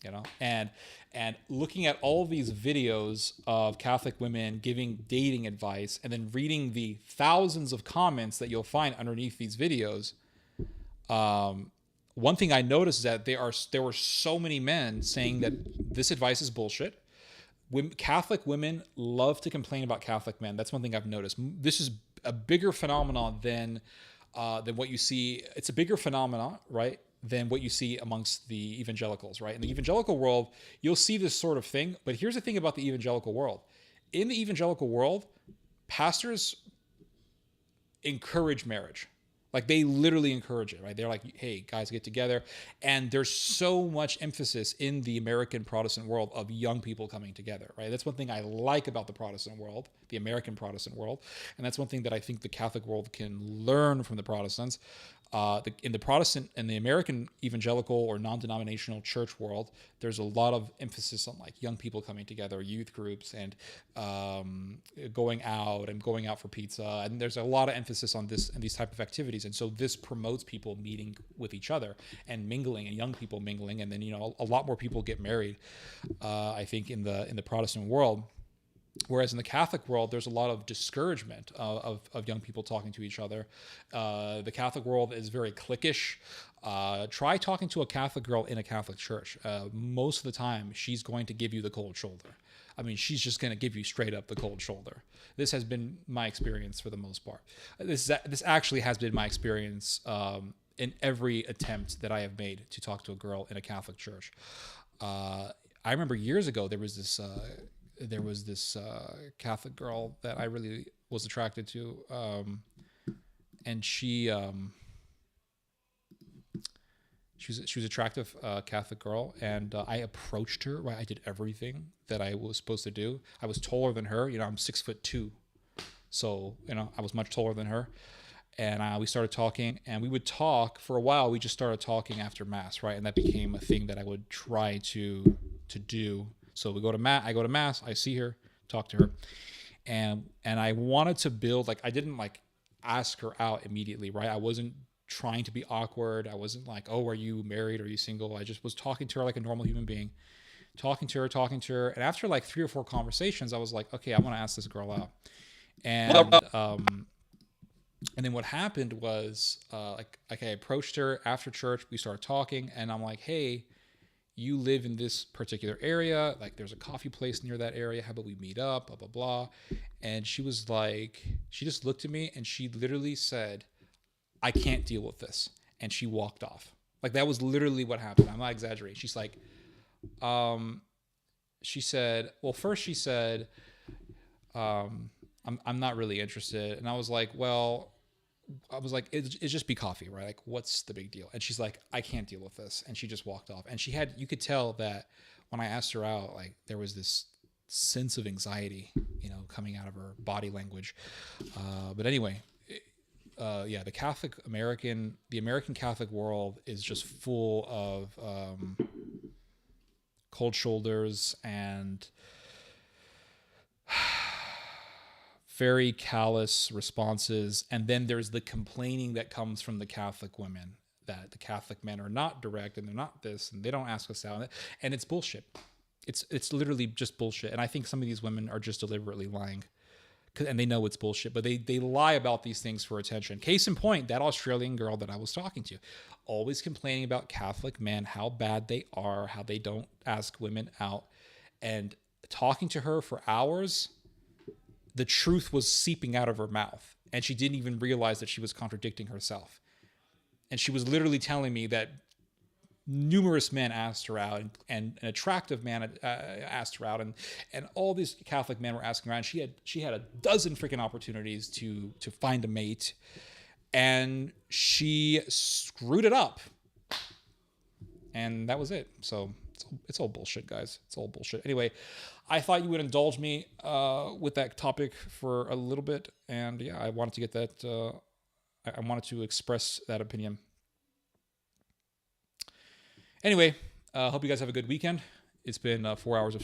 them, and looking at all these videos of Catholic women giving dating advice and then reading the thousands of comments that you'll find underneath these videos. One thing I noticed is that there were so many men saying that this advice is bullshit. Catholic women love to complain about Catholic men. That's one thing I've noticed. This is a bigger phenomenon than what you see. It's a bigger phenomenon, right, than what you see amongst the evangelicals, right? In the evangelical world, you'll see this sort of thing. But here's the thing about the evangelical world. In the evangelical world, pastors encourage marriage. Like, they literally encourage it, right? They're like, hey, guys, get together. And there's so much emphasis in the American Protestant world of young people coming together, right? That's one thing I like about the Protestant world, the American Protestant world. And that's one thing that I think the Catholic world can learn from the Protestants. In the American evangelical or non-denominational church world, there's a lot of emphasis on like young people coming together, youth groups, and going out for pizza, and there's a lot of emphasis on this and these type of activities, and so this promotes people meeting with each other and mingling, and young people mingling, and then a lot more people get married. I think in the Protestant world. Whereas in the Catholic world, there's a lot of discouragement of young people talking to each other. The Catholic world is very cliquish. Try talking to a Catholic girl in a Catholic church. Most of the time, she's going to give you the cold shoulder. I mean, she's just going to give you straight up the cold shoulder. This has been my experience for the most part. This actually has been my experience in every attempt that I have made to talk to a girl in a Catholic church. I remember years ago there was this Catholic girl that I really was attracted to, and she was attractive Catholic girl, and I approached her. Right, I did everything that I was supposed to do. I was taller than her. You know, I'm 6'2", so you know I was much taller than her. And we started talking, and we would talk for a while. We just started talking after mass, right, and that became a thing that I would try to do. So we go to mass. I go to mass. I see her, talk to her, and I wanted to build, like, I didn't like ask her out immediately, right? I wasn't trying to be awkward. I wasn't like, oh, are you married? Are you single? I just was talking to her like a normal human being, talking to her. And after like 3 or 4 conversations, I was like, okay, I want to ask this girl out. And then what happened was, like I approached her after church. We started talking, and I'm like, hey, you live in this particular area. Like, there's a coffee place near that area. How about we meet up? Blah, blah, blah. And she was like, she just looked at me and she literally said, I can't deal with this. And she walked off. Like, that was literally what happened. I'm not exaggerating. She's like, she said, well, first she said, I'm not really interested. And I was like, it's just be coffee, right? Like, what's the big deal? And she's like, I can't deal with this. And she just walked off. And you could tell that when I asked her out, like, there was this sense of anxiety, you know, coming out of her body language. But anyway, yeah, the American Catholic world is just full of cold shoulders and very callous responses. And then there's the complaining that comes from the Catholic women, that the Catholic men are not direct and they're not this and they don't ask us out. And it's bullshit. It's literally just bullshit. And I think some of these women are just deliberately lying, and they know it's bullshit, but they lie about these things for attention. Case in point, that Australian girl that I was talking to, always complaining about Catholic men, how bad they are, how they don't ask women out. And talking to her for hours, the truth was seeping out of her mouth, and she didn't even realize that she was contradicting herself. And she was literally telling me that numerous men asked her out, and an attractive man asked her out, and all these Catholic men were asking her out. And she had a dozen freaking opportunities to find a mate, and she screwed it up. And that was it. So it's all bullshit, guys. It's all bullshit. Anyway, I thought you would indulge me with that topic for a little bit. And yeah, I wanted to get that, I wanted to express that opinion. Anyway, hope you guys have a good weekend. It's been 4 hours of